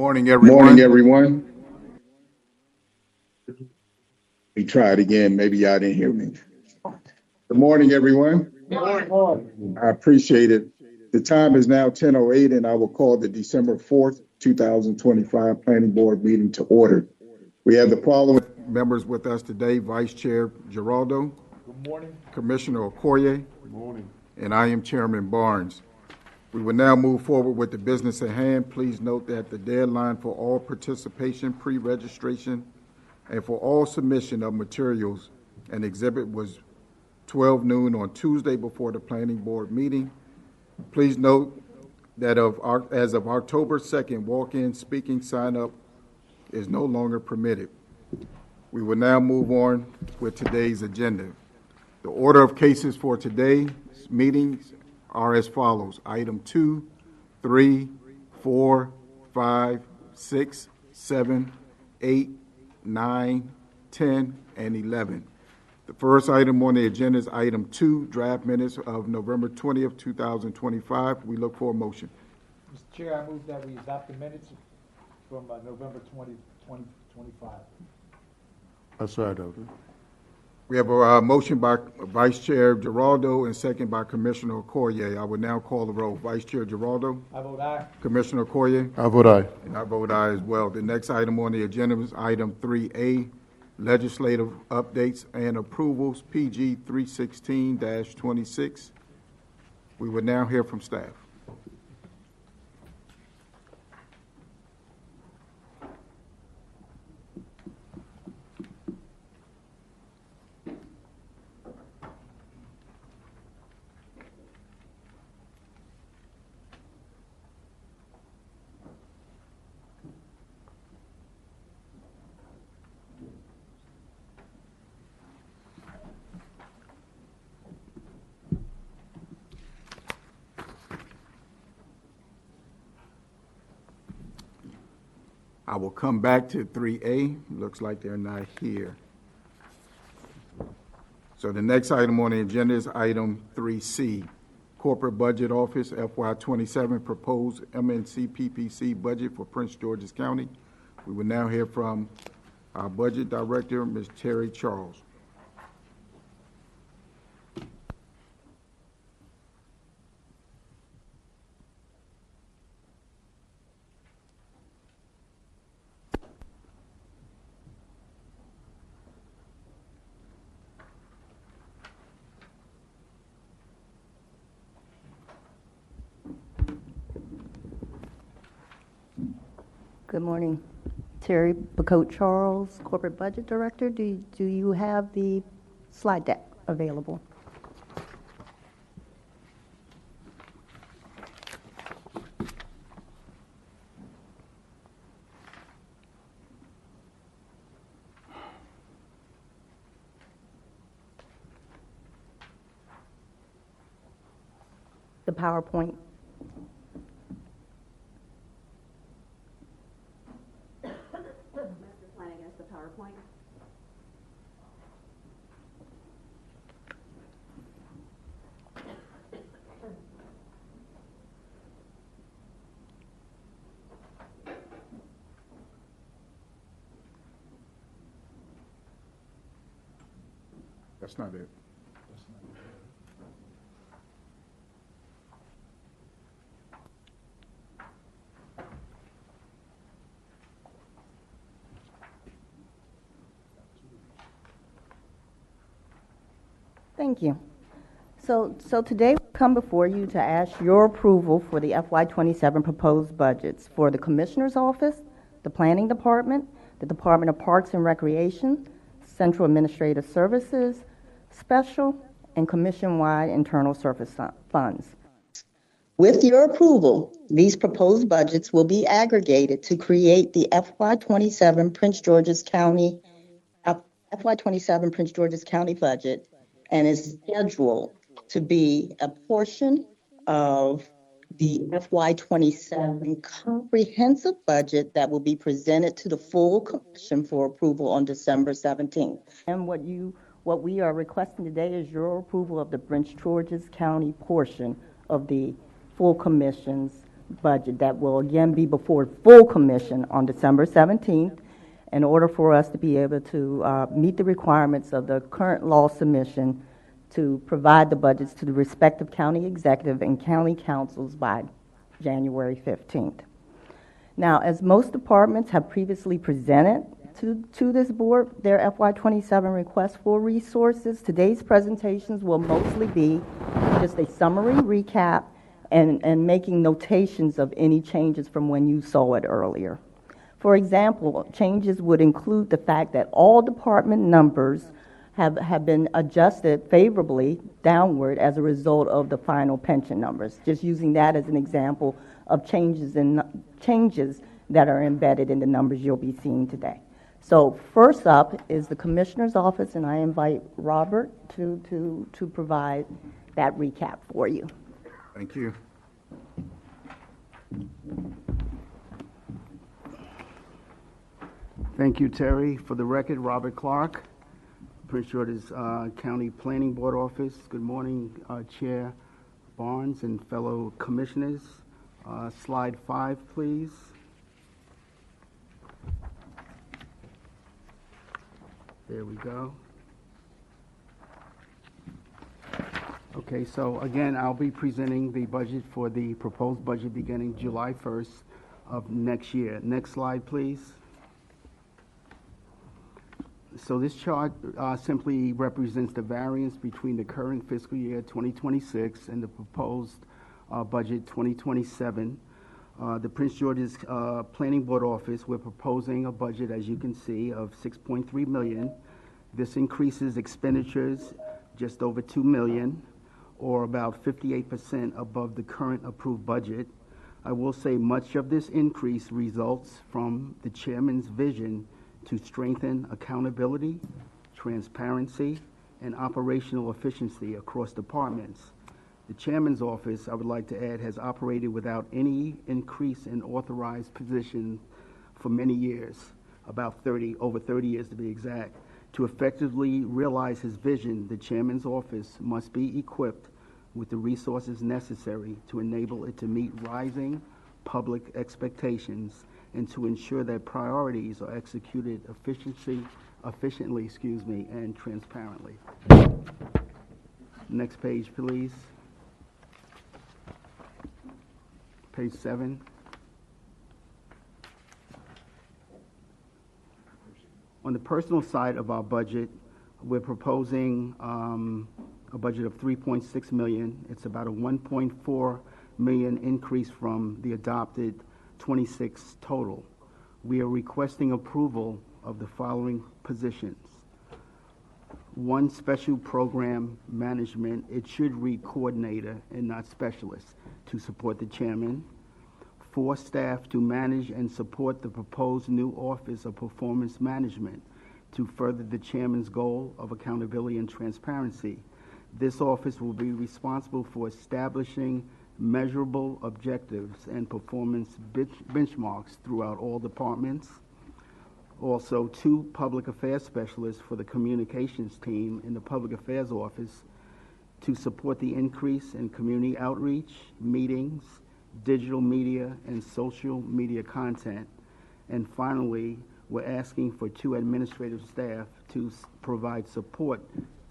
Morning, Morning, everyone. everyone. Let me try it again. Maybe y'all didn't hear me. Good morning, everyone. I appreciate it. The time is now 10:08, and I will call the December 4th, 2025 Planning Board meeting to order. We have the following. Members with us today, Vice Chair Giraldo, Good morning. Commissioner Okoye, Good morning. and I am Chairman Barnes. We will now move forward with the business at hand. Please note that the deadline for all participation, pre-registration, and for all submission of materials and exhibit was 12 noon on Tuesday before the Planning Board meeting. Please note that as of October 2nd, walk-in speaking sign-up is no longer permitted. We will now move on with today's agenda. The order of cases for today's meetings are as follows. Item 2, 3, 4, 5, 6, 7, 8, 9, 10, and 11. The first item on the agenda is item 2, draft minutes of November 20th, 2025. We look for a motion. Mr. Chair, I move that we adopt the minutes from November 2025. That's right, Doctor. We have a motion by Vice Chair Giraldo and second by Commissioner Okoye. I will now call the roll. Vice Chair Giraldo, I vote aye. Commissioner Okoye, I vote aye. and I vote aye as well. The next item on the agenda is item 3A, legislative updates and approvals, PG 316-26. We will now hear from staff. I will come back to 3A. Looks like they're not here. So the next item on the agenda is item 3C, Corporate Budget Office FY27 proposed MNC PPC budget for Prince George's County. We will now hear from our Budget Director, Ms. Terry Charles. Good morning. Terry Bacote Charles, Corporate Budget Director. Do you have the slide deck available? The PowerPoint. PowerPoint. That's not it. Thank you. So today we come before you to ask your approval for the FY27 proposed budgets for the Commissioner's Office, the Planning Department, the Department of Parks and Recreation, Central Administrative Services, Special, and Commission-wide Internal Service Funds. With your approval, these proposed budgets will be aggregated to create the FY27 Prince George's County budget, and is scheduled to be a portion of the FY27 comprehensive budget that will be presented to the full commission for approval on December 17th. And what we are requesting today is your approval of the Prince George's County portion of the full commission's budget that will again be before full commission on December 17th in order for us to be able to meet the requirements of the current law submission to provide the budgets to the respective county executive and county councils by January 15th. Now, as most departments have previously presented to this board their FY27 request for resources, today's presentations will mostly be just a summary recap and making notations of any changes from when you saw it earlier. For example, changes would include the fact that all department numbers have been adjusted favorably downward as a result of the final pension numbers. Just using that as an example of changes that are embedded in the numbers you'll be seeing today. So first up is the Commissioner's Office, and I invite Robert to provide that recap for you. Thank you. Thank you, Terry. For the record, Robert Clark, Prince George's County Planning Board Office. Good morning, Chair Barnes and fellow commissioners. Slide 5, please. There we go. Okay, so again, I'll be presenting the budget for the proposed budget beginning July 1st of next year. Next slide, please. So this chart simply represents the variance between the current fiscal year 2026 and the proposed budget 2027. The Prince George's Planning Board Office, we're proposing a budget, as you can see, of $6.3 million. This increases expenditures just over $2 million, or about 58% above the current approved budget. I will say much of this increase results from the chairman's vision to strengthen accountability, transparency, and operational efficiency across departments. The chairman's office, I would like to add, has operated without any increase in authorized positions for many years, over 30 years to be exact. To effectively realize his vision, the chairman's office must be equipped with the resources necessary to enable it to meet rising public expectations and to ensure that priorities are executed efficiently, and transparently. Next page, please. Page 7. On the personal side of our budget, we're proposing a budget of $3.6 million. It's about a $1.4 million increase from the adopted 26 total. We are requesting approval of the following positions. 1, special program management. It should read coordinator and not specialist to support the chairman. 4, staff to manage and support the proposed new Office of Performance Management to further the chairman's goal of accountability and transparency. This office will be responsible for establishing measurable objectives and performance benchmarks throughout all departments. Also, 2 public affairs specialists for the communications team in the public affairs office to support the increase in community outreach, meetings, digital media, and social media content. And finally, we're asking for 2 administrative staff to provide support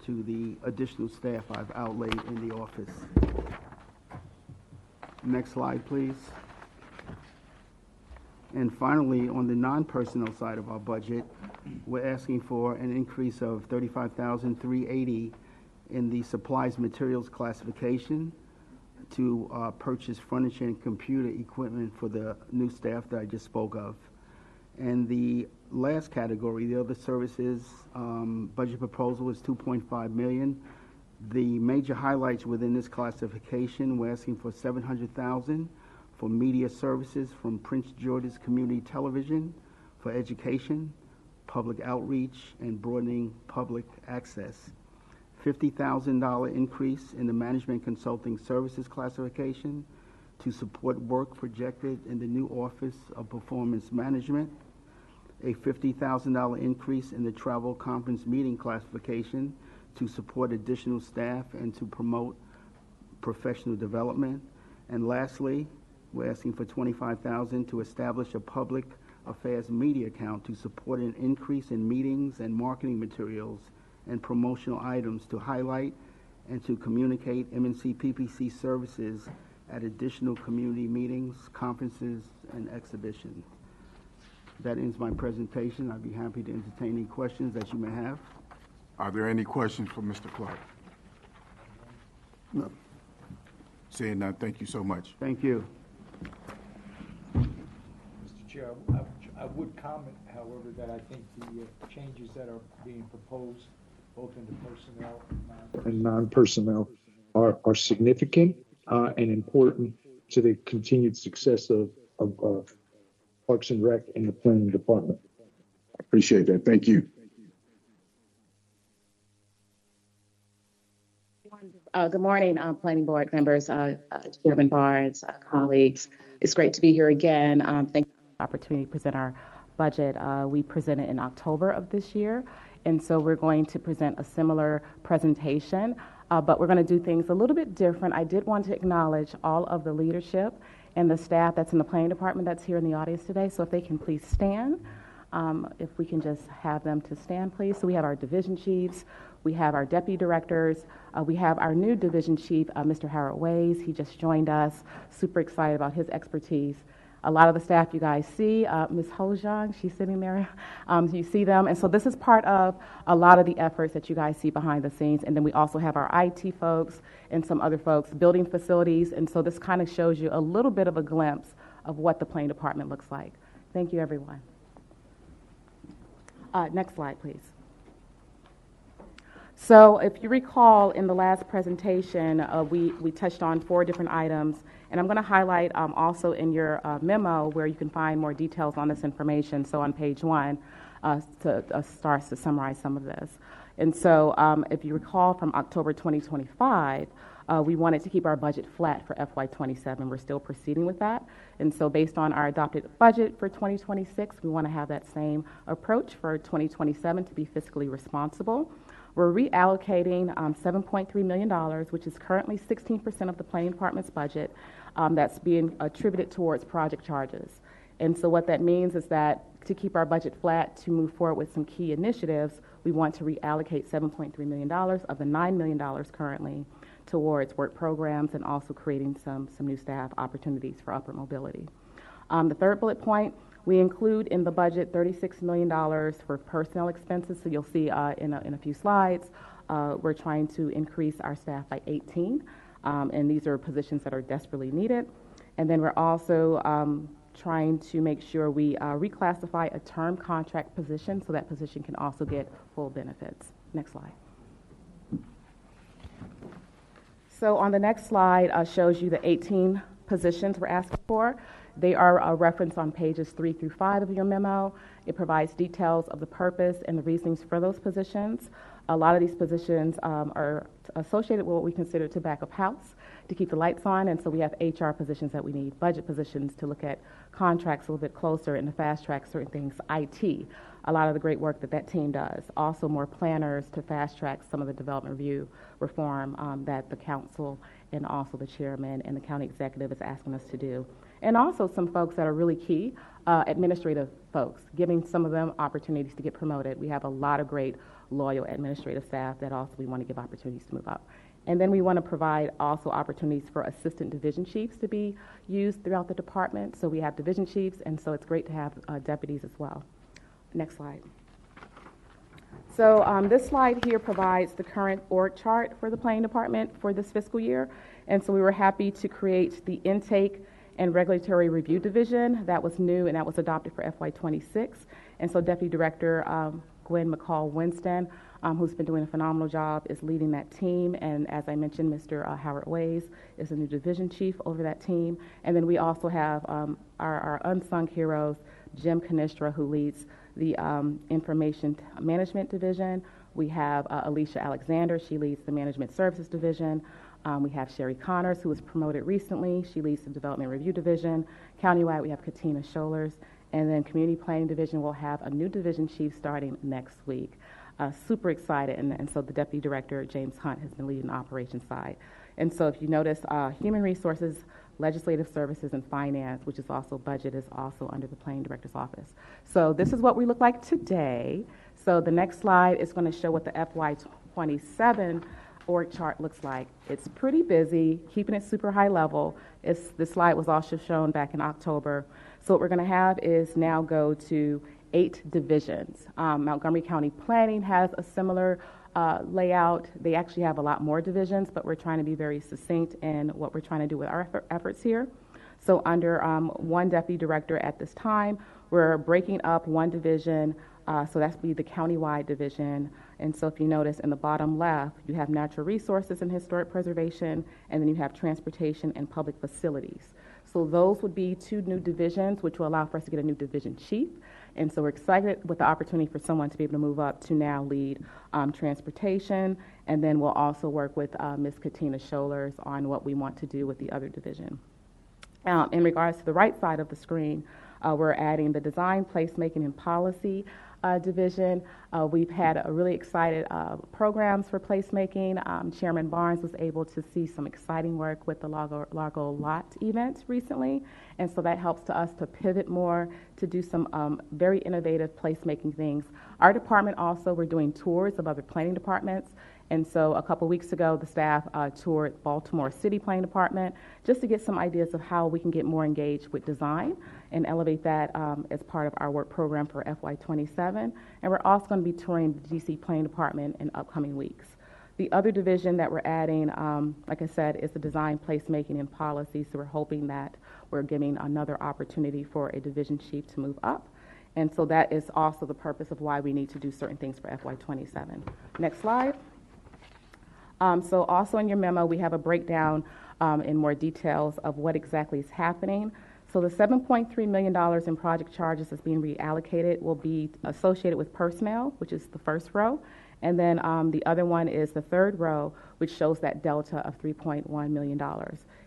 to the additional staff I've outlaid in the office. Next slide, please. And finally, on the non-personnel side of our budget, we're asking for an increase of $35,380 in the supplies materials classification to purchase furniture and computer equipment for the new staff that I just spoke of. And the last category, the other services, budget proposal is $2.5 million. The major highlights within this classification, we're asking for $700,000 for media services from Prince George's Community Television for education, public outreach, and broadening public access. $50,000 increase in the management consulting services classification to support work projected in the new Office of Performance Management. A $50,000 increase in the travel conference meeting classification to support additional staff and to promote professional development. And lastly, We're asking for $25,000 to establish a public affairs media account to support an increase in meetings and marketing materials and promotional items to highlight and to communicate MNC PPC services at additional community meetings, conferences, and exhibitions. That ends my presentation. I'd be happy to entertain any questions that you may have. Are there any questions for Mr. Clark? No. Seeing none, thank you so much. Thank you. Mr. Chair, I would comment, however, that I think the changes that are being proposed, both in the personnel and non-personnel are significant and important to the continued success of Parks and Rec and the planning department. Appreciate that. Thank you. Good morning, planning board members, Chairman Barnes, colleagues. It's great to be here again. Thank you for the opportunity to present our budget. We presented in October of this year, and so we're going to present a similar presentation, but we're going to do things a little bit different. I did want to acknowledge all of the leadership and the staff that's in the planning department that's here in the audience today, so if they can please stand. If we can just have them to stand, please. So we have our division chiefs, we have our deputy directors, we have our new division chief, Mr. Howard Ways. He just joined us, super excited about his expertise. A lot of the staff you guys see, Ms. Hojang, she's sitting there, you see them. And so this is part of a lot of the efforts that you guys see behind the scenes. And then we also have our IT folks and some other folks building facilities. And so this kind of shows you a little bit of a glimpse of what the planning department looks like. Thank you, everyone. Next slide, please. So if you recall in the last presentation, we touched on 4 different items, and I'm going to highlight also in your memo where you can find more details on this information. So on page 1 starts to summarize some of this. And so if you recall from October 2025, we wanted to keep our budget flat for FY27. We're still proceeding with that. And so based on our adopted budget for 2026, we want to have that same approach for 2027 to be fiscally responsible. We're reallocating $7.3 million, which is currently 16% of the planning department's budget, that's being attributed towards project charges. And so what that means is that to keep our budget flat, to move forward with some key initiatives, we want to reallocate $7.3 million of the $9 million currently towards work programs and also creating some new staff opportunities for upward mobility. The third bullet point, we include in the budget $36 million for personnel expenses. So you'll see in a few slides, we're trying to increase our staff by 18, and these are positions that are desperately needed. And then we're also trying to make sure we reclassify a term contract position so that position can also get full benefits. Next slide. So on the next slide shows you the 18 positions we're asking for. They are referenced on pages 3 through 5 of your memo. It provides details of the purpose and the reasonings for those positions. A lot of these positions are associated with what we consider to back up house, to keep the lights on, and so we have HR positions that we need, budget positions to look at contracts a little bit closer, and to fast track certain things, IT, a lot of the great work that team does. Also more planners to fast track some of the development review reform that the council and also the chairman and the county executive is asking us to do. And also some folks that are really key, administrative folks, giving some of them opportunities to get promoted. We have a lot of great loyal administrative staff that also we want to give opportunities to move up. And then we want to provide also opportunities for assistant division chiefs to be used throughout the department. So we have division chiefs, and so it's great to have deputies as well. Next slide. So this slide here provides the current org chart for the planning department for this fiscal year. And so we were happy to create the intake and regulatory review division. That was new and that was adopted for FY26. And so Deputy Director Gwen McCall-Winston, who's been doing a phenomenal job, is leading that team. And as I mentioned, Mr. Howard Ways is the new division chief over that team. And then we also have our unsung heroes, Jim Canistra, who leads the information management division. We have Alicia Alexander, she leads the management services division. We have Sherry Connors, who was promoted recently. She leads the development review division. Countywide, we have Katina Scholars. And then community planning division will have a new division chief starting next week. Super excited. And so the deputy director, James Hunt, has been leading the operations side. And so if you notice, human resources legislative services, and finance, which is also budget, is also under the planning director's office. So this is what we look like today. So the next slide is going to show what the FY27 org chart looks like. It's pretty busy, keeping it super high level. This slide was also shown back in October. So what we're going to have is now go to 8 divisions. Montgomery County Planning has a similar layout. They actually have a lot more divisions, but we're trying to be very succinct in what we're trying to do with our efforts here. So under one deputy director at this time, we're breaking up one division, so that's be the countywide division. And so if you notice in the bottom left, you have natural resources and historic preservation, and then you have transportation and public facilities. So those would be 2 new divisions, which will allow for us to get a new division chief. And so we're excited with the opportunity for someone to be able to move up to now lead transportation. And then we'll also work with Ms. Katina Scholars on what we want to do with the other division. In regards to the right side of the screen, we're adding the design, placemaking, and policy division. We've had a really excited programs for placemaking. Chairman Barnes was able to see some exciting work with the Largo Lot event recently, and so that helps to us to pivot more to do some very innovative placemaking things. Our department also, we're doing tours of other planning departments. And so a couple weeks ago, the staff toured Baltimore City Planning Department just to get some ideas of how we can get more engaged with design and elevate that as part of our work program for FY27. And we're also going to be touring the DC Planning Department in upcoming weeks. The other division that we're adding, like I said, is the design, placemaking, and policy. So we're hoping that we're giving another opportunity for a division chief to move up. And so that is also the purpose of why we need to do certain things for FY27. Next slide. So also in your memo, we have a breakdown in more details of what exactly is happening. So the $7.3 million in project charges that's being reallocated will be associated with personnel, which is the first row. And then the other one is the third row, which shows that delta of $3.1 million.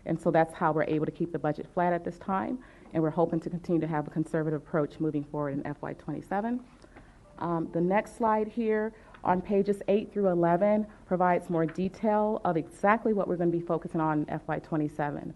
And so that's how we're able to keep the budget flat at this time. And we're hoping to continue to have a conservative approach moving forward in FY27. The next slide here on pages 8 through 11 provides more detail of exactly what we're going to be focusing on in FY27.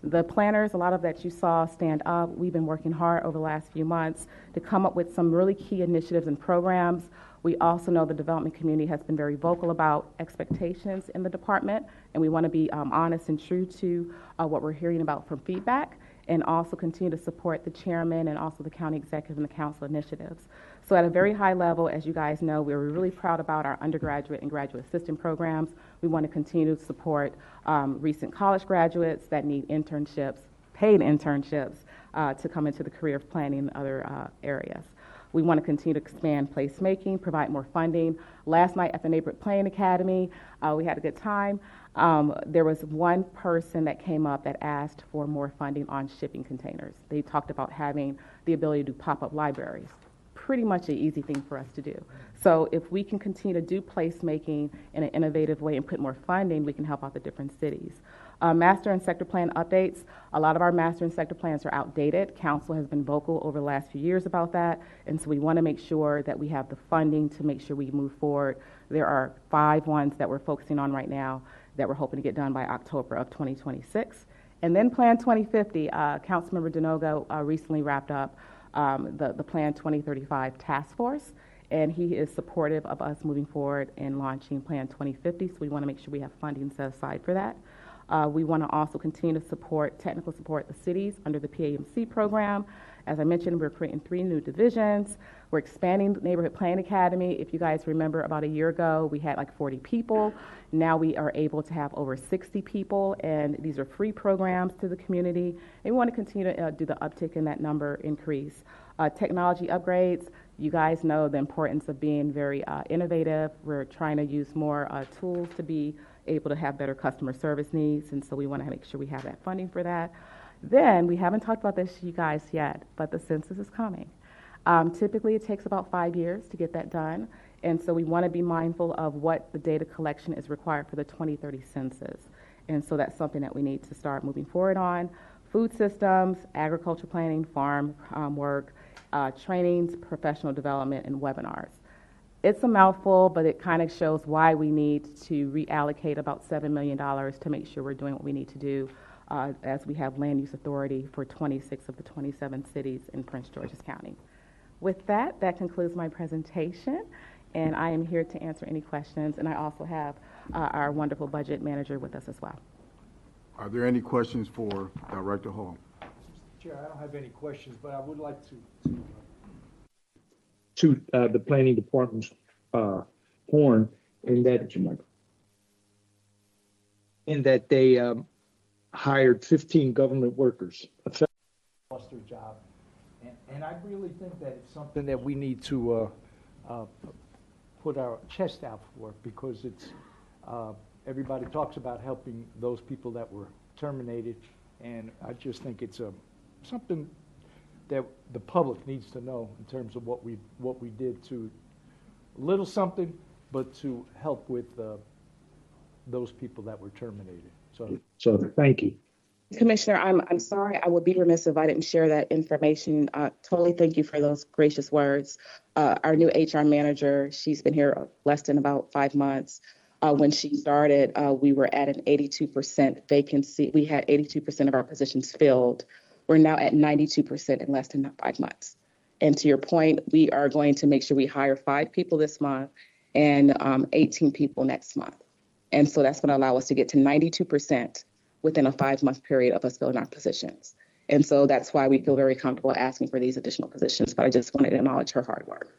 The planners, a lot of that you saw stand up. We've been working hard over the last few months to come up with some really key initiatives and programs. We also know the development community has been very vocal about expectations in the department, and we want to be honest and true to what we're hearing about from feedback, and also continue to support the chairman and also the county executive and the council initiatives. So at a very high level, as you guys know, we're really proud about our undergraduate and graduate assistant programs. We want to continue to support recent college graduates that need internships, paid internships, to come into the career of planning in other areas. We want to continue to expand placemaking, provide more funding. Last night at the Neighborhood Planning Academy, we had a good time. There was one person that came up that asked for more funding on shipping containers. They talked about having the ability to do pop-up libraries. Pretty much an easy thing for us to do. So if we can continue to do placemaking in an innovative way and put more funding, we can help out the different cities. Master and sector plan updates. A lot of our master and sector plans are outdated. Council has been vocal over the last few years about that, and so we want to make sure that we have the funding to make sure we move forward. There are 5 ones that we're focusing on right now that we're hoping to get done by October of 2026. And then Plan 2050, Councilmember Denogo recently wrapped up the Plan 2035 task force, and he is supportive of us moving forward and launching Plan 2050, so we want to make sure we have funding set aside for that. We want to also continue to technical support the cities under the PAMC program. As I mentioned, we're creating 3 new divisions. We're expanding the Neighborhood Planning Academy. If you guys remember, about a year ago, we had like 40 people. Now we are able to have over 60 people, and these are free programs to the community. And we want to continue to do the uptick in that number increase. Technology upgrades. You guys know the importance of being very innovative. We're trying to use more tools to be able to have better customer service needs, and so we want to make sure we have that funding for that. Then, we haven't talked about this to you guys yet, but the census is coming. Typically, it takes about 5 years to get that done, and so we want to be mindful of what the data collection is required for the 2030 census. And so that's something that we need to start moving forward on. Food systems, agriculture planning, farm work, trainings, professional development, and webinars. It's a mouthful, but it kind of shows why we need to reallocate about $7 million to make sure we're doing what we need to do as we have land use authority for 26 of the 27 cities in Prince George's County. With that, that concludes my presentation, and I am here to answer any questions, and I also have our wonderful budget manager with us as well. Are there any questions for Director Hall? Mr. Chair, I don't have any questions, but I would like to The planning department's horn in that they hired 15 government workers. lost their job. And I really think that it's something that we need to put our chest out for, because it's, everybody talks about helping those people that were terminated, and I just think it's something that the public needs to know in terms of what we did to, little something, but to help with those people that were terminated. So thank you. Commissioner, I'm sorry. I would be remiss if I didn't share that information. Totally thank you for those gracious words. Our new HR manager, she's been here less than about 5 months. When she started, we were at an 82% vacancy. We had 82% of our positions filled. We're now at 92% in less than 5 months. And to your point, we are going to make sure we hire 5 people this month and 18 people next month. And so that's going to allow us to get to 92% within a 5-month period of us filling our positions. And so that's why we feel very comfortable asking for these additional positions. But I just wanted to acknowledge her hard work.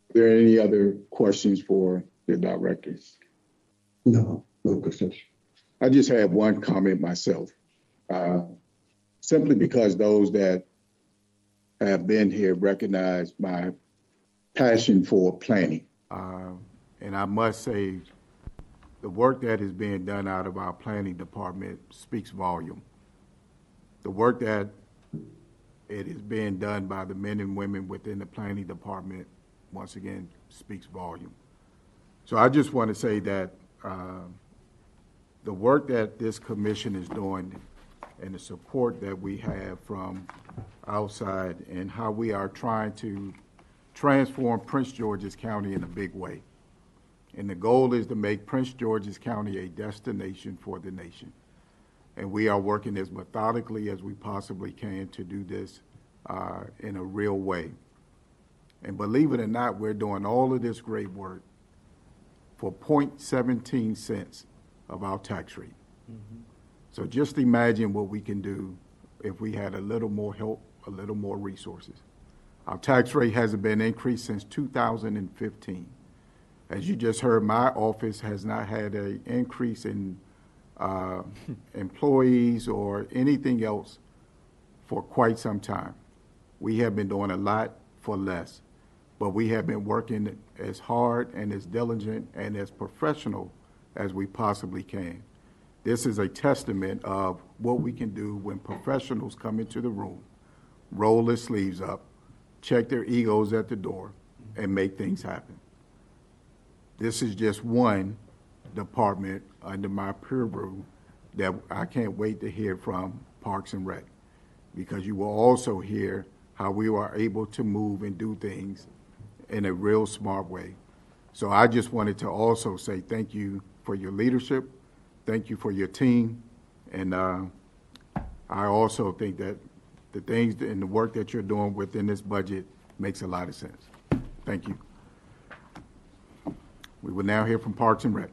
Are there any other questions for the directors? No questions. I just have one comment myself. Simply because those that have been here recognize my passion for planning. And I must say, the work that is being done out of our planning department speaks volume. The work that it is being done by the men and women within the planning department, once again, speaks volume. So I just want to say that the work that this commission is doing and the support that we have from outside and how we are trying to transform Prince George's County in a big way. And the goal is to make Prince George's County a destination for the nation. And we are working as methodically as we possibly can to do this in a real way. And believe it or not, we're doing all of this great work for 0.17 cents of our tax rate. Mm-hmm. So just imagine what we can do if we had a little more help, a little more resources. Our tax rate hasn't been increased since 2015. As you just heard, my office has not had an increase in employees or anything else for quite some time. We have been doing a lot for less, but we have been working as hard and as diligent and as professional as we possibly can. This is a testament of what we can do when professionals come into the room, roll their sleeves up, check their egos at the door, and make things happen. This is just one department under my purview that I can't wait to hear from Parks and Rec, because you will also hear how we are able to move and do things in a real smart way. So I just wanted to also say thank you for your leadership, thank you for your team, and I also think that the things and the work that you're doing within this budget makes a lot of sense. Thank you. We will now hear from Parks and Rec.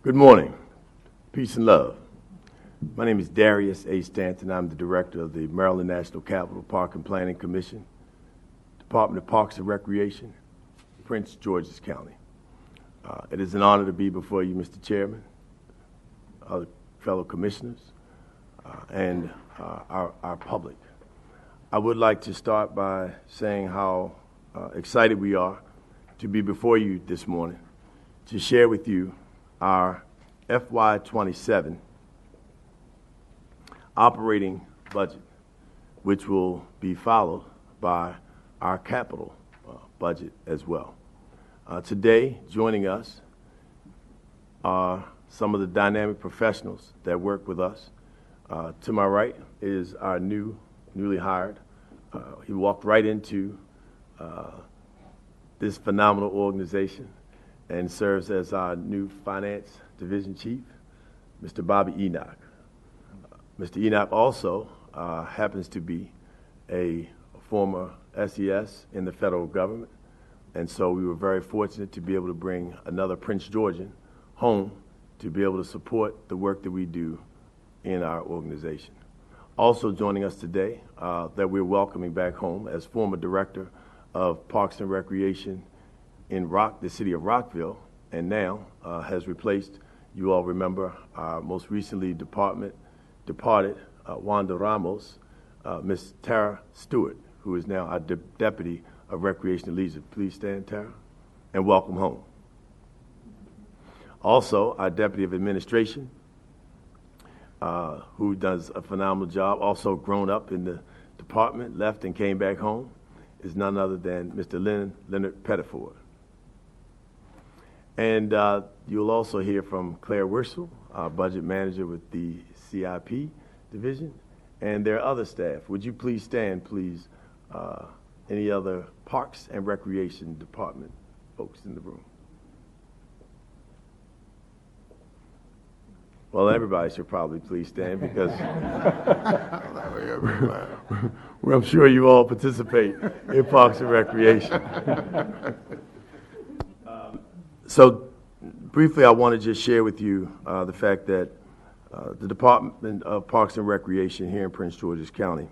Good morning. Peace and love. My name is Darius A. Stanton. I'm the director of the Maryland National Capital Park and Planning Commission, Department of Parks and Recreation, Prince George's County. It is an honor to be before you, Mr. Chairman, other fellow commissioners, and our public. I would like to start by saying how excited we are to be before you this morning to share with you our FY27 operating budget, which will be followed by our capital budget as well. Today, joining us are some of the dynamic professionals that work with us. To my right is our newly hired. He walked right into this phenomenal organization and serves as our new finance division chief, Mr. Bobby Enoch. Mr. Enoch also happens to be a former SES in the federal government, and so we were very fortunate to be able to bring another Prince Georgian home to be able to support the work that we do in our organization. Also joining us today that we're welcoming back home as former director of Parks and Recreation in the city of Rockville, and now has replaced, you all remember, our most recently departed Wanda Ramos, Ms. Tara Stewart, who is now our Deputy of Recreation and Leisure. Please stand, Tara, and welcome home. Also, our Deputy of Administration, who does a phenomenal job, also grown up in the department, left and came back home, is none other than Mr. Leonard Pettiford. And you'll also hear from Claire Wurzel, our budget manager with the CIP division, and their other staff. Would you please stand, please, any other Parks and Recreation Department folks in the room? Well, everybody should probably please stand because well, I'm sure you all participate in Parks and Recreation. So briefly, I want to just share with you the fact that the Department of Parks and Recreation here in Prince George's County,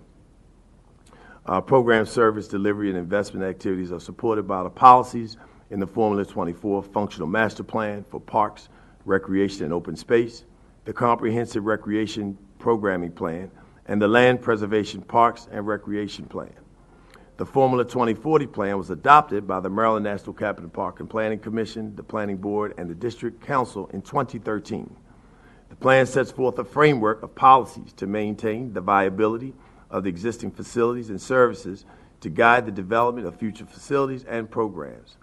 program, service, delivery, and investment activities are supported by the policies in the Formula 24 Functional Master Plan for Parks, Recreation, and Open Space, the Comprehensive Recreation Programming Plan, and the Land Preservation Parks and Recreation Plan. The Formula 2040 Plan was adopted by the Maryland National Capital Park and Planning Commission, the Planning Board, and the District Council in 2013. The plan sets forth a framework of policies to maintain the viability of the existing facilities and services to guide the development of future facilities and programs.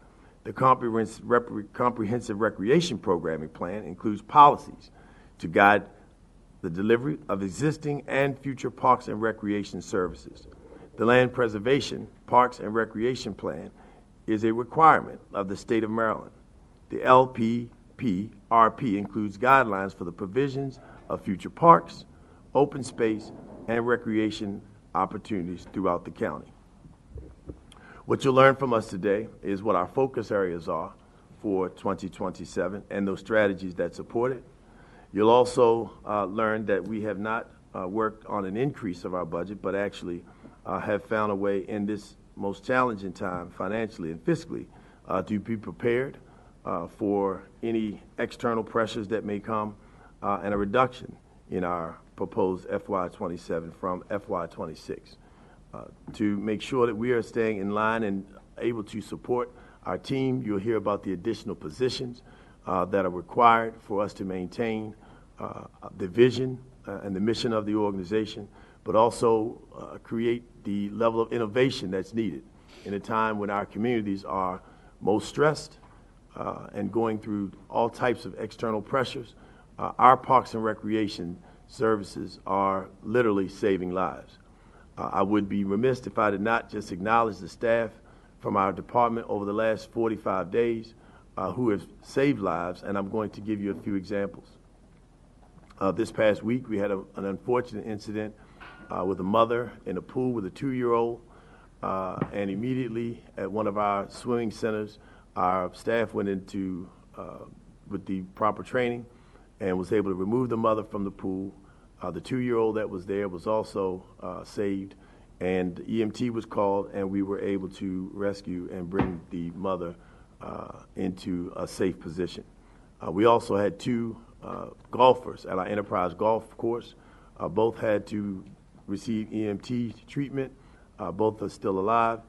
The Comprehensive Recreation Programming Plan includes policies to guide the delivery of existing and future parks and recreation services. The Land Preservation Parks and Recreation Plan is a requirement of the state of Maryland. The LPPRP includes guidelines for the provisions of future parks, open space, and recreation opportunities throughout the county. What you'll learn from us today is what our focus areas are for 2027 and those strategies that support it. You'll also learn that we have not worked on an increase of our budget, but actually have found a way in this most challenging time financially and fiscally to be prepared for any external pressures that may come and a reduction in our proposed FY27 from FY26 to make sure that we are staying in line and able to support our team. You'll hear about the additional positions that are required for us to maintain the vision and the mission of the organization, but also create the level of innovation that's needed in a time when our communities are most stressed and going through all types of external pressures. Our Parks and Recreation services are literally saving lives. I would be remiss if I did not just acknowledge the staff from our department over the last 45 days who have saved lives, and I'm going to give you a few examples. This past week, we had an unfortunate incident with a mother in a pool with a 2-year-old, and immediately at one of our swimming centers, our staff went into, with the proper training, and was able to remove the mother from the pool. The 2-year-old that was there was also saved, and EMT was called, and we were able to rescue and bring the mother into a safe position. We also had 2 golfers at our Enterprise Golf Course. Both had to receive EMT treatment. Both are still alive,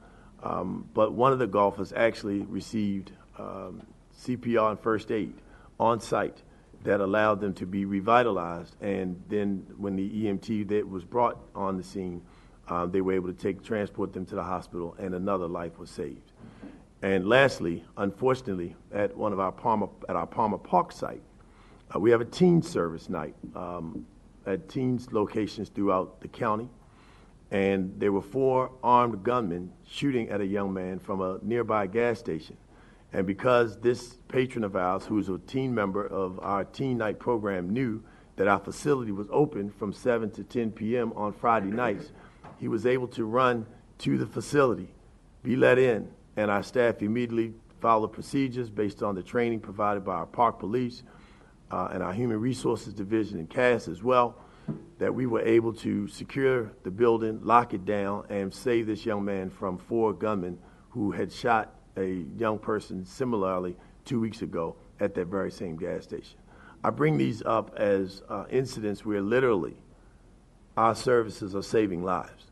but one of the golfers actually received CPR and first aid on site that allowed them to be revitalized. And then when the EMT that was brought on the scene, they were able to transport them to the hospital, and another life was saved. And lastly, unfortunately, at our Palmer Park site, we have a teen service night at teens locations throughout the county. And there were 4 armed gunmen shooting at a young man from a nearby gas station. And because this patron of ours, who's a teen member of our teen night program, knew that our facility was open from 7 to 10 p.m. on Friday nights, he was able to run to the facility, be let in, and our staff immediately followed procedures based on the training provided by our park police and our human resources division and CAS as well, that we were able to secure the building, lock it down, and save this young man from 4 gunmen who had shot a young person similarly 2 weeks ago at that very same gas station. I bring these up as incidents where literally our services are saving lives,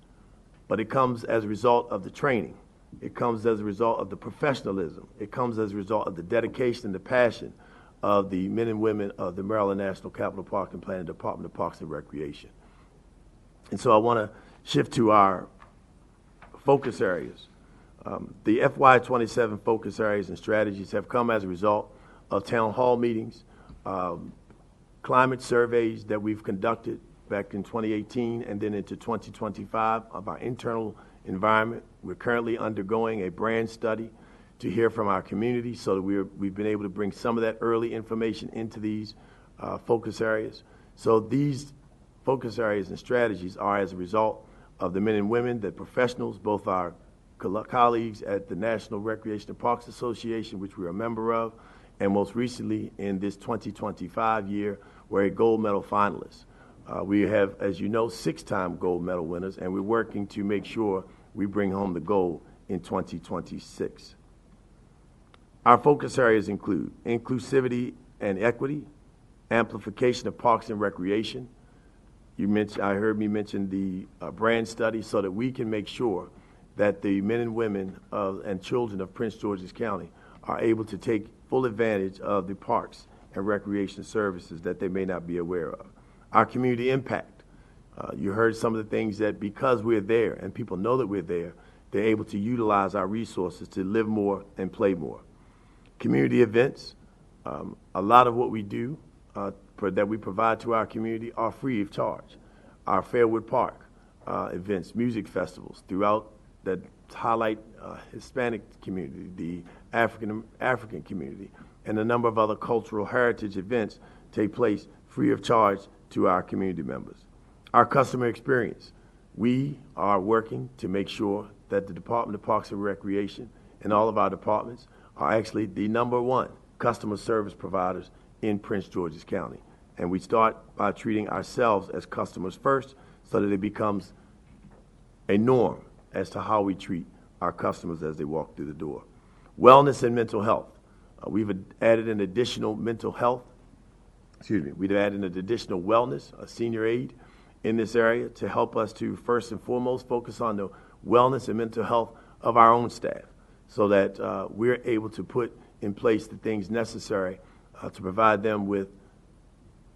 but it comes as a result of the training. It comes as a result of the professionalism. It comes as a result of the dedication and the passion of the men and women of the Maryland National Capital Park and Planning Department of Parks and Recreation. And so I want to shift to our focus areas. The FY27 focus areas and strategies have come as a result of town hall meetings, climate surveys that we've conducted back in 2018 and then into 2025 of our internal environment. We're currently undergoing a brand study to hear from our community so that we've been able to bring some of that early information into these focus areas. So these focus areas and strategies are as a result of the men and women, the professionals, both our colleagues at the National Recreation and Parks Association, which we're a member of, and most recently in this 2025 year, we're a gold medal finalist. We have, as you know, 6-time gold medal winners, and we're working to make sure we bring home the gold in 2026. Our focus areas include inclusivity and equity, amplification of parks and recreation. I heard me mention the brand study so that we can make sure that the men and women and children of Prince George's County are able to take full advantage of the parks and recreation services that they may not be aware of. Our community impact. You heard some of the things that because we're there and people know that we're there, they're able to utilize our resources to live more and play more. Community events. A lot of what we do that we provide to our community are free of charge. Our Fairwood Park events, music festivals throughout that highlight Hispanic community, the African community, and a number of other cultural heritage events take place free of charge to our community members. Our customer experience. We are working to make sure that the Department of Parks and Recreation and all of our departments are actually the #1 customer service providers in Prince George's County. And we start by treating ourselves as customers first so that it becomes a norm as to how we treat our customers as they walk through the door. Wellness and mental health. We've added an additional we've added an additional wellness, a senior aid in this area to help us to first and foremost focus on the wellness and mental health of our own staff so that we're able to put in place the things necessary to provide them with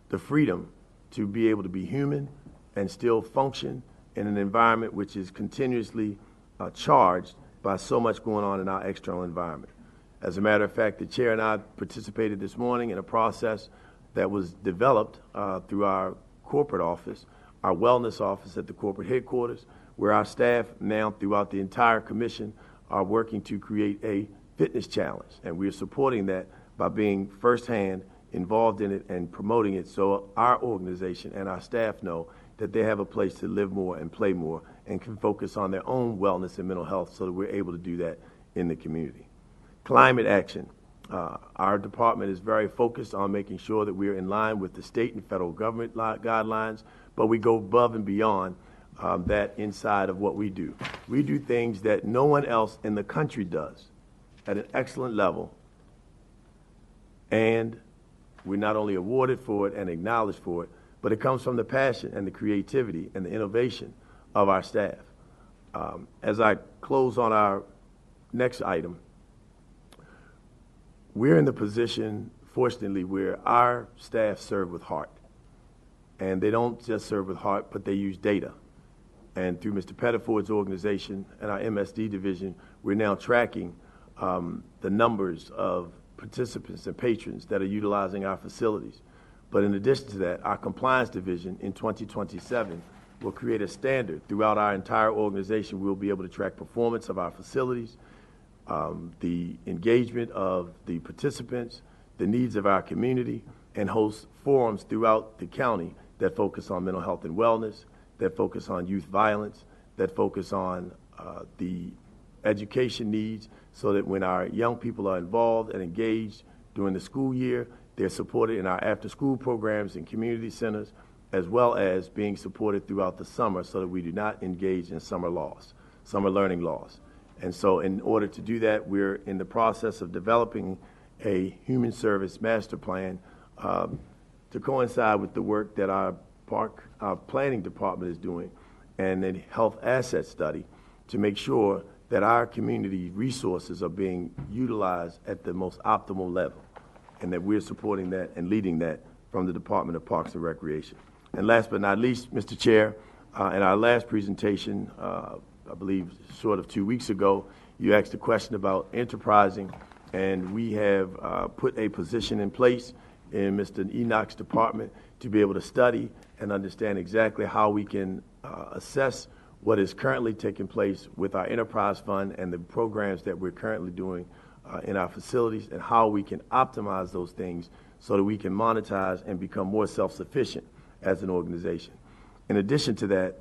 the freedom to be able to be human and still function in an environment which is continuously charged by so much going on in our external environment. As a matter of fact, the chair and I participated this morning in a process that was developed through our corporate office, our wellness office at the corporate headquarters, where our staff now throughout the entire commission are working to create a fitness challenge. And we're supporting that by being firsthand involved in it and promoting it so our organization and our staff know that they have a place to live more and play more and can focus on their own wellness and mental health so that we're able to do that in the community. Climate action. Our department is very focused on making sure that we're in line with the state and federal government guidelines, but we go above and beyond that inside of what we do. We do things that no one else in the country does at an excellent level, and we're not only awarded for it and acknowledged for it, but it comes from the passion and the creativity and the innovation of our staff. As I close on our next item, we're in the position, fortunately, where our staff serve with heart. And they don't just serve with heart, but they use data. And through Mr. Pettiford's organization and our MSD division, we're now tracking the numbers of participants and patrons that are utilizing our facilities. But in addition to that, our compliance division in 2027 will create a standard throughout our entire organization. We'll be able to track performance of our facilities, the engagement of the participants, the needs of our community, and host forums throughout the county that focus on mental health and wellness, that focus on youth violence, that focus on the education needs, so that when our young people are involved and engaged during the school year, they're supported in our after-school programs and community centers, as well as being supported throughout the summer so that we do not engage in summer learning loss. And so in order to do that, we're in the process of developing a human service master plan to coincide with the work that our planning department is doing, and a health asset study to make sure that our community resources are being utilized at the most optimal level, and that we're supporting that and leading that from the Department of Parks and Recreation. And last but not least, Mr. Chair, in our last presentation, I believe short of 2 weeks ago, you asked a question about enterprising, and we have put a position in place in Mr. Enoch's department to be able to study and understand exactly how we can assess what is currently taking place with our enterprise fund and the programs that we're currently doing in our facilities, and how we can optimize those things so that we can monetize and become more self-sufficient as an organization. In addition to that,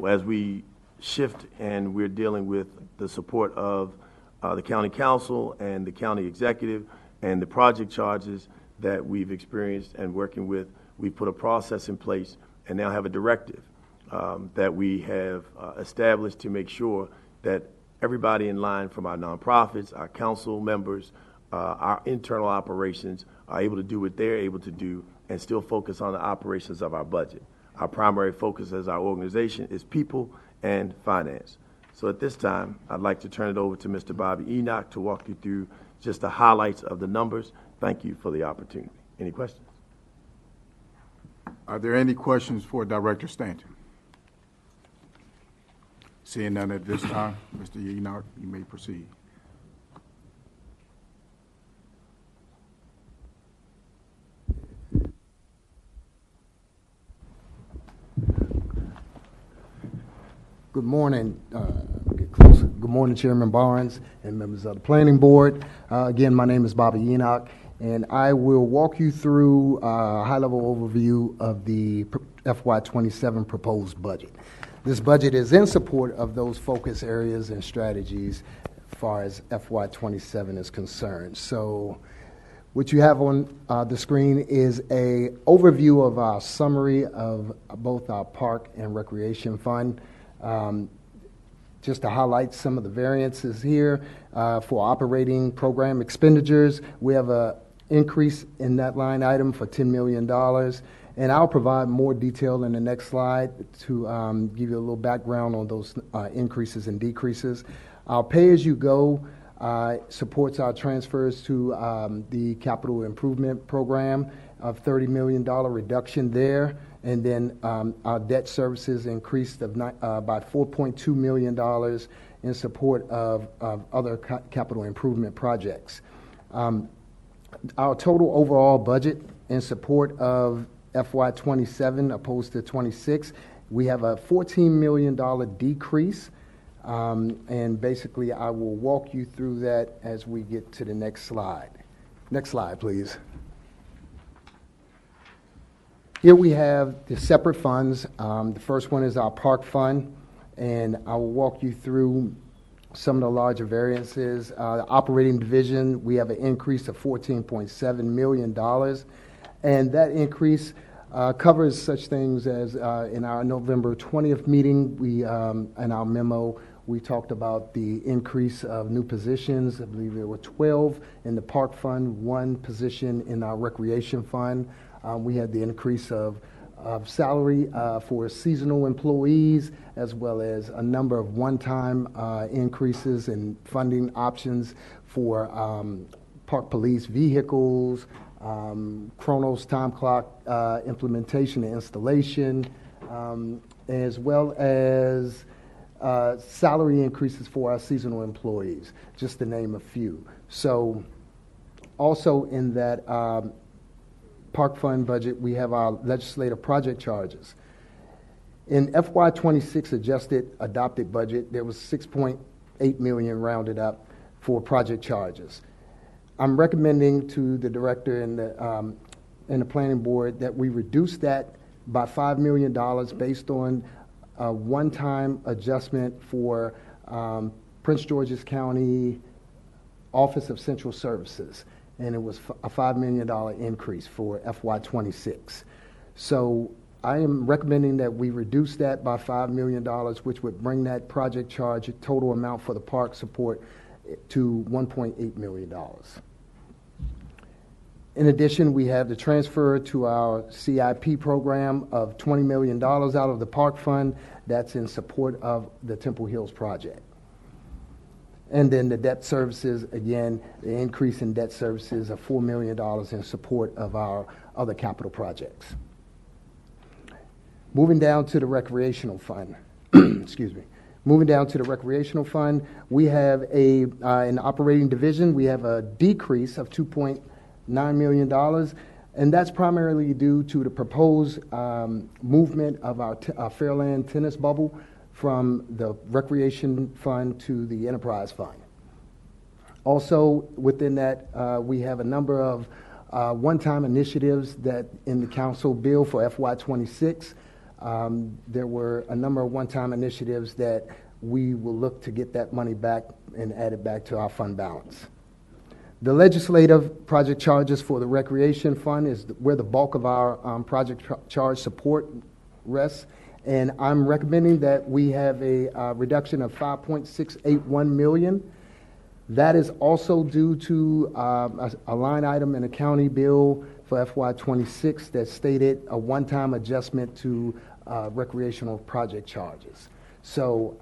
as we shift and we're dealing with the support of the county council and the county executive and the project charges that we've experienced and working with, we put a process in place and now have a directive that we have established to make sure that everybody in line, from our nonprofits, our council members, our internal operations, are able to do what they're able to do and still focus on the operations of our budget. Our primary focus as our organization is people and finance. So at this time, I'd like to turn it over to Mr. Bobby Enoch to walk you through just the highlights of the numbers. Thank you for the opportunity. Any questions? Are there any questions for Director Stanton? Seeing none at this time, Mr. Enoch, you may proceed. Good morning. Get closer. Good morning, Chairman Barnes and members of the Planning Board. Again, my name is Bobby Enoch, and I will walk you through a high-level overview of the FY27 proposed budget. This budget is in support of those focus areas and strategies as far as FY27 is concerned. So what you have on the screen is a overview of our summary of both our Park and Recreation Fund. Just to highlight some of the variances here, for operating program expenditures, we have an increase in that line item for $10 million. And I'll provide more detail in the next slide to give you a little background on those increases and decreases. Our pay-as-you-go supports our transfers to the capital improvement program of $30 million reduction there. And then our debt services increased by $4.2 million in support of other capital improvement projects. Our total overall budget in support of FY27 opposed to 26, we have a $14 million decrease. And basically, I will walk you through that as we get to the next slide. Next slide, please. Here we have the separate funds. The first one is our park fund, and I will walk you through some of the larger variances. The operating division, we have an increase of $14.7 million. And that increase covers such things as in our November 20th meeting, we, in our memo, we talked about the increase of new positions. I believe there were 12 in the park fund, 1 position in our recreation fund. We had the increase of salary for seasonal employees, as well as a number of one-time increases in funding options for park police vehicles, Chronos time clock implementation and installation, as well as salary increases for our seasonal employees, just to name a few. So also in that park fund budget, we have our legislative project charges. In FY26 adopted budget, there was $6.8 million rounded up for project charges. I'm recommending to the director and the planning board that we reduce that by $5 million based on a one-time adjustment for Prince George's County Office of Central Services, and it was a $5 million increase for FY26. So I am recommending that we reduce that by $5 million, which would bring that project charge total amount for the park support to $1.8 million. In addition, we have the transfer to our CIP program of $20 million out of the park fund. That's in support of the Temple Hills project. And then the debt services, again, the increase in debt services of $4 million in support of our other capital projects. Moving down to the recreational fund, excuse me. Moving down to the recreational fund, we have in the operating division, we have a decrease of $2.9 million, and that's primarily due to the proposed movement of our Fairland tennis bubble from the recreation fund to the enterprise fund. Also, within that, we have a number of one-time initiatives that in the council bill for FY26. There were a number of one-time initiatives that we will look to get that money back and add it back to our fund balance. The legislative project charges for the recreation fund is where the bulk of our project charge support rests, and I'm recommending that we have a reduction of $5.681 million. That is also due to a line item in the county bill for FY26 that stated a one-time adjustment to recreational project charges. So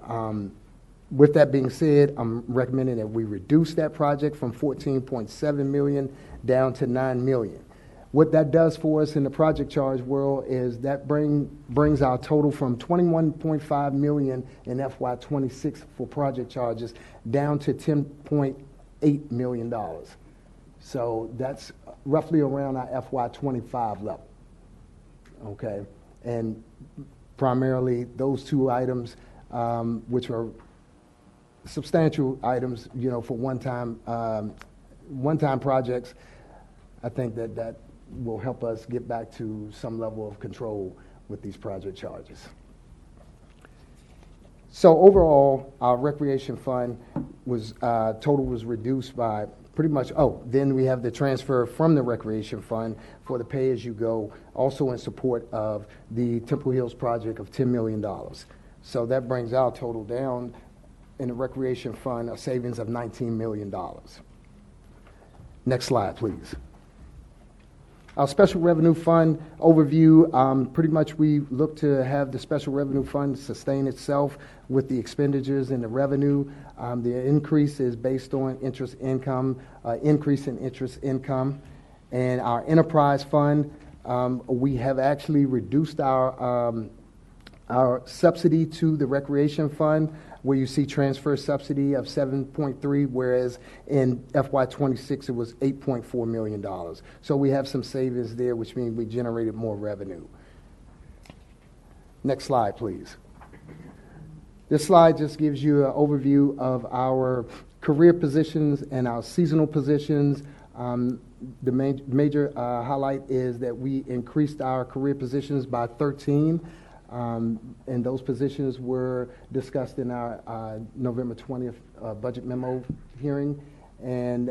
with that being said, I'm recommending that we reduce that project from $14.7 million down to $9 million. What that does for us in the project charge world is that brings our total from $21.5 million in FY26 for project charges down to $10.8 million. So that's roughly around our FY25 level. Okay, and primarily those two items, which are substantial items, you know, for one-time projects, I think that will help us get back to some level of control with these project charges. So overall, our recreation fund was total was reduced by pretty much. Oh, then we have the transfer from the recreation fund for the pay-as-you-go, also in support of the Temple Hills project of $10 million. So that brings our total down in the recreation fund, a savings of $19 million. Next slide, please. Our special revenue fund overview, pretty much we look to have the special revenue fund sustain itself with the expenditures and the revenue. The increase is based on interest income, increase in interest income. And our enterprise fund, we have actually reduced our subsidy to the recreation fund, where you see transfer subsidy of 7.3, whereas in FY26 it was $8.4 million. So we have some savings there, which means we generated more revenue. Next slide, please. This slide just gives you an overview of our career positions and our seasonal positions. The major highlight is that we increased our career positions by 13. And those positions were discussed in our November 20th budget memo hearing. And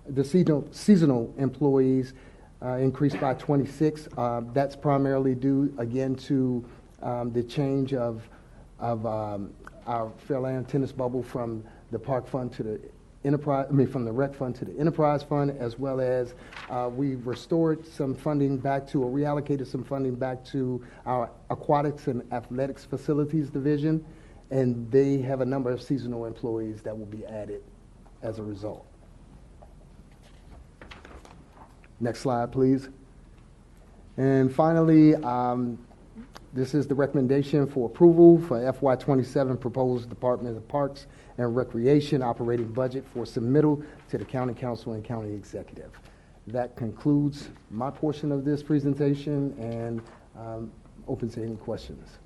the seasonal employees increased by 26. That's primarily due, again, to the change of our Fairland tennis bubble from the park fund to the from the rec fund to the enterprise fund, as well as we restored some funding back to, or reallocated some funding back to our aquatics and athletics facilities division, and they have a number of seasonal employees that will be added as a result. Next slide, please. And finally, this is the recommendation for approval for FY27 proposed Department of Parks and Recreation operating budget for submittal to the County Council and County Executive. That concludes my portion of this presentation, and open to any questions.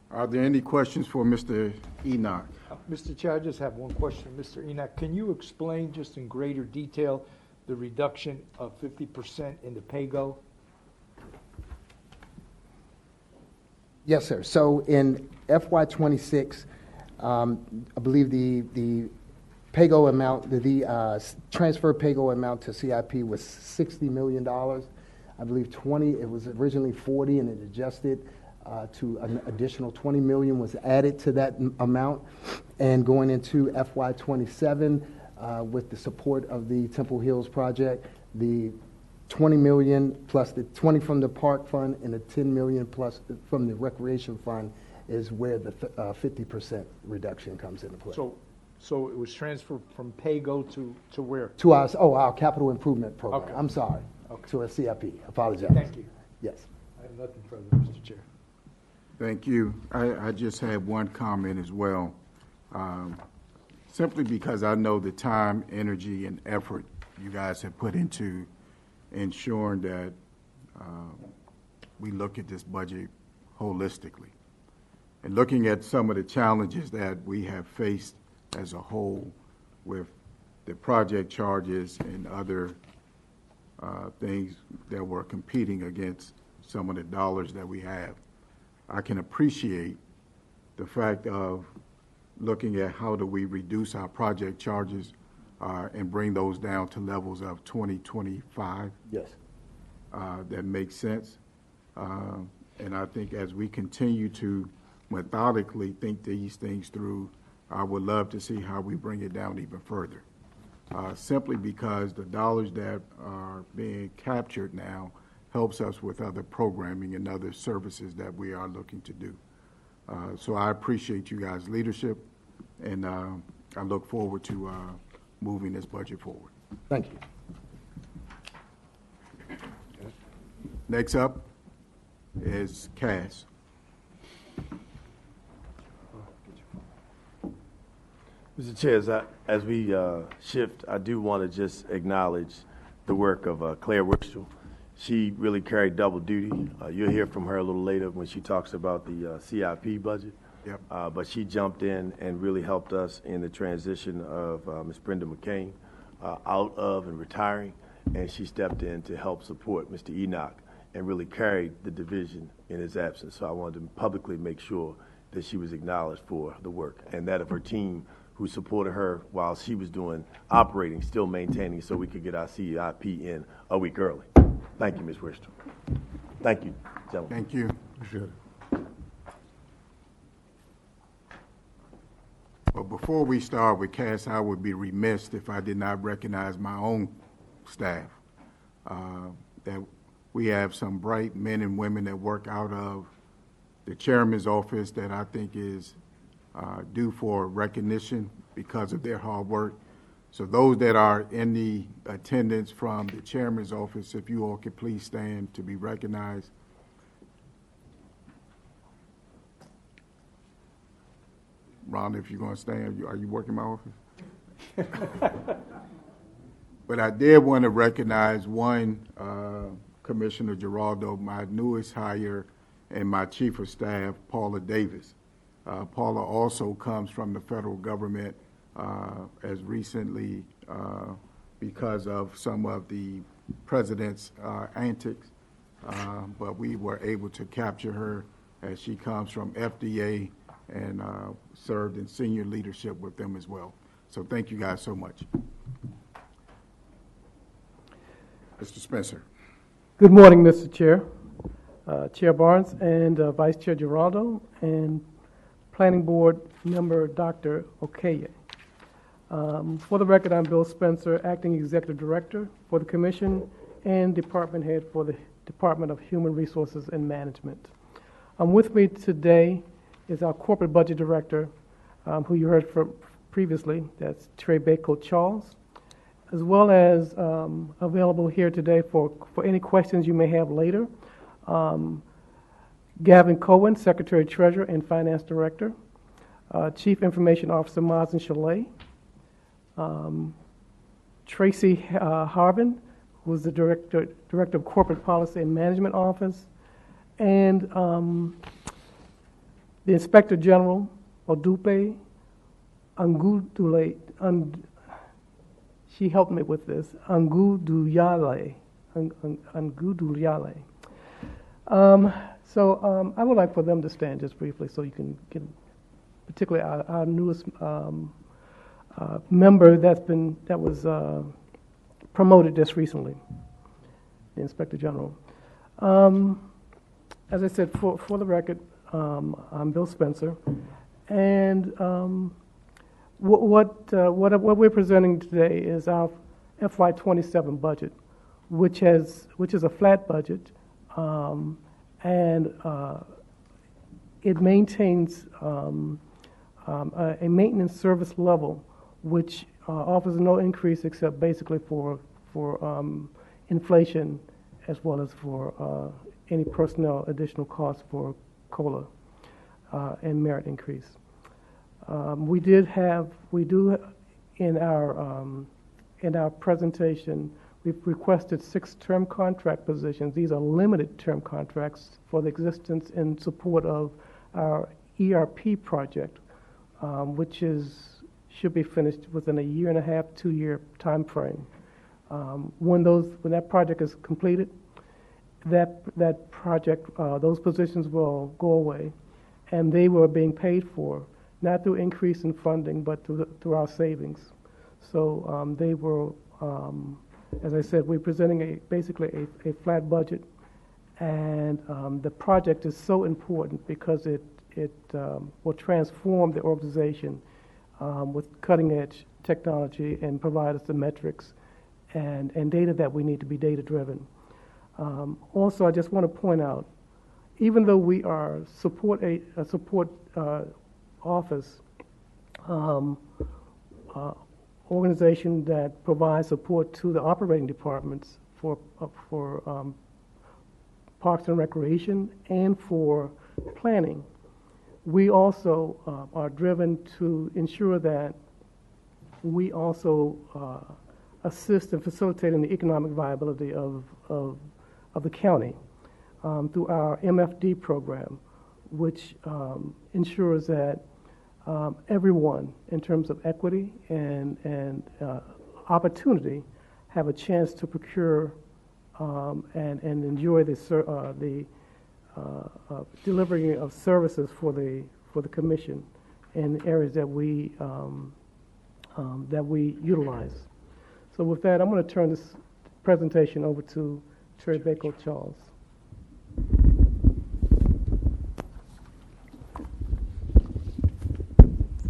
Are there any questions for Mr. Enoch? Mr. Chair, I just have one question. Mr. Enoch, can you explain just in greater detail the reduction of 50% in the pay-go? Yes, sir. So in FY26, I believe the pay-go amount, the transfer pay-go amount to CIP was $60 million. I believe it was originally 40, and it adjusted to an additional 20 million was added to that amount. And going into FY27, with the support of the Temple Hills project, the 20 million plus the 20 from the park fund and the 10 million plus from the recreation fund is where the 50% reduction comes into play. So it was transferred from pay-go to where? To our capital improvement program. Okay. I'm sorry. Okay. To a CIP. Apologize. Thank you. Yes. I have nothing further, Mr. Chair. Thank you. I just had one comment as well. Simply because I know the time, energy, and effort you guys have put into ensuring that we look at this budget holistically. And looking at some of the challenges that we have faced as a whole with the project charges and other things that were competing against some of the dollars that we have, I can appreciate the fact of looking at how do we reduce our project charges and bring those down to levels of 2025. Yes. That makes sense. And I think as we continue to methodically think these things through, I would love to see how we bring it down even further. Simply because the dollars that are being captured now helps us with other programming and other services that we are looking to do. So I appreciate you guys' leadership, and I look forward to moving this budget forward. Thank you. Next up is Cass. Mr. Chair, as we shift, I do want to just acknowledge the work of Claire Wixtrell. She really carried double duty. You'll hear from her a little later when she talks about the CIP budget. Yep. But she jumped in and really helped us in the transition of Ms. Brenda McCain out of and retiring, and she stepped in to help support Mr. Enoch and really carried the division in his absence. So I wanted to publicly make sure that she was acknowledged for the work, and that of her team who supported her while she was doing operating, still maintaining, so we could get our CIP in a week early. Thank you, Ms. Wixtrell. Thank you, gentlemen. Thank you. Well, before we start with Cass, I would be remiss if I did not recognize my own staff. That we have some bright men and women that work out of the chairman's office that I think is due for recognition because of their hard work. So those that are in the attendance from the chairman's office, if you all could please stand to be recognized. Ron, if you're going to stand, are you working my office? But I did want to recognize one, Commissioner Giraldo, my newest hire, and my chief of staff, Paula Davis. Paula also comes from the federal government as recently because of some of the president's antics. but we were able to capture her as she comes from FDA and served in senior leadership with them as well. So thank you guys so much. Mr. Spencer. Good morning, Mr. Chair, Chair Barnes, and Vice Chair Giraldo, and Planning Board Member Dr. Okoye. For the record, I'm Bill Spencer, Acting Executive Director for the Commission and Department Head for the Department of Human Resources and Management. With me today is our Corporate Budget Director, who you heard from previously, that's Trey Bako Charles, as well as available here today for any questions you may have later. Gavin Cohen, Secretary Treasurer and Finance Director, Chief Information Officer Mazen Shalay, Tracy Harvin, who is the Director of Corporate Policy and Management Office, and the Inspector General, Odupe Angudule, she helped me with this, Anguduyale. So I would like for them to stand just briefly so you can get, particularly our newest member that was promoted just recently, the Inspector General. As I said, for the record, I'm Bill Spencer, and what we're presenting today is our FY27 budget, which is a flat budget, and it maintains a maintenance service level which offers no increase except basically for inflation, as well as for any personnel additional costs for COLA and merit increase. We do in our presentation, we've requested 6 term contract positions. These are limited term contracts for the existence and support of our ERP project, which should be finished within a 1.5 to 2 year time frame. When that project is completed, that project, those positions will go away, and they were being paid for not through increase in funding, but through our savings. So they were, as I said, we're presenting basically a flat budget, and the project is so important because it will transform the organization with cutting-edge technology and provide us the metrics and data that we need to be data-driven. Also, I just want to point out, even though we are a support office, organization that provides support to the operating departments for Parks and Recreation and for planning, we also are driven to ensure that we also assist in facilitating the economic viability of the county through our MFD program, which ensures that everyone, in terms of equity and opportunity, have a chance to procure and enjoy the delivery of services for the commission in areas that we utilize. So with that, I'm going to turn this presentation over to Terry Bako Charles.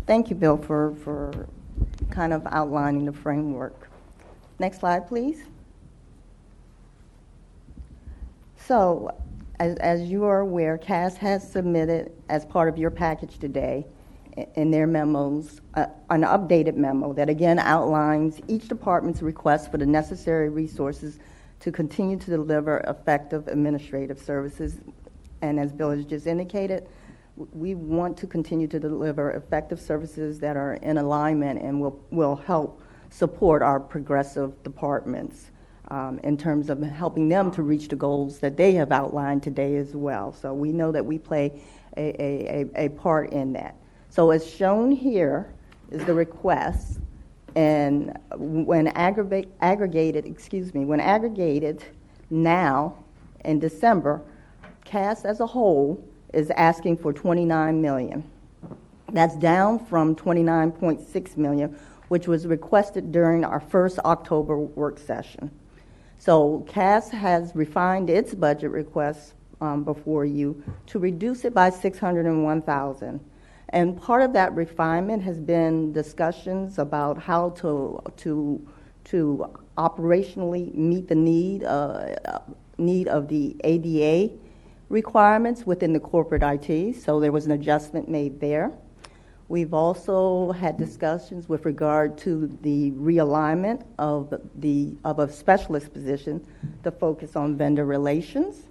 Thank you, Bill, for kind of outlining the framework. Next slide, please. So, as you are aware, CAS has submitted, as part of your package today, in their memos, an updated memo that again outlines each department's request for the necessary resources to continue to deliver effective administrative services. And as Bill has just indicated, we want to continue to deliver effective services that are in alignment and will help support our progressive departments in terms of helping them to reach the goals that they have outlined today as well. So we know that we play a part in that. So as shown here is the request, and when aggregated now in December, CAS as a whole is asking for $29 million. That's down from $29.6 million, which was requested during our first October work session. So CAS has refined its budget request before you to reduce it by $601,000. And part of that refinement has been discussions about how to operationally meet the need of the ADA requirements within the corporate IT. So there was an adjustment made there. We've also had discussions with regard to the realignment of a specialist position to focus on vendor relations.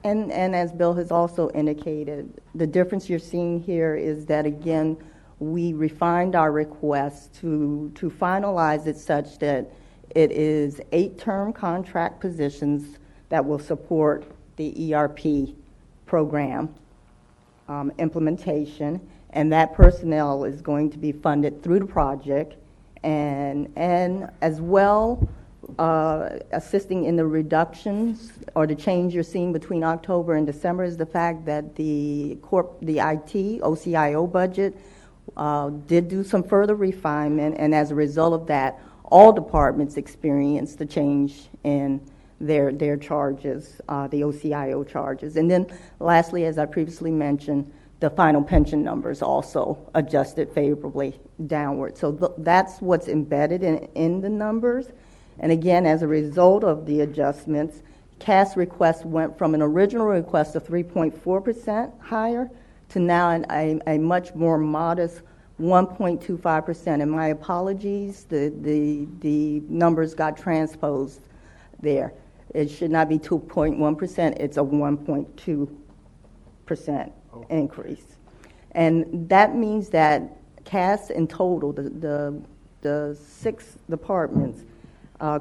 And as Bill has also indicated, the difference you're seeing here is that, again, we refined our request to finalize it such that it is 8-term contract positions that will support the ERP program implementation, and that personnel is going to be funded through the project, and as well assisting in the reductions or the change you're seeing between October and December is the fact that the IT OCIO budget did do some further refinement, and as a result of that, all departments experienced the change in their charges, the OCIO charges. And then lastly, as I previously mentioned, the final pension numbers also adjusted favorably downward. So that's what's embedded in the numbers. And again, as a result of the adjustments, CAS request went from an original request of 3.4% higher to now a much more modest 1.25%. And my apologies, the numbers got transposed there. It should not be 2.1%, it's a 1.2% increase. And that means that CAS in total, the 6 departments,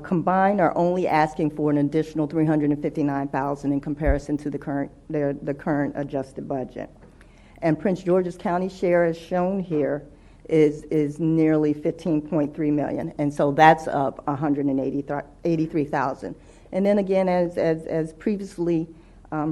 combined are only asking for an additional $359,000 in comparison to the current adjusted budget. And Prince George's County share, as shown here, is nearly $15.3 million, and so that's up $183,000. And then again, as previously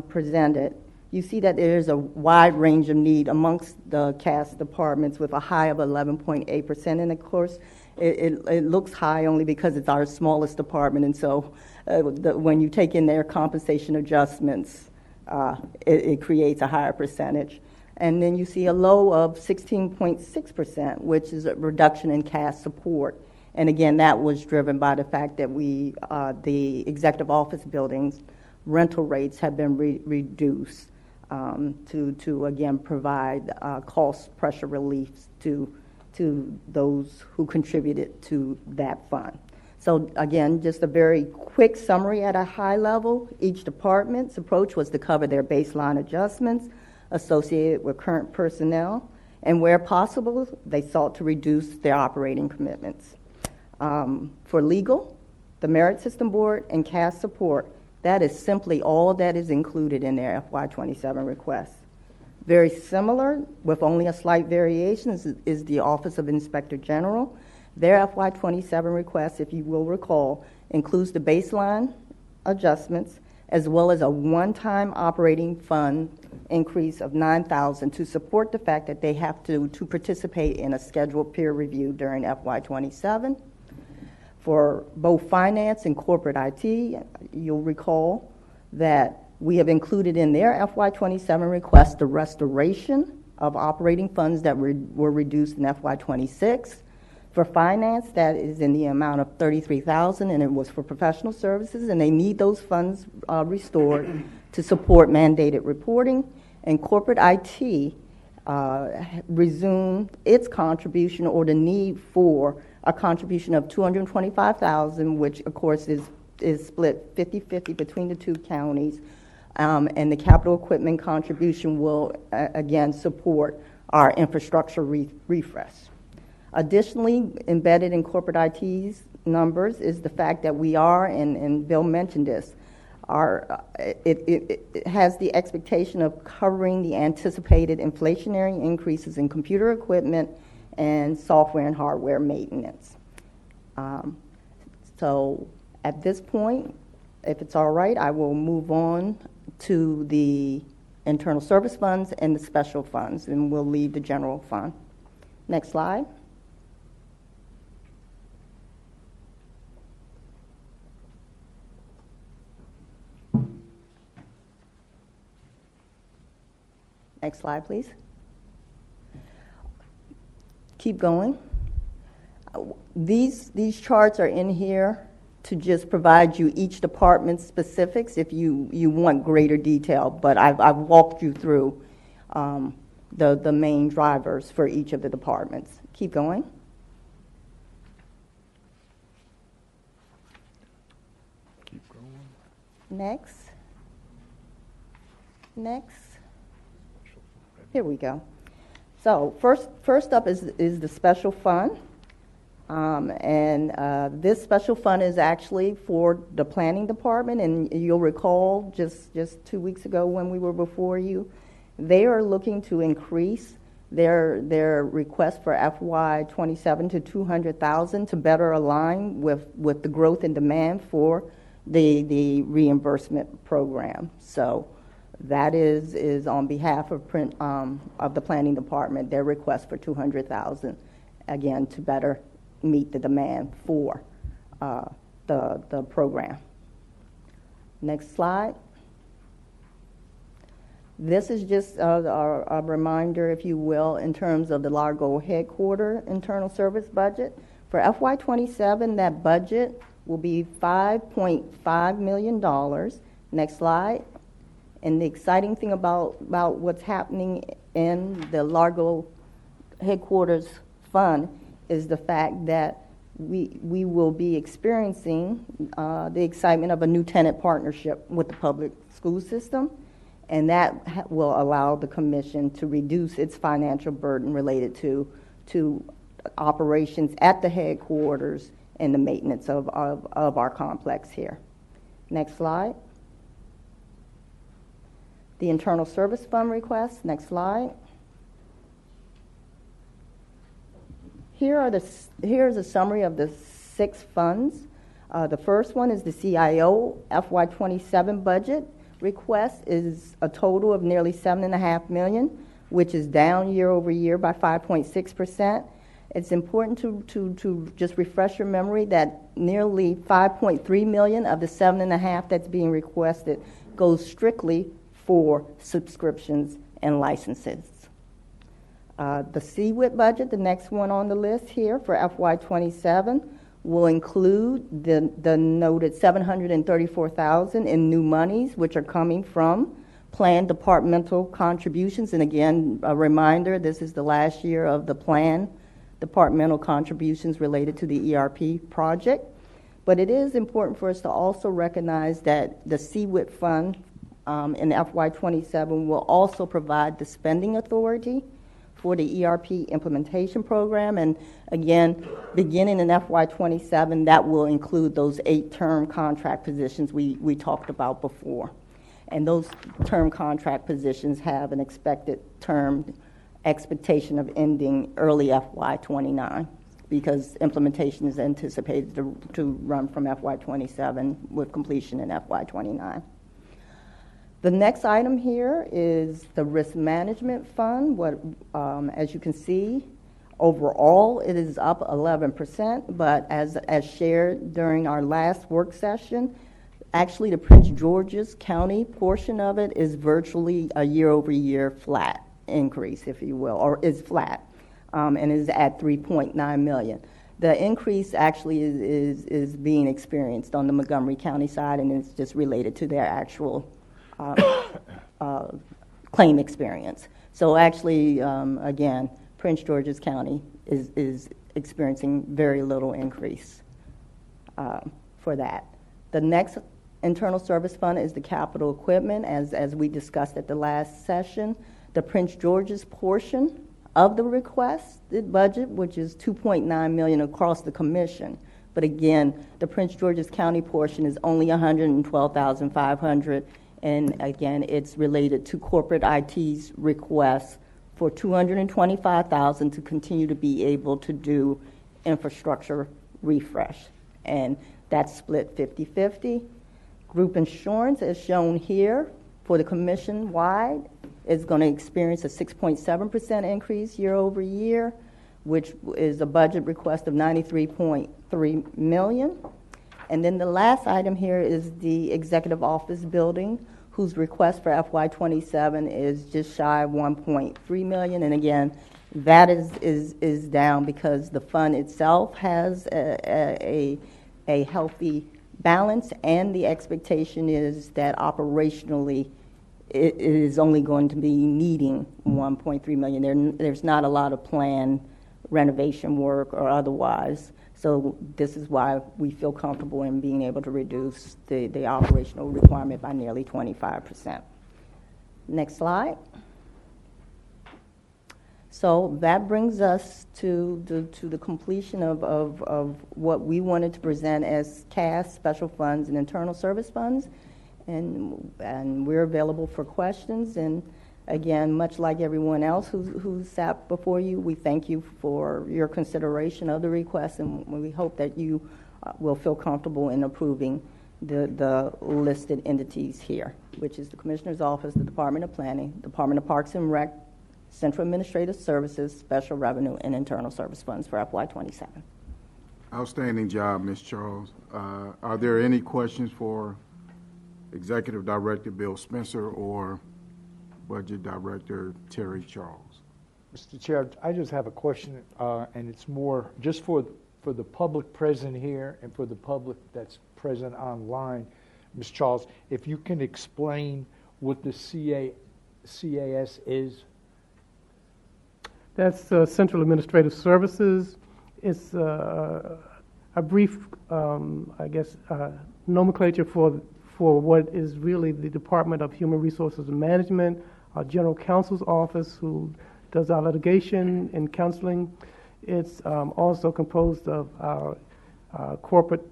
presented, you see that there is a wide range of need amongst the CAS departments with a high of 11.8%, and of course, it looks high only because it's our smallest department, and so when you take in their compensation adjustments, it creates a higher percentage. And then you see a low of 16.6%, which is a reduction in CAS support. And again, that was driven by the fact that the executive office buildings rental rates have been reduced to again provide cost pressure relief to those who contributed to that fund. So again, just a very quick summary at a high level. Each department's approach was to cover their baseline adjustments associated with current personnel, and where possible, they sought to reduce their operating commitments. For legal, the Merit System Board, and CAS support, that is simply all that is included in their FY27 request. Very similar, with only a slight variation, is the Office of Inspector General. Their FY27 request, if you will recall, includes the baseline adjustments as well as a one-time operating fund increase of $9,000 to support the fact that they have to participate in a scheduled peer review during FY27. For both finance and corporate IT, you'll recall that we have included in their FY27 request the restoration of operating funds that were reduced in FY26. For finance, that is in the amount of $33,000, and it was for professional services, and they need those funds restored to support mandated reporting. And corporate IT resumed its contribution, or the need for a contribution of $225,000, which of course is split 50-50 between the two counties. And the capital equipment contribution will again support our infrastructure refresh. Additionally, embedded in corporate IT's numbers is the fact that we are, and Bill mentioned this, it has the expectation of covering the anticipated inflationary increases in computer equipment and software and hardware maintenance. So at this point, if it's all right, I will move on to the internal service funds and the special funds, and we'll leave the general fund. Next slide. Next slide, please. Keep going. These charts are in here to just provide you each department's specifics if you want greater detail, but I've walked you through the main drivers for each of the departments. Keep going. Next. Here we go. So first up is the special fund. This special fund is actually for the planning department, and you'll recall just 2 weeks ago when we were before you, they are looking to increase their request for FY '27 to $200,000 to better align with the growth in demand for the reimbursement program. So that is on behalf of the planning department, their request for $200,000, again, to better meet the demand for the program. Next slide. This is just a reminder, if you will, in terms of the Largo headquarter internal service budget. For FY '27, that budget will be $5.5 million. Next slide. And the exciting thing about what's happening in the Largo headquarters fund is the fact that we will be experiencing the excitement of a new tenant partnership with the public school system, and that will allow the commission to reduce its financial burden related to operations at the headquarters and the maintenance of our complex here. Next slide. The internal service fund request. Next slide. Here's a summary of the 6 funds. The first one is the CIO FY '27 budget request is a total of nearly $7.5 million, which is down year over year by 5.6%. It's important to just refresh your memory that nearly $5.3 million of the $7.5 that's being requested goes strictly for subscriptions and licenses. The CWIT budget, the next one on the list here for FY '27, will include the noted $734,000 in new monies, which are coming from planned departmental contributions. And again, a reminder, this is the last year of the planned departmental contributions related to the ERP project. But it is important for us to also recognize that the CWIT fund in FY '27 will also provide the spending authority for the ERP implementation program. And again, beginning in FY '27, that will include those 8-term contract positions we talked about before. And those term contract positions have an expected term expectation of ending early FY '29, because implementation is anticipated to run from FY '27 with completion in FY '29. The next item here is the risk management fund. As you can see, overall it is up 11%, but as shared during our last work session, actually the Prince George's County portion of it is virtually a year-over-year flat increase, if you will, or is flat, and is at $3.9 million. The increase actually is being experienced on the Montgomery County side, and it's just related to their actual claim experience. So actually, again, Prince George's County is experiencing very little increase for that. The next internal service fund is the capital equipment, as we discussed at the last session. The Prince George's portion of the requested budget, which is $2.9 million across the commission. But again, the Prince George's County portion is only $112,500. And again, it's related to corporate IT's request for $225,000 to continue to be able to do infrastructure refresh. And that's split 50-50. Group insurance, as shown here, for the commission-wide, is going to experience a 6.7% increase year over year, which is a budget request of $93.3 million. And then the last item here is the executive office building, whose request for FY27 is just shy of $1.3 million. And again, that is down because the fund itself has a healthy balance, and the expectation is that operationally it is only going to be needing $1.3 million. There's not a lot of planned renovation work or otherwise. So this is why we feel comfortable in being able to reduce the operational requirement by nearly 25%. Next slide. So that brings us to the completion of what we wanted to present as CAS, special funds, and internal service funds. And we're available for questions. And again, much like everyone else who's sat before you, we thank you for your consideration of the request, and we hope that you will feel comfortable in approving the listed entities here, which is the Commissioner's Office, the Department of Planning, Department of Parks and Rec, Central Administrative Services, Special Revenue, and Internal Service Funds for FY27. Outstanding job, Ms. Charles. Are there any questions for Executive Director Bill Spencer or Budget Director Terry Charles? Mr. Chair, I just have a question, and it's more just for the public present here and for the public that's present online. Ms. Charles, if you can explain what the CAS is. That's Central Administrative Services. It's a brief, nomenclature for what is really the Department of Human Resources and Management, our General Counsel's Office, who does our litigation and counseling. It's also composed of our corporate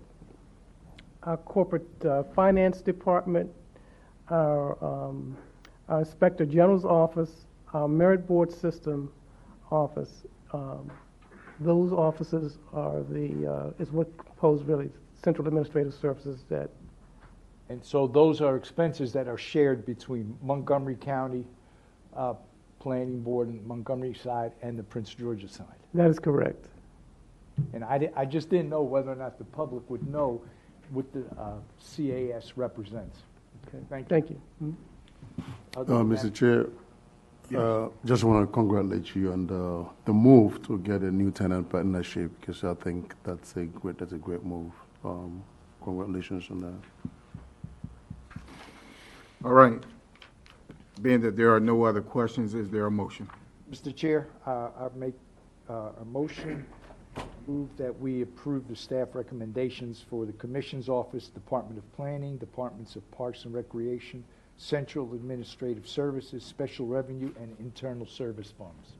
finance department, our Inspector General's office, our Merit Board System office. Those offices are is what compose really Central Administrative Services that. And so those are expenses that are shared between Montgomery County Planning Board and Montgomery side and the Prince George's side. That is correct. And I just didn't know whether or not the public would know what the CAS represents. Okay. Thank you. Mhm. Other than Mr. that- Chair, just want to congratulate you on the move to get a new tenant partnership, because I think that's a great move. Congratulations on that. All right. Being that there are no other questions, is there a motion? Mr. Chair, I make a motion, move that we approve the staff recommendations for the Commission's Office, Department of Planning, Departments of Parks and Recreation, Central Administrative Services, Special Revenue, and Internal Service Funds.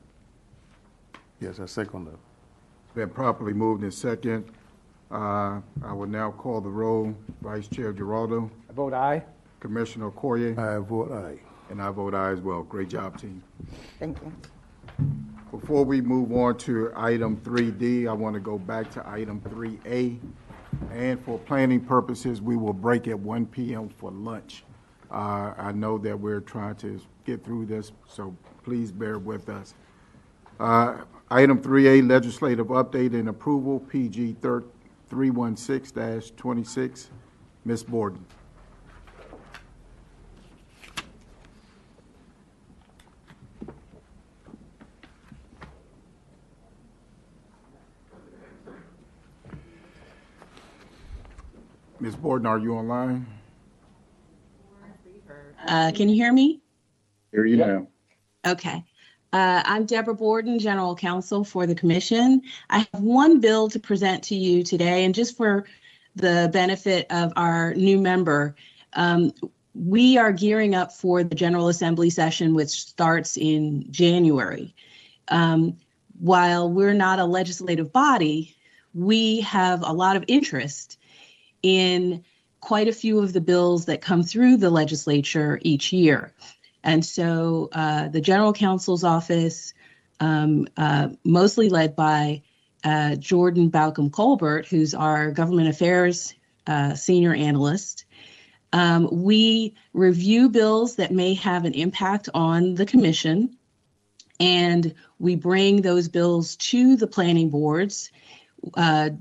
Yes, I second that. Been properly moved in second. I will now call the roll. Vice Chair Giraldo, I vote aye. Commissioner Okoye, I vote aye. and I vote aye as well. Great job, team. Thank you. Before we move on to item 3D, I want to go back to item 3A. And for planning purposes, we will break at 1 p.m. for lunch. I know that we're trying to get through this, so please bear with us. Item 3A, legislative update and approval, PG 316-26. Ms. Borden. Ms. Borden, are you online? Can you hear me? Hear you now. Okay. I'm Deborah Borden, General Counsel for the Commission. I have one bill to present to you today, and just for the benefit of our new member, we are gearing up for the General Assembly session, which starts in January. While we're not a legislative body, we have a lot of interest in quite a few of the bills that come through the legislature each year. And so the General Counsel's Office, mostly led by Jordan Balcom Colbert, who's our Government Affairs Senior Analyst, We review bills that may have an impact on the commission, and we bring those bills to the planning boards,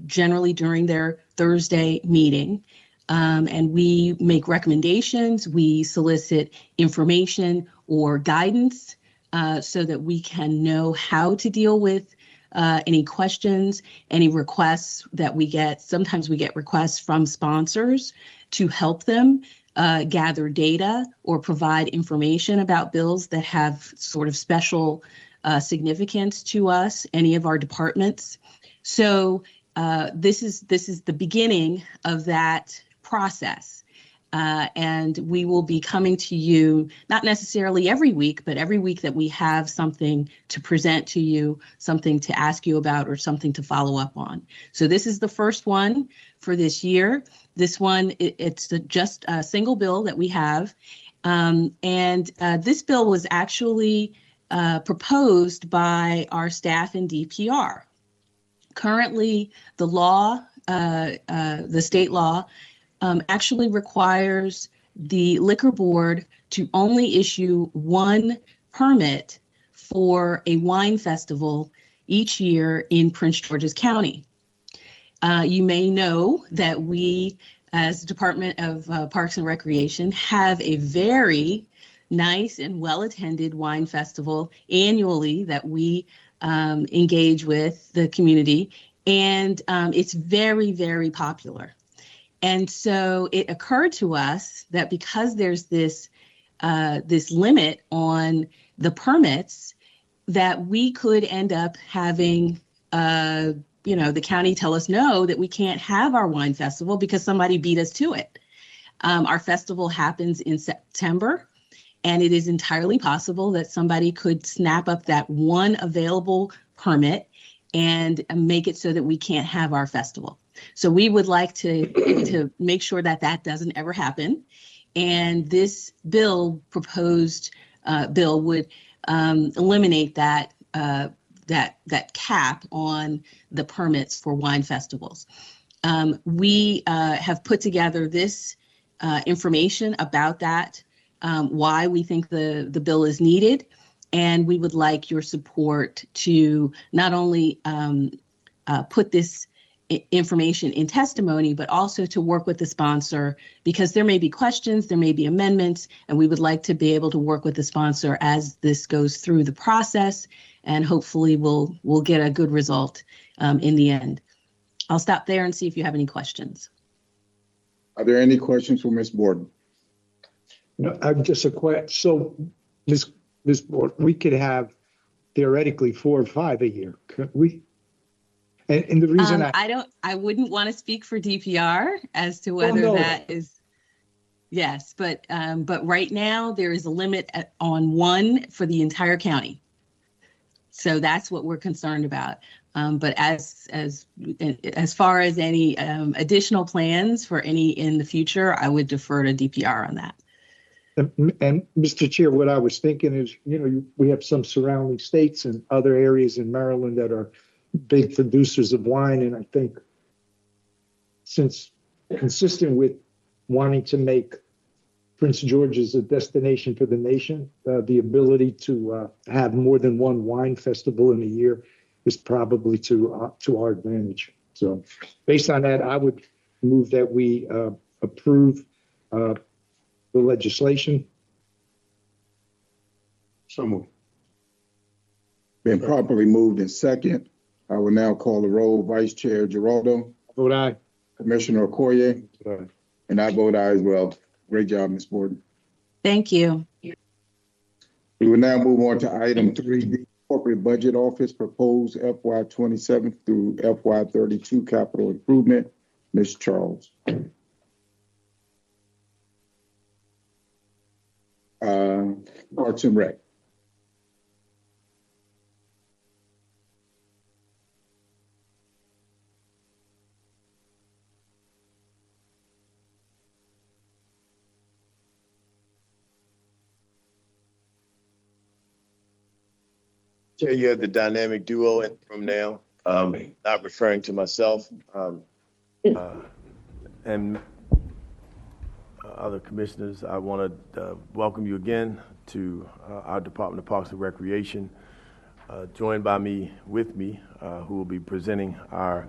generally during their Thursday meeting. And we make recommendations, we solicit information or guidance so that we can know how to deal with any questions, any requests that we get. Sometimes we get requests from sponsors to help them gather data or provide information about bills that have sort of special significance to us, any of our departments. So this is the beginning of that process. And we will be coming to you, not necessarily every week, but every week that we have something to present to you, something to ask you about, or something to follow up on. So this is the first one for this year. This one, it's just a single bill that we have. And this bill was actually proposed by our staff in DPR. Currently, the law, the state law, actually requires the liquor board to only issue one permit for a wine festival each year in Prince George's County. You may know that we, as the Department of Parks and Recreation, have a very nice and well-attended wine festival annually that we engage with the community, and it's very, very popular. And so it occurred to us that because there's this limit on the permits, that we could end up having, the county tell us no, that we can't have our wine festival because somebody beat us to it. Our festival happens in September, and it is entirely possible that somebody could snap up that one available permit and make it so that we can't have our festival. So we would like to make sure that that doesn't ever happen. And this proposed bill would eliminate that cap on the permits for wine festivals. We have put together this information about that, why we think the bill is needed, and we would like your support to not only put this information in testimony, but also to work with the sponsor, because there may be questions, there may be amendments, and we would like to be able to work with the sponsor as this goes through the process, and hopefully we'll get a good result in the end. I'll stop there and see if you have any questions. Are there any questions for Ms. Borden? No, I'm just a question. So, Ms. Borden, we could have theoretically 4 or 5 a year, couldn't we? And the reason I wouldn't want to speak for DPR as to whether that is, yes, but right now there is a limit on one for the entire county. So that's what we're concerned about. But as far as any additional plans for any in the future, I would defer to DPR on that. And Mr. Chair, what I was thinking is, we have some surrounding states and other areas in Maryland that are big producers of wine. And I think since consistent with wanting to make Prince George's a destination for the nation, the ability to have more than one wine festival in a year is probably to our advantage. So based on that, I would move that we approve the legislation. So moved. Been properly moved in second. I will now call the roll. Vice Chair Giraldo. Vote aye. Commissioner Okoye. And I vote aye as well. Great job, Ms. Borden. Thank you. We will now move on to item 3D, Corporate Budget Office, proposed FY 27 through FY 32 capital improvement. Ms. Charles. Parks and Rec. Chair, you have the dynamic duo in the room now. Not referring to myself. And other commissioners, I want to welcome you again to our Department of Parks and Recreation. Joined by me, who will be presenting our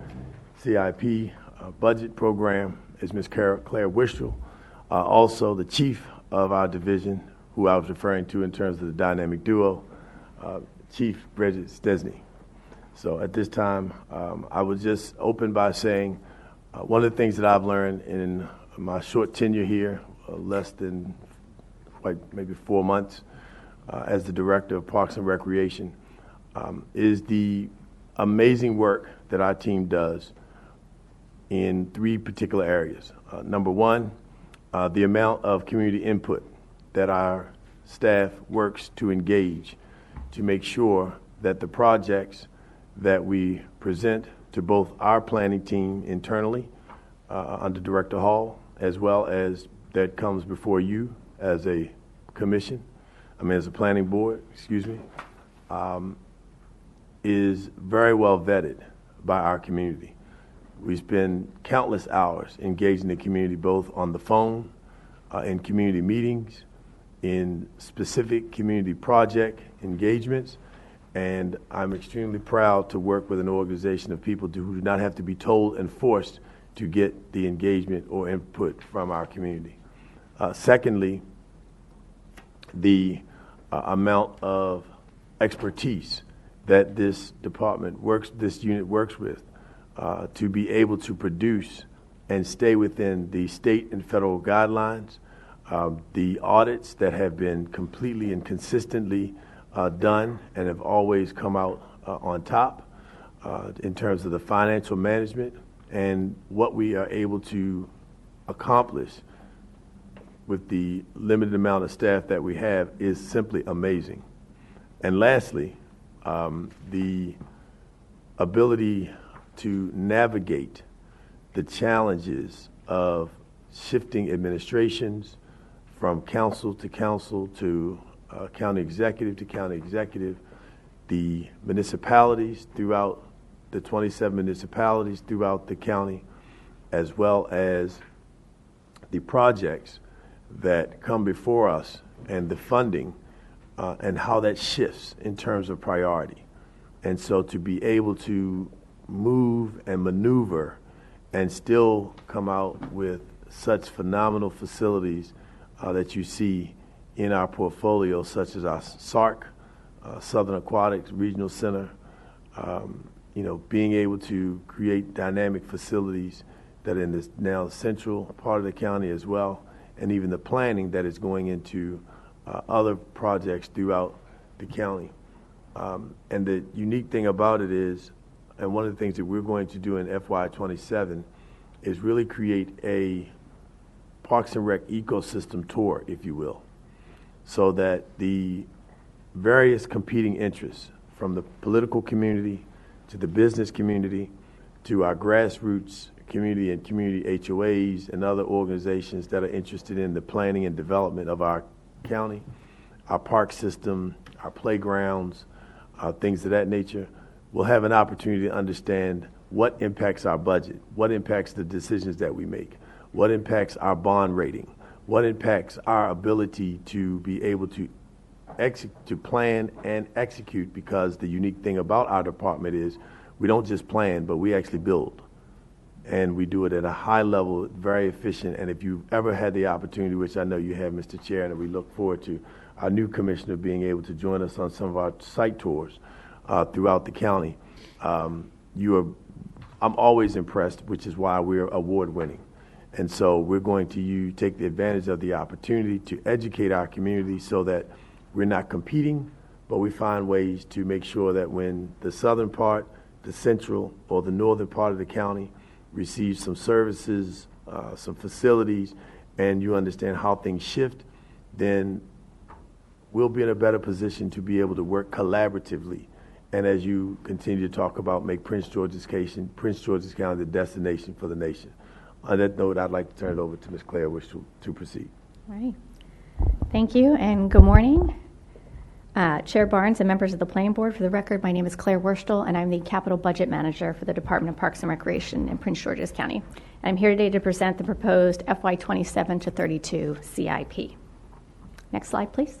CIP budget program is Ms. Claire Wistrel, also the chief of our division, who I was referring to in terms of the dynamic duo, Chief Bridget Stesney. So at this time, I would just open by saying one of the things that I've learned in my short tenure here, less than maybe 4 months as the Director of Parks and Recreation, is the amazing work that our team does in 3 particular areas. Number one, the amount of community input that our staff works to engage to make sure that the projects that we present to both our planning team internally under Director Hall, as well as that comes before you as a as a planning board, is very well vetted by our community. We spend countless hours engaging the community, both on the phone, in community meetings, in specific community project engagements, and I'm extremely proud to work with an organization of people who do not have to be told and forced to get the engagement or input from our community. Secondly, the amount of expertise that this unit works with to be able to produce and stay within the state and federal guidelines, the audits that have been completely and consistently done and have always come out on top in terms of the financial management and what we are able to accomplish with the limited amount of staff that we have is simply amazing. And lastly, the ability to navigate the challenges of shifting administrations from council to county executive to county executive, the municipalities throughout the 27 municipalities throughout the county, as well as the projects that come before us and the funding and how that shifts in terms of priority. And so to be able to move and maneuver and still come out with such phenomenal facilities that you see in our portfolio, such as our SARC, Southern Aquatics Regional Center, being able to create dynamic facilities that are in this now central part of the county as well, and even the planning that is going into other projects throughout the county. And the unique thing about it is, and one of the things that we're going to do in FY27 is really create a Parks and Rec ecosystem tour, if you will, so that the various competing interests, from the political community to the business community to our grassroots community and community HOAs and other organizations that are interested in the planning and development of our county, our park system, our playgrounds, things of that nature, will have an opportunity to understand what impacts our budget, what impacts the decisions that we make, what impacts our bond rating, what impacts our ability to be able to plan and execute, because the unique thing about our department is we don't just plan, but we actually build. And we do it at a high level, very efficient. And if you've ever had the opportunity, which I know you have, Mr. Chair, and we look forward to our new commissioner being able to join us on some of our site tours throughout the county, I'm always impressed, which is why we're award winning. And so we're going to take the advantage of the opportunity to educate our community so that we're not competing, but we find ways to make sure that when the southern part, the central, or the northern part of the county receives some services, some facilities, and you understand how things shift, then we'll be in a better position to be able to work collaboratively. And as you continue to talk about, make Prince George's County the destination for the nation. On that note, I'd like to turn it over to Ms. Claire Wistrel to proceed. All right. Thank you, and good morning. Chair Barnes and members of the Planning Board, for the record, my name is Claire Wurstel, and I'm the Capital Budget Manager for the Department of Parks and Recreation in Prince George's County. And I'm here today to present the proposed FY 27 to 32 CIP. Next slide, please.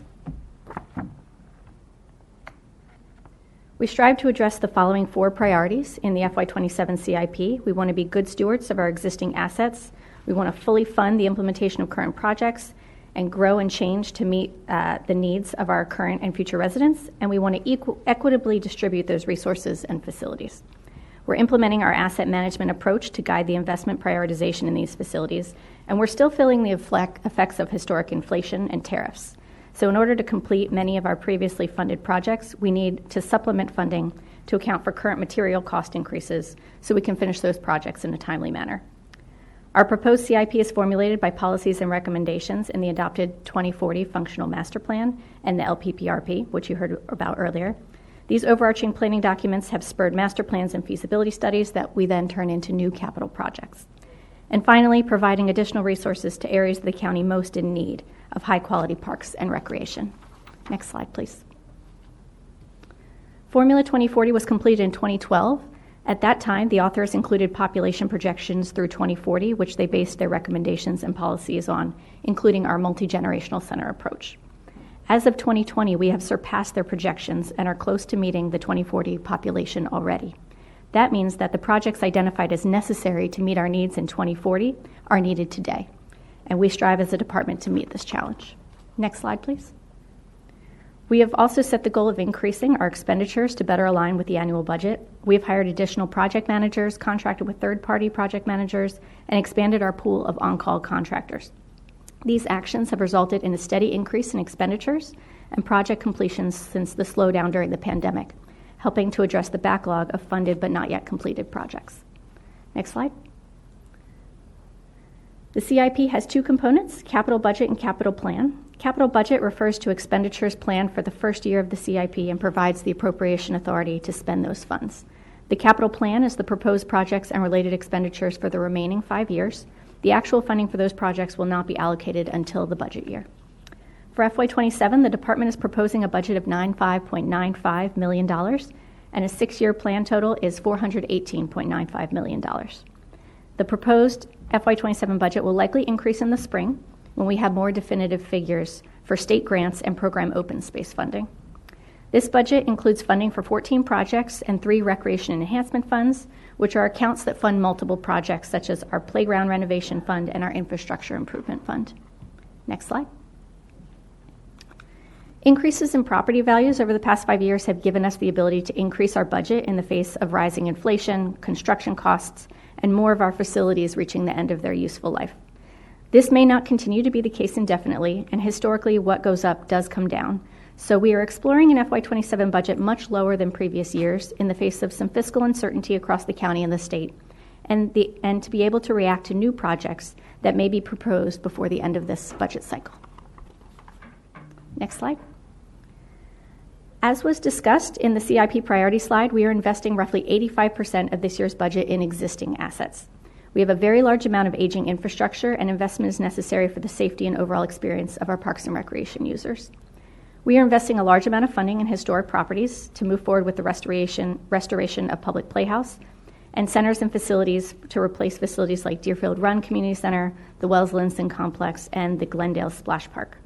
We strive to address the following 4 priorities in the FY 27 CIP. We want to be good stewards of our existing assets. We want to fully fund the implementation of current projects and grow and change to meet the needs of our current and future residents. And we want to equitably distribute those resources and facilities. We're implementing our asset management approach to guide the investment prioritization in these facilities. And we're still feeling the effects of historic inflation and tariffs. So in order to complete many of our previously funded projects, we need to supplement funding to account for current material cost increases so we can finish those projects in a timely manner. Our proposed CIP is formulated by policies and recommendations in the adopted 2040 Functional Master Plan and the LPPRP, which you heard about earlier. These overarching planning documents have spurred master plans and feasibility studies that we then turn into new capital projects. And finally, providing additional resources to areas of the county most in need of high-quality parks and recreation. Next slide, please. Formula 2040 was completed in 2012. At that time, the authors included population projections through 2040, which they based their recommendations and policies on, including our multi-generational center approach. As of 2020, we have surpassed their projections and are close to meeting the 2040 population already. That means that the projects identified as necessary to meet our needs in 2040 are needed today, and we strive as a department to meet this challenge. Next slide, please. We have also set the goal of increasing our expenditures to better align with the annual budget. We have hired additional project managers, contracted with third-party project managers, and expanded our pool of on-call contractors. These actions have resulted in a steady increase in expenditures and project completions since the slowdown during the pandemic, helping to address the backlog of funded but not yet completed projects. Next slide. The CIP has 2 components, capital budget and capital plan. Capital budget refers to expenditures planned for the first year of the CIP and provides the appropriation authority to spend those funds. The capital plan is the proposed projects and related expenditures for the remaining 5 years. The actual funding for those projects will not be allocated until the budget year. For FY27, the department is proposing a budget of $95.95 million, and a 6-year plan total is $418.95 million. The proposed FY27 budget will likely increase in the spring when we have more definitive figures for state grants and program open space funding. This budget includes funding for 14 projects and 3 recreation enhancement funds, which are accounts that fund multiple projects such as our playground renovation fund and our infrastructure improvement fund. Next slide. Increases in property values over the past 5 years have given us the ability to increase our budget in the face of rising inflation, construction costs, and more of our facilities reaching the end of their useful life. This may not continue to be the case indefinitely, and historically what goes up does come down. So we are exploring an FY27 budget much lower than previous years in the face of some fiscal uncertainty across the county and the state, and to be able to react to new projects that may be proposed before the end of this budget cycle. Next slide. As was discussed in the CIP priority slide, we are investing roughly 85% of this year's budget in existing assets. We have a very large amount of aging infrastructure, and investment is necessary for the safety and overall experience of our parks and recreation users. We are investing a large amount of funding in historic properties to move forward with the restoration of Public Playhouse and centers and facilities to replace facilities like Deerfield Run Community Center, the Wells Linson Complex, and the Glendale Splash Park.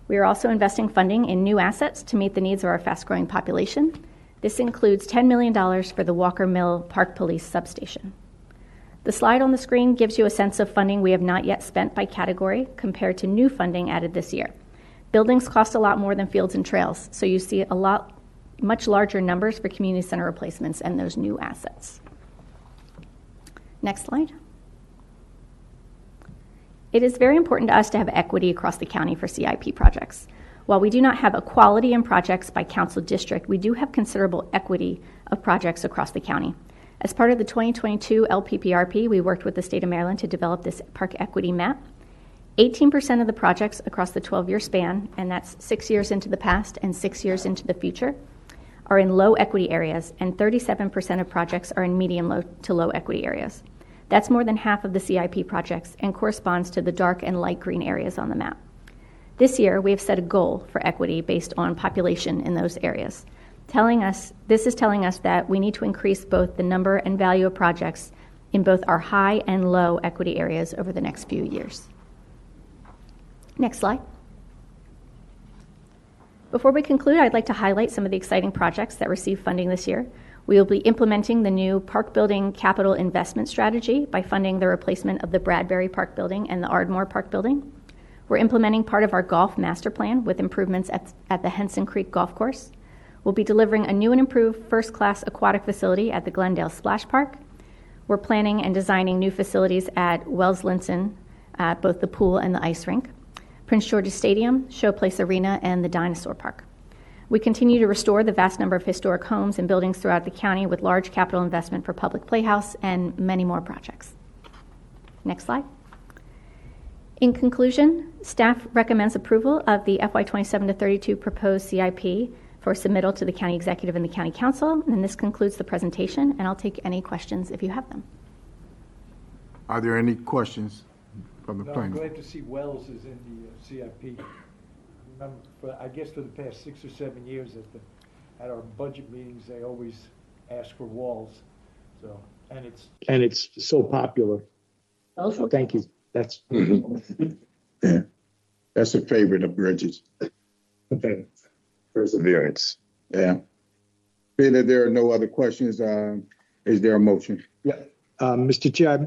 We are also investing funding in new assets to meet the needs of our fast-growing population. This includes $10 million for the Walker Mill Park Police Substation. The slide on the screen gives you a sense of funding we have not yet spent by category compared to new funding added this year. Buildings cost a lot more than fields and trails, so you see much larger numbers for community center replacements and those new assets. Next slide. It is very important to us to have equity across the county for CIP projects. While we do not have equality in projects by council district, we do have considerable equity of projects across the county. As part of the 2022 LPPRP, we worked with the state of Maryland to develop this park equity map. 18% of the projects across the 12-year span, and that's 6 years into the past and 6 years into the future, are in low equity areas, and 37% of projects are in medium to low equity areas. That's more than half of the CIP projects and corresponds to the dark and light green areas on the map. This year, we have set a goal for equity based on population in those areas, telling us that we need to increase both the number and value of projects in both our high and low equity areas over the next few years. Next slide. Before we conclude, I'd like to highlight some of the exciting projects that received funding this year. We will be implementing the new Park Building Capital Investment Strategy by funding the replacement of the Bradbury Park Building and the Ardmore Park Building. We're implementing part of our golf master plan with improvements at the Henson Creek Golf Course. We'll be delivering a new and improved first-class aquatic facility at the Glendale Splash Park. We're planning and designing new facilities at Wells Linson, at both the pool and the ice rink, Prince George's Stadium, Showplace Arena, and the Dinosaur Park. We continue to restore the vast number of historic homes and buildings throughout the county with large capital investment for Public Playhouse and many more projects. Next slide. In conclusion, staff recommends approval of the FY27 to 32 proposed CIP for submittal to the County Executive and the County Council. And this concludes the presentation, and I'll take any questions if you have them. Are there any questions from the No, I'm planning? glad to see Wells is in the CIP. Remember, I guess for the past 6 or 7 years at our budget meetings, they always ask for walls. So, and it's so popular. So thank you. That's Yeah. That's a favorite of Bridget's. okay. Perseverance. Yeah. Being that there are no other questions, is there a motion? Yeah, Mr. Chair, I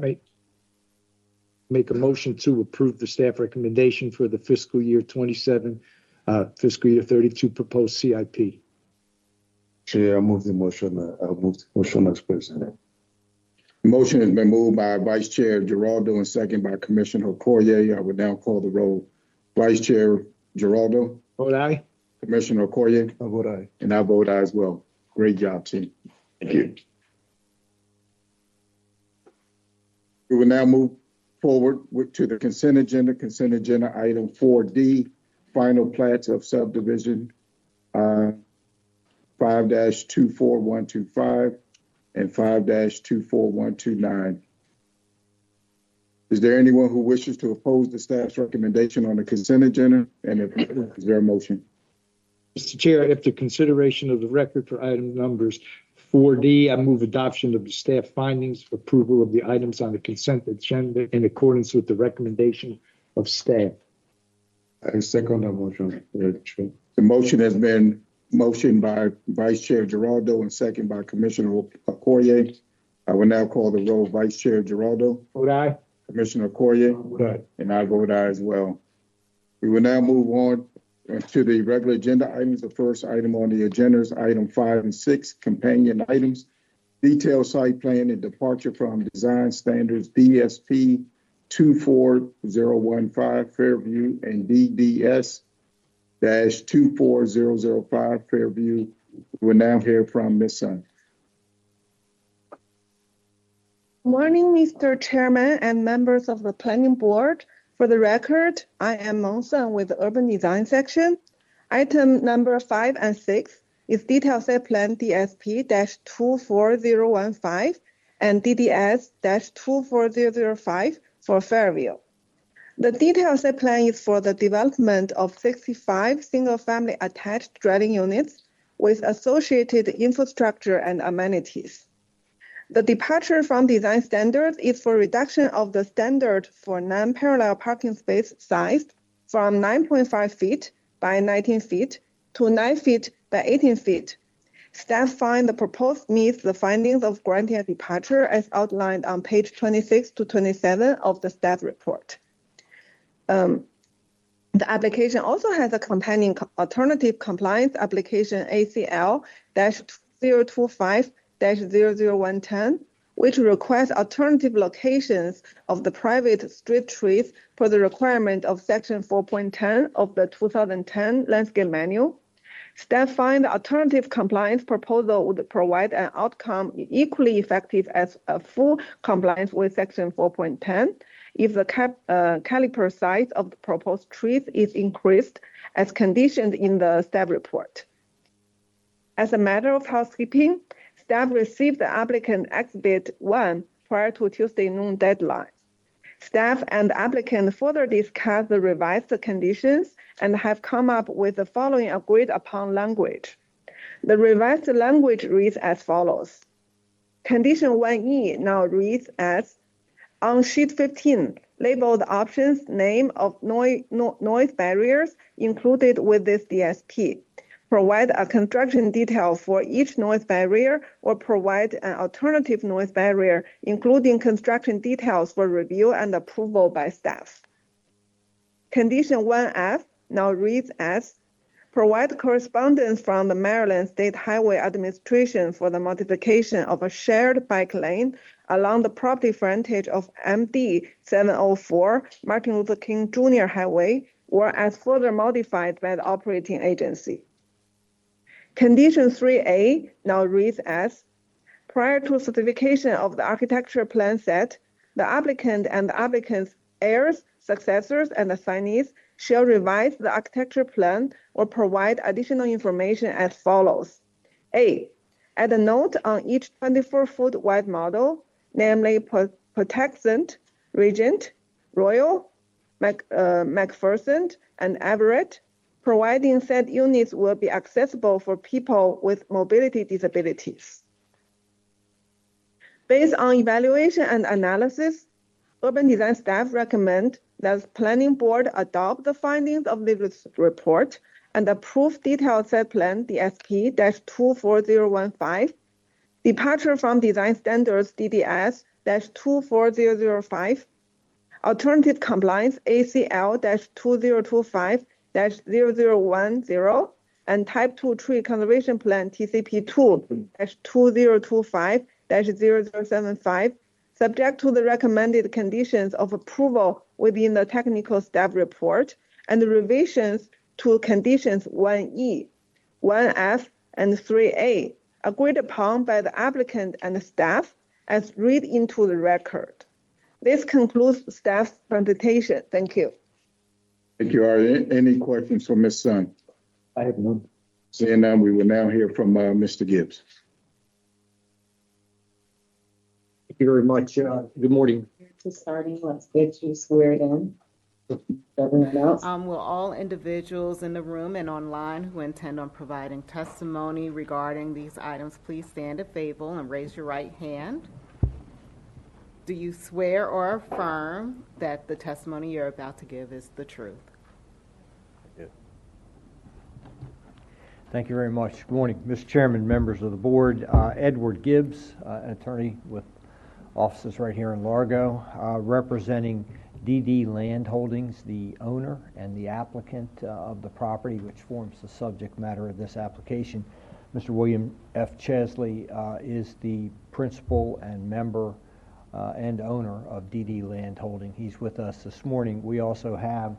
make a motion to approve the staff recommendation for the fiscal year 27, fiscal year 32 proposed CIP. Chair, I move the motion. I move the motion as presented. Motion has been moved by Vice Chair Giraldo and second by Commissioner Okoye. I would now call the roll. Vice Chair Giraldo, Vote aye. Commissioner Okoye, I vote aye. and I vote aye as well. Great job, team. Thank you. We will now move forward to the consent agenda. Consent agenda item 4D, final plats of subdivision 5-24125 and 5-24129. Is there anyone who wishes to oppose the staff's recommendation on the consent agenda? And is there a motion? Mr. Chair, after consideration of the record for item numbers 4D, I move adoption of the staff findings for approval of the items on the consent agenda in accordance with the recommendation of staff. I second the motion. Chair. The motion has been motioned by Vice Chair Giraldo and second by Commissioner Okoye. I will now call the roll. Vice Chair Giraldo, Vote aye. Commissioner Okoye, Vote aye. and I vote aye as well. We will now move on to the regular agenda items. The first item on the agenda is item 5 and 6, companion items. Detailed site plan and departure from design standards DSP 24015 Fairview and DDS-24005 Fairview. We will now hear from Ms. Sun. Morning, Mr. Chairman and members of the Planning Board. For the record, I am Meng Sun with the Urban Design Section. Item number 5 and 6 is Detailed Site Plan DSP-24015 and DDS-24005 for Fairview. The detailed site plan is for the development of 65 single-family attached dwelling units with associated infrastructure and amenities. The departure from design standards is for reduction of the standard for non-parallel parking space size from 9.5 feet by 19 feet to 9 feet by 18 feet. Staff find the proposed meets the findings of granting a departure as outlined on page 26 to 27 of the staff report. The application also has a companion alternative compliance application ACL-025-00110, which requires alternative locations of the private street trees for the requirement of Section 4.10 of the 2010 Landscape Manual. Staff find the alternative compliance proposal would provide an outcome equally effective as a full compliance with Section 4.10 if the caliper size of the proposed trees is increased as conditioned in the staff report. As a matter of housekeeping, staff received the applicant Exhibit 1 prior to Tuesday noon deadline. Staff and applicant further discussed the revised conditions and have come up with the following agreed upon language. The revised language reads as follows. Condition 1E now reads as, on sheet 15, label the options name of noise barriers included with this DSP. Provide a construction detail for each noise barrier or provide an alternative noise barrier, including construction details for review and approval by staff. Condition 1F now reads as, provide correspondence from the Maryland State Highway Administration for the modification of a shared bike lane along the property frontage of MD 704 Martin Luther King Jr. Highway, or as further modified by the operating agency. Condition 3A now reads as, prior to certification of the architecture plan set, the applicant and the applicant's heirs, successors, and assignees shall revise the architecture plan or provide additional information as follows. A, add a note on each 24-foot wide model, namely Patuxent, Regent, Royal, McPherson, and Everett, providing said units will be accessible for people with mobility disabilities. Based on evaluation and analysis, urban design staff recommend that the planning board adopt the findings of this report and approve detailed site plan DSP-24015, departure from design standards DDS-24005, alternative compliance ACL-2025-0010, and Type 2 Tree Conservation Plan TCP2-2025-0075, subject to the recommended conditions of approval within the technical staff report and revisions to conditions 1E, 1F, and 3A, agreed upon by the applicant and staff as read into the record. This concludes staff's presentation. Thank you. Thank you. Are there any questions for Ms. Sun? I have none. Seeing none, we will now hear from Mr. Gibbs. Thank you very much. Good morning. Starting, let's get you squared in. Everyone else? Will all individuals in the room and online who intend on providing testimony regarding these items please stand at favor and raise your right hand? Do you swear or affirm that the testimony you're about to give is the truth? Thank you very much. Good morning, Mr. Chairman, members of the board. Edward Gibbs, an attorney with offices right here in Largo, representing DD Land Holdings, the owner and the applicant of the property, which forms the subject matter of this application. Mr. William F. Chesley is the principal and member and owner of DD Land Holding. He's with us this morning. We also have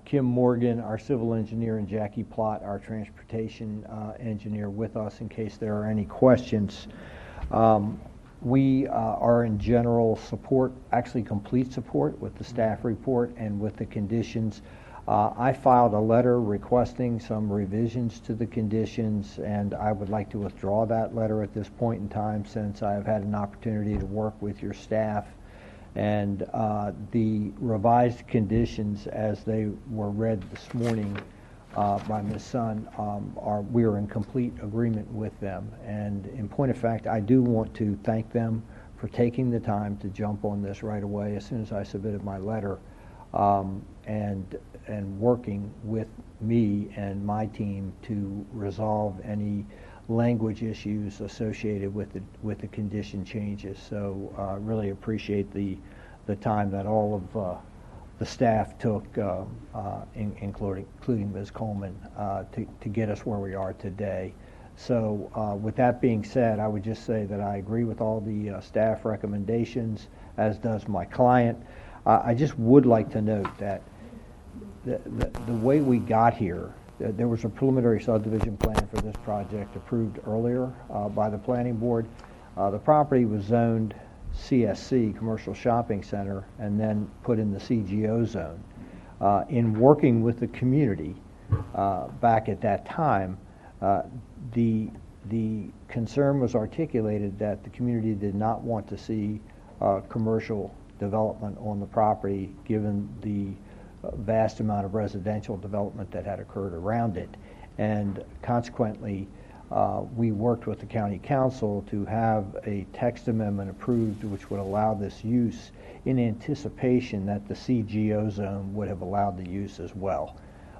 Kim Morgan, our civil engineer, and Jackie Plott, our transportation engineer, with us in case there are any questions. We are in general support, actually complete support with the staff report and with the conditions. I filed a letter requesting some revisions to the conditions, and I would like to withdraw that letter at this point in time since I have had an opportunity to work with your staff. And the revised conditions as they were read this morning by Ms. Sun, we are in complete agreement with them. And in point of fact, I do want to thank them for taking the time to jump on this right away as soon as I submitted my letter, and working with me and my team to resolve any language issues associated with the condition changes. So really appreciate the time that all of the staff took, including Ms. Coleman, to get us where we are today. So with that being said, I would just say that I agree with all the staff recommendations, as does my client. I just would like to note that the way we got here, there was a preliminary subdivision plan for this project approved earlier by the planning board. The property was zoned CSC, Commercial Shopping Center, and then put in the CGO zone. In working with the community back at that time, the concern was articulated that the community did not want to see commercial development on the property, given the vast amount of residential development that had occurred around it. And consequently, we worked with the county council to have a text amendment approved which would allow this use in anticipation that the CGO zone would have allowed the use as well.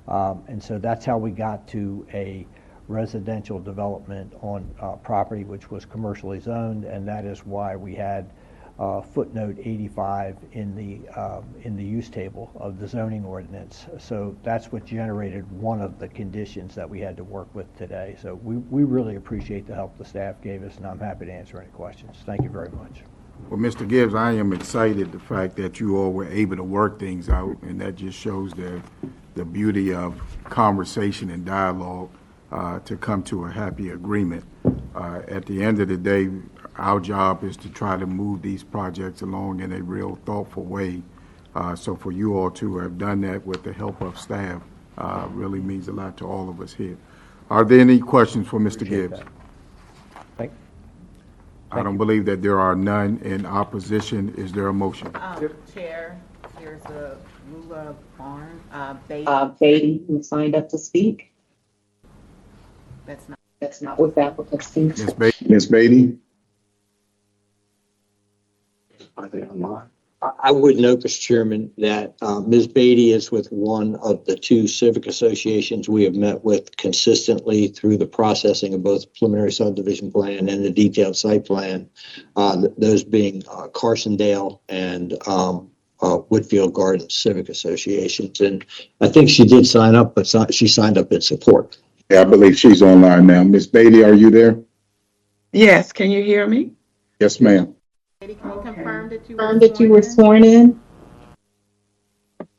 And so that's how we got to a residential development on property which was commercially zoned, and that is why we had footnote 85 in the use table of the zoning ordinance. So that's what generated one of the conditions that we had to work with today. So we really appreciate the help the staff gave us, and I'm happy to answer any questions. Thank you very much. Well, Mr. Gibbs, I am excited the fact that you all were able to work things out, and that just shows the beauty of conversation and dialogue to come to a happy agreement. At the end of the day, our job is to try to move these projects along in a real thoughtful way. So for you all to have done that with the help of staff really means a lot to all of us here. Are there any questions for Mr. Gibbs? I don't believe that there are none. In opposition, is there a motion? Chair, here's a Lula Barn, Beatty, who signed up to speak. That's not With applicants. Ms. Beatty? Ms. Beatty? Are they online? I would note, Mr. Chairman, that Ms. Beatty is with one of the two civic associations we have met with consistently through the processing of both preliminary subdivision plan and the detailed site plan, those being Carsondale and Woodfield Gardens Civic Associations. And I think she did sign up, but she signed up in support. Yeah, I believe she's online now. Ms. Beatty, are you there? Yes, can you hear me? Yes, ma'am. Can you confirm that You were sworn in?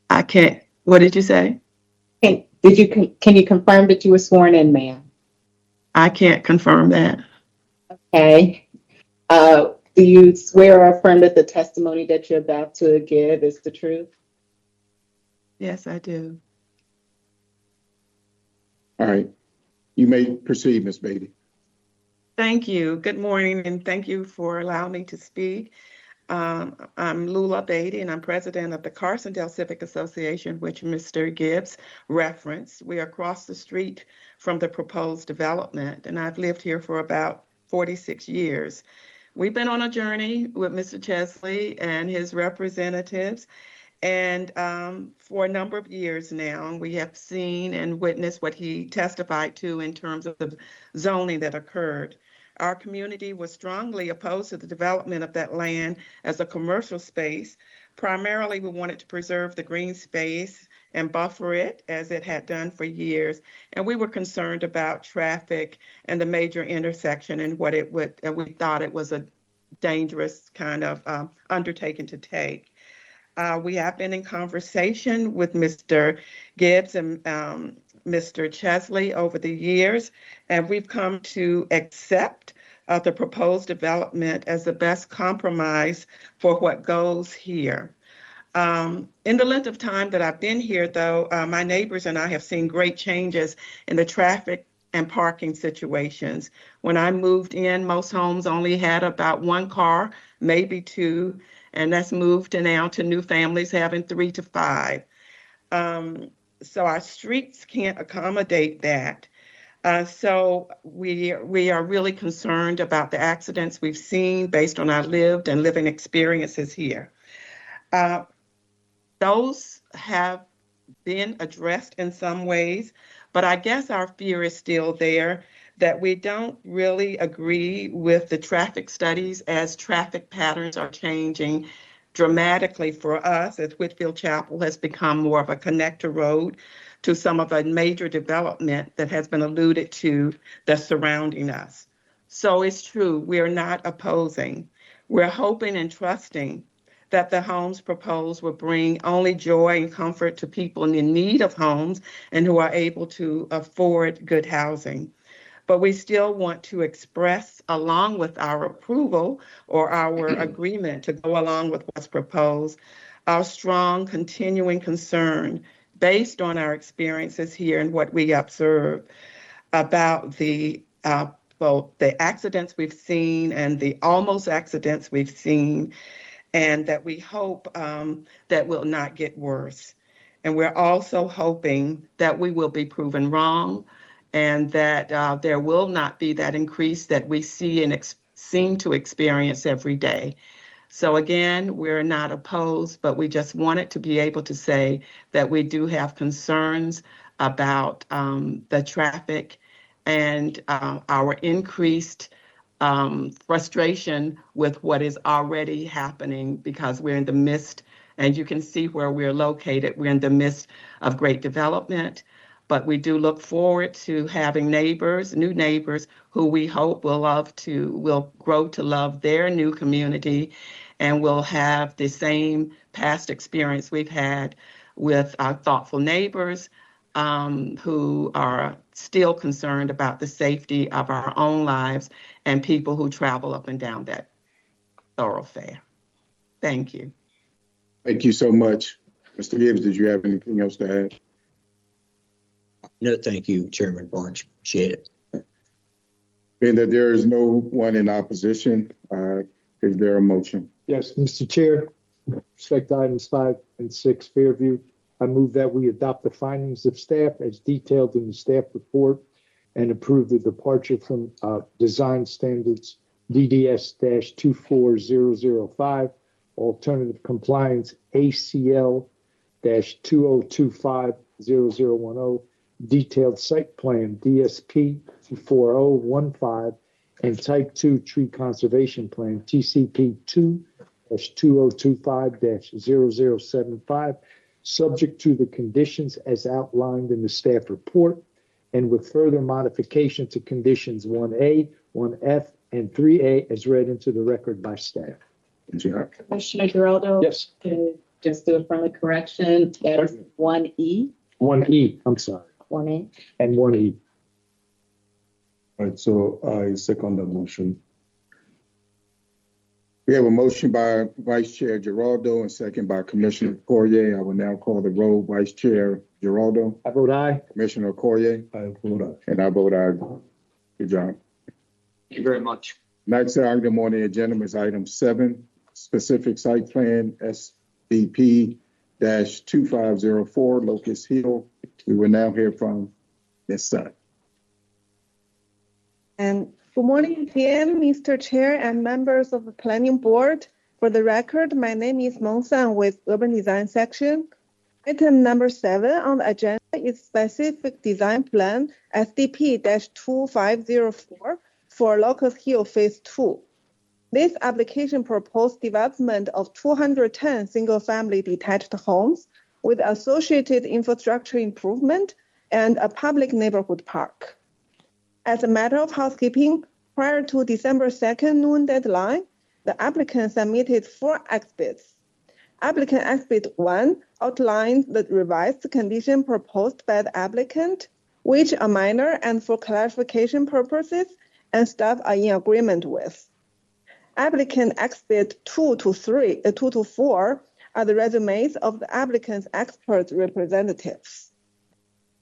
I can't. What did you say? Can you confirm that you were sworn in, ma'am? I can't confirm that. Okay. Do you swear or affirm that the testimony that you're about to give is the truth? Yes, I do. All right. You may proceed, Ms. Beatty. Thank you. Good morning, and thank you for allowing me to speak. I'm Lula Beatty, and I'm president of the Carsondale Civic Association, which Mr. Gibbs referenced. We are across the street from the proposed development, and I've lived here for about 46 years. We've been on a journey with Mr. Chesley and his representatives, and for a number of years now, we have seen and witnessed what he testified to in terms of the zoning that occurred. Our community was strongly opposed to the development of that land as a commercial space. Primarily, we wanted to preserve the green space and buffer it as it had done for years. And we were concerned about traffic and the major intersection and what it would, and we thought it was a dangerous kind of undertaking to take. We have been in conversation with Mr. Gibbs and Mr. Chesley over the years, and we've come to accept the proposed development as the best compromise for what goes here. In the length of time that I've been here, though, my neighbors and I have seen great changes in the traffic and parking situations. When I moved in, most homes only had about one car, maybe two, and that's moved to now to new families having 3 to 5. So our streets can't accommodate that. So we are really concerned about the accidents we've seen based on our lived and living experiences here. Those have been addressed in some ways, but I guess our fear is still there that we don't really agree with the traffic studies as traffic patterns are changing dramatically for us as Whitfield Chapel has become more of a connector road to some of the major development that has been alluded to that's surrounding us. So it's true, we're not opposing. We're hoping and trusting that the homes proposed will bring only joy and comfort to people in need of homes and who are able to afford good housing. But we still want to express, along with our approval or our agreement to go along with what's proposed, our strong continuing concern based on our experiences here and what we observe about the accidents we've seen and the almost accidents we've seen, and that we hope that will not get worse. And we're also hoping that we will be proven wrong and that there will not be that increase that we see and seem to experience every day. So again, we're not opposed, but we just wanted to be able to say that we do have concerns about the traffic and our increased frustration with what is already happening because we're in the midst, and you can see where we're located, we're in the midst of great development. But we do look forward to having neighbors, new neighbors, who we hope will grow to love their new community and will have the same past experience we've had with our thoughtful neighbors who are still concerned about the safety of our own lives and people who travel up and down that thoroughfare. Thank you. Thank you so much. Mr. Gibbs, did you have anything else to add? No, thank you, Chairman Barnes. Appreciate it. Being that there is no one in opposition, is there a motion? Yes, Mr. Chair, with respect to items 5 and 6, Fairview, I move that we adopt the findings of staff as detailed in the staff report and approve the departure from design standards DDS-24005, alternative compliance ACL-2025-0010, detailed site plan DSP 24015, and type 2 tree conservation plan TCP 2-2025-0075, subject to the conditions as outlined in the staff report and with further modification to conditions 1A, 1F, and 3A as read into the record by staff. Commissioner Geraldo? Yes. To just do a friendly correction, that is 1E. 1E, I'm sorry. 1A. And 1E. All right, so I second the motion. We have a motion by Vice Chair Giraldo and second by Commissioner Corrier. I will now call the roll. Vice Chair Giraldo. I vote aye. Commissioner Corrier. I vote aye. And I vote aye. Good job. Thank you very much. Next item on the agenda is item 7, specific site plan SDP-2504 Locust Hill. We will now hear from Ms. Sun. And good morning again, Mr. Chair and members of the Planning Board. For the record, my name is Meng San with Urban Design Section. Item number 7 on the agenda is specific design plan SDP-2504 for Locust Hill Phase 2. This application proposed development of 210 single-family detached homes with associated infrastructure improvement and a public neighborhood park. As a matter of housekeeping, prior to December 2nd noon deadline, the applicant submitted 4 exhibits. Applicant Exhibit 1 outlined the revised condition proposed by the applicant, which are minor and for clarification purposes, and staff are in agreement with. Applicant Exhibit 2 to 4 are the resumes of the applicant's expert representatives.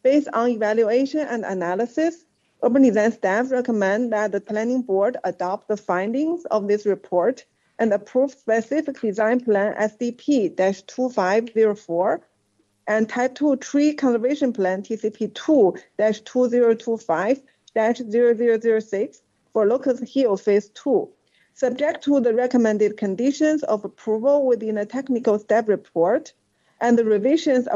Based on evaluation and analysis, Urban Design staff recommend that the Planning Board adopt the findings of this report and approve specific design plan SDP-2504 and Type 2 Tree Conservation Plan TCP 2-2025-0006 for Locust Hill Phase 2, subject to the recommended conditions of approval within the technical staff report and the revisions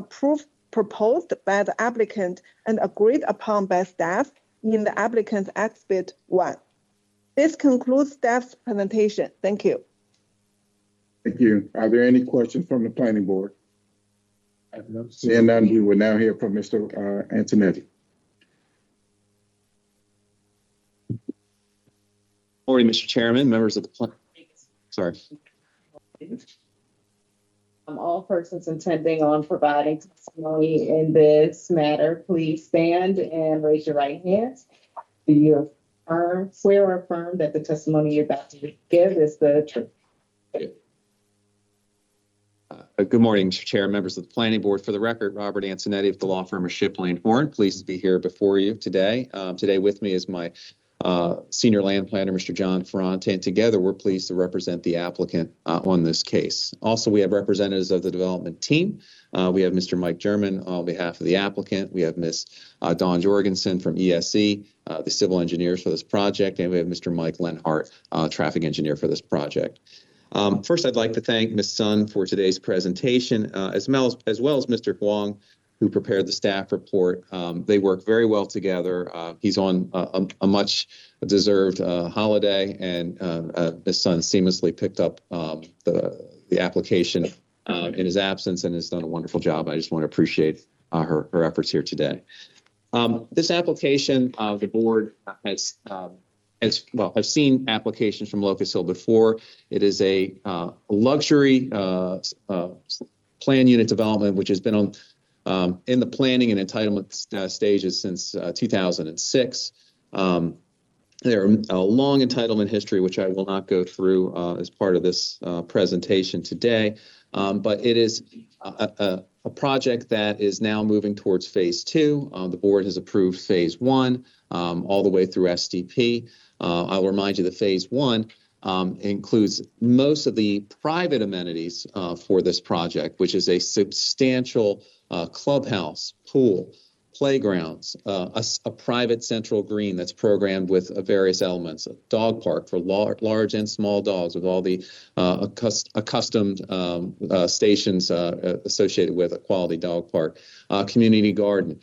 proposed by the applicant and agreed upon by staff in the applicant's Exhibit 1. This concludes staff's presentation. Thank you. Thank you. Are there any questions from the Planning Board? Seeing none, we will now hear from Mr. Antonetti. Morning, Mr. Chairman, members of the All persons intending on providing testimony in this matter, please stand and raise your right hand. Do you swear or affirm that the testimony you're about to give is the truth? Good morning, Mr. Chair, members of the Planning Board. For the record, Robert Antonetti of the law firm of Shipley & Horn. Pleased to be here before you today. Today with me is my Senior Land Planner, Mr. John Ferrante, and together we're pleased to represent the applicant on this case. Also, we have representatives of the development team. We have Mr. Mike German on behalf of the applicant. We have Ms. Dawn Jorgensen from ESE, the civil engineers for this project, and we have Mr. Mike Lenhart, traffic engineer for this project. First, I'd like to thank Ms. Sun for today's presentation, as well as Mr. Huang, who prepared the staff report. They work very well together. He's on a much deserved holiday, and Ms. Sun seamlessly picked up the application in his absence and has done a wonderful job. I just want to appreciate her efforts here today. This application, the board has I've seen applications from Locust Hill before. It is a luxury plan unit development, which has been on in the planning and entitlement stages since 2006. There are a long entitlement history, which I will not go through as part of this presentation today, but it is a project that is now moving towards phase 2. The board has approved phase 1 all the way through SDP. I'll remind you that phase 1 includes most of the private amenities for this project, which is a substantial clubhouse, pool, playgrounds, a private central green that's programmed with various elements, a dog park for large and small dogs with all the accustomed stations associated with a quality dog park, community garden,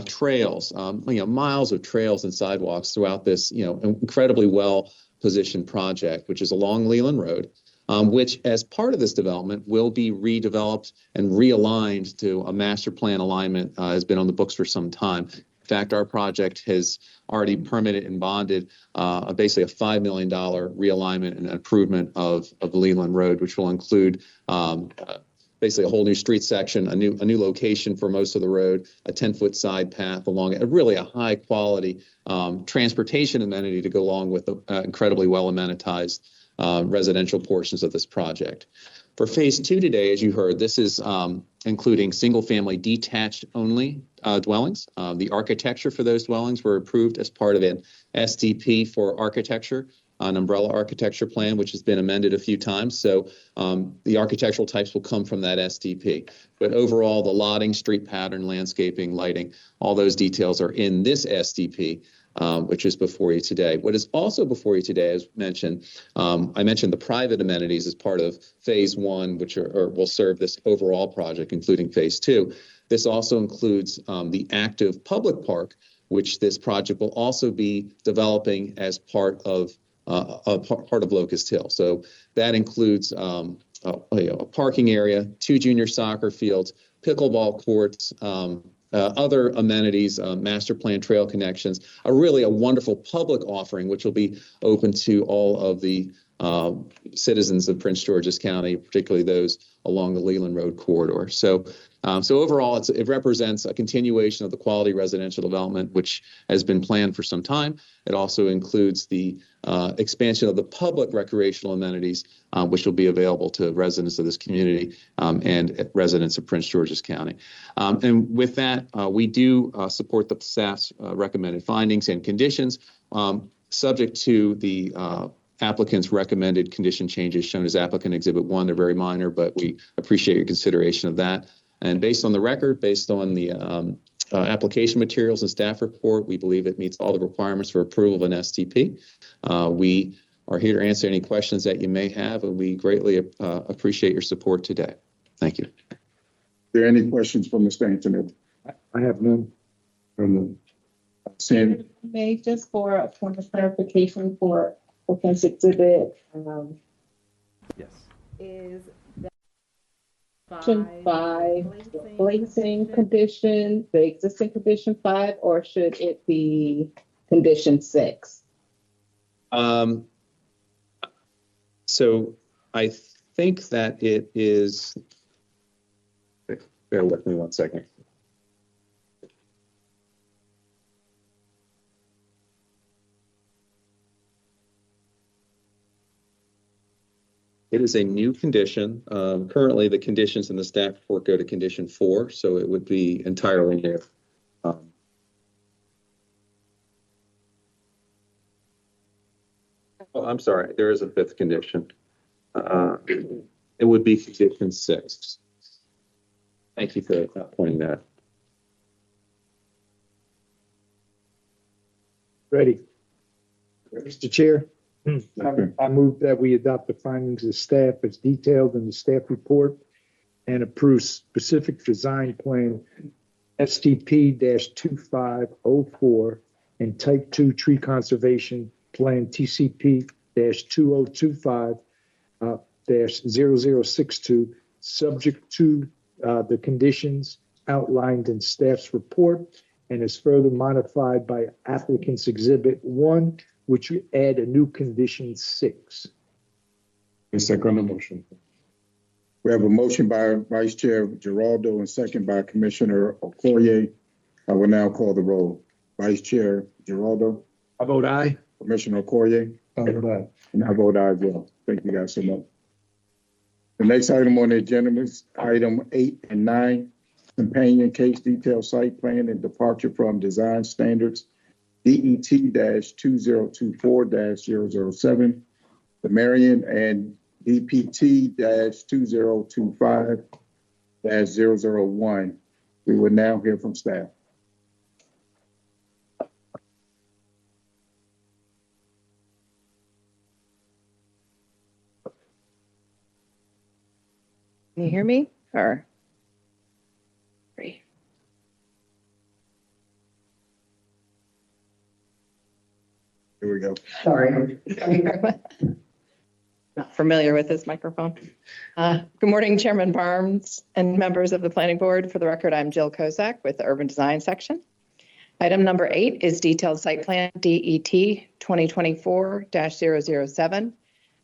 trails, miles of trails and sidewalks throughout this, incredibly well-positioned project, which is along Leland Road. Which, as part of this development, will be redeveloped and realigned to a master plan alignment, has been on the books for some time. In fact, our project has already permitted and bonded basically a $5 million realignment and improvement of Leland Road, which will include basically a whole new street section, a new location for most of the road, a 10-foot side path along it, really a high-quality transportation amenity to go along with the incredibly well-amenitized residential portions of this project. For phase 2 today, as you heard, this is including single-family detached only dwellings. The architecture for those dwellings were approved as part of an SDP for architecture, an umbrella architecture plan, which has been amended a few times. So the architectural types will come from that SDP. But overall, the lotting, street pattern, landscaping, lighting, all those details are in this SDP. Which is before you today. What is also before you today, as mentioned, I mentioned the private amenities as part of phase 1, which will serve this overall project, including phase 2. This also includes the active public park, which this project will also be developing as part of Locust Hill. So that includes a parking area, 2 junior soccer fields, pickleball courts, other amenities, master plan trail connections, really a wonderful public offering, which will be open to all of the citizens of Prince George's County, particularly those along the Leland Road corridor. So overall, it represents a continuation of the quality residential development, which has been planned for some time. It also includes the expansion of the public recreational amenities, which will be available to residents of this community and residents of Prince George's County. And with that, we do support the staff's recommended findings and conditions, subject to the applicant's recommended condition changes shown as applicant exhibit 1. They're very minor, but we appreciate your consideration of that. And based on the record, based on the application materials and staff report, we believe it meets all the requirements for approval of an STP. We are here to answer any questions that you may have, and we greatly appreciate your support today. Thank you. Are there any questions from Mr. Antonelli? I have none. Sandy? May, just for a point of clarification for applicant's exhibit, Yes. is that condition 5 replacing condition, the existing condition 5, or should it be condition 6? So I think that it is, bear with me one second. It is a new condition. Currently, the conditions in the staff report go to condition 4, so it would be entirely new. I'm sorry, there is a fifth condition. It would be condition 6. Thank you for pointing that. Ready? Mr. Chair, I move that we adopt the findings of staff as detailed in the staff report and approve specific design plan STP-2504 and Type 2 Tree Conservation Plan TCP-2025-0062, subject to the conditions outlined in staff's report, and is further modified by applicant's Exhibit 1, which would add a new condition 6. A second motion. We have a motion by Vice Chair Giraldo and second by Commissioner Okoye. I will now call the roll. Vice Chair Giraldo. I vote aye. Commissioner Okoye. I vote aye. And I vote aye as well. Thank you guys so much. The next item on the agenda is item 8 and 9, companion case detailed site plan and departure from design standards, DET-2024-007, the Marion and DPT-2025-001. We will now hear from staff. Can you hear me? Or Here we go. sorry, not familiar with this microphone. Good morning, Chairman Barnes and members of the Planning Board. For the record, I'm Jill Kozak with the Urban Design Section. Item number 8 is detailed site plan DET 2024-007,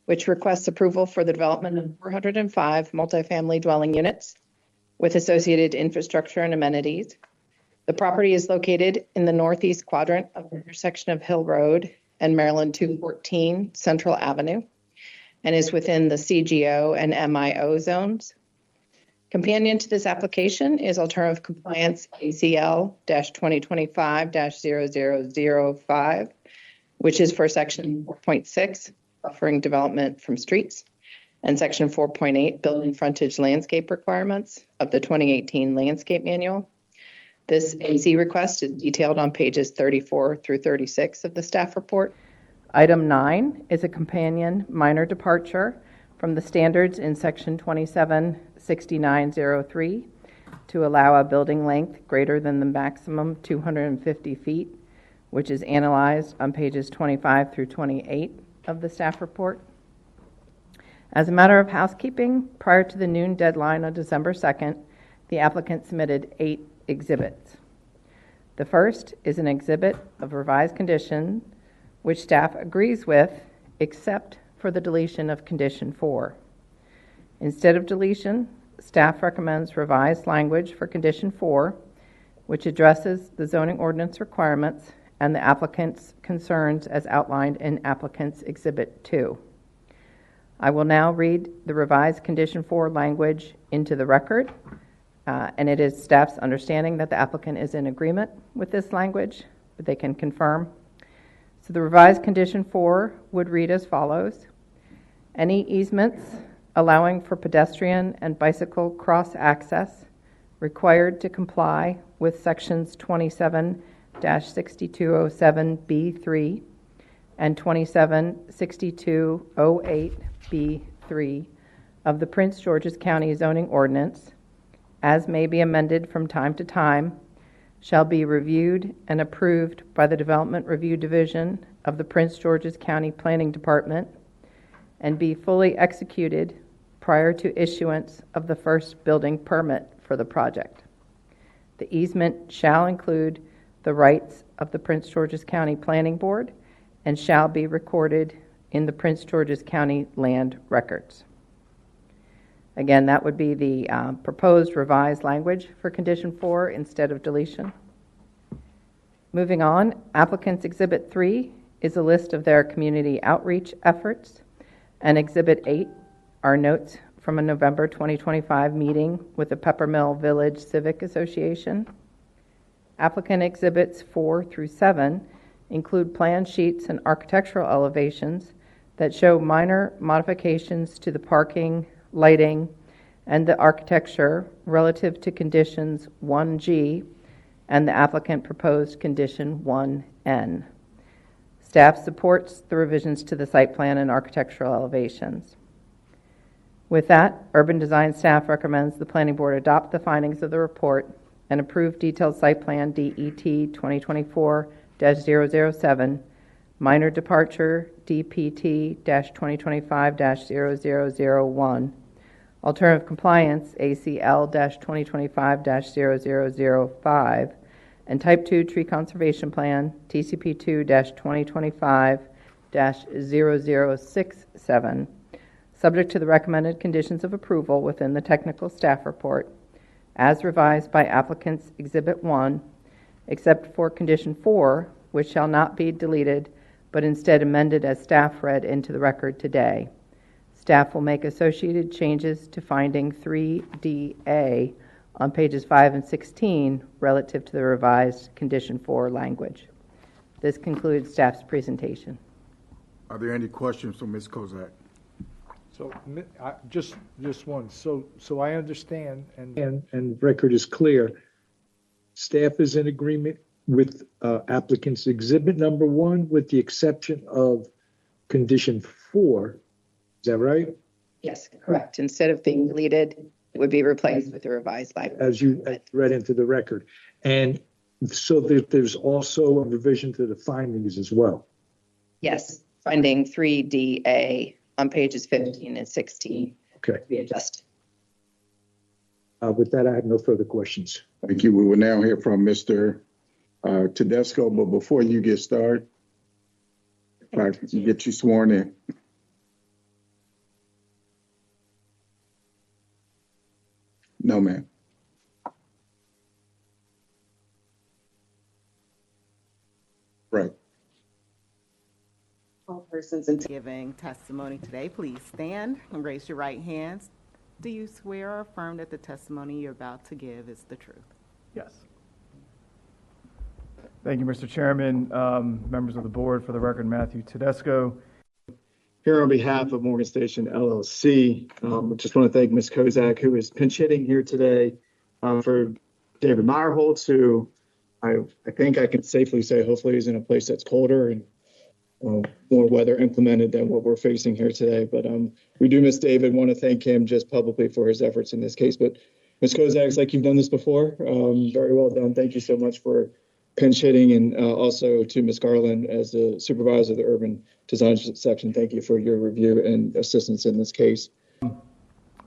which requests approval for the development of 405 multifamily dwelling units with associated infrastructure and amenities. The property is located in the northeast quadrant of the intersection of Hill Road and Maryland 214 Central Avenue, and is within the CGO and MIO zones. Companion to this application is alternative compliance ACL-2025-0005, which is for section 4.6, buffering development from streets, and section 4.8, building frontage landscape requirements of the 2018 landscape manual. This AZ request is detailed on pages 34 through 36 of the staff report. Item 9 is a companion minor departure from the standards in section 276903 to allow a building length greater than the maximum 250 feet, which is analyzed on pages 25 through 28 of the staff report. As a matter of housekeeping, prior to the noon deadline on December 2nd, the applicant submitted 8 exhibits. The first is an exhibit of revised condition, which staff agrees with, except for the deletion of condition 4. Instead of deletion, staff recommends revised language for condition 4, which addresses the zoning ordinance requirements and the applicant's concerns as outlined in applicant's exhibit 2. I will now read the revised condition 4 language into the record. And it is staff's understanding that the applicant is in agreement with this language, but they can confirm. So the revised condition 4 would read as follows. Any easements allowing for pedestrian and bicycle cross access required to comply with sections 27-6207B3 and 27-6208B3 of the Prince George's County zoning ordinance, as may be amended from time to time, shall be reviewed and approved by the Development Review Division of the Prince George's County Planning Department and be fully executed prior to issuance of the first building permit for the project. The easement shall include the rights of the Prince George's County Planning Board and shall be recorded in the Prince George's County land records. Again, that would be the proposed revised language for condition 4 instead of deletion. Moving on, applicant's exhibit 3 is a list of their community outreach efforts, and exhibit 8 are notes from a November 2025 meeting with the Peppermill Village Civic Association. Applicant exhibits 4 through 7 include plan sheets and architectural elevations that show minor modifications to the parking, lighting, and the architecture relative to conditions 1G and the applicant proposed condition 1N. Staff supports the revisions to the site plan and architectural elevations. With that, urban design staff recommends the planning board adopt the findings of the report and approve detailed site plan DET 2024-007, minor departure DPT-2025-0001, alternative compliance ACL-2025-0005, and Type 2 Tree Conservation Plan, TCP 2-2025-0067, subject to the recommended conditions of approval within the technical staff report, as revised by applicant's Exhibit 1, except for Condition 4, which shall not be deleted, but instead amended as staff read into the record today. Staff will make associated changes to finding 3DA on pages 5 and 16 relative to the revised Condition 4 language. This concludes staff's presentation. Are there any questions for Ms. Kozak? So, just one. So I understand, And record is clear. Staff is in agreement with applicant's exhibit number 1, with the exception of condition 4. Is that right? Yes, correct. Instead of being deleted, it would be replaced with the revised language. As you read into the record. And so there's also a revision to the findings as well. Yes, finding 3DA on pages 15 and 16 Okay. be adjusted. With that, I have no further questions. Thank you. We will now hear from Mr. Tedesco, but before you get started, if I can get you sworn in. No, ma'am. Right. All persons in giving testimony today, please stand and raise your right hands. Do you swear or affirm that the testimony you're about to give is the truth? Yes. Thank you, Mr. Chairman, members of the board. For the record, Matthew Tedesco. Here on behalf of Morgan Station LLC, I just want to thank Ms. Kozak, who is pinch hitting here today, for David Meyerholtz, who I think I can safely say hopefully is in a place that's colder and more weather implemented than what we're facing here today. But we do miss David, want to thank him just publicly for his efforts in this case. But Ms. Kozak, it's like you've done this before. Very well done. Thank you so much for pinch hitting, and also to Ms. Garland as the supervisor of the urban design section. Thank you for your review and assistance in this case.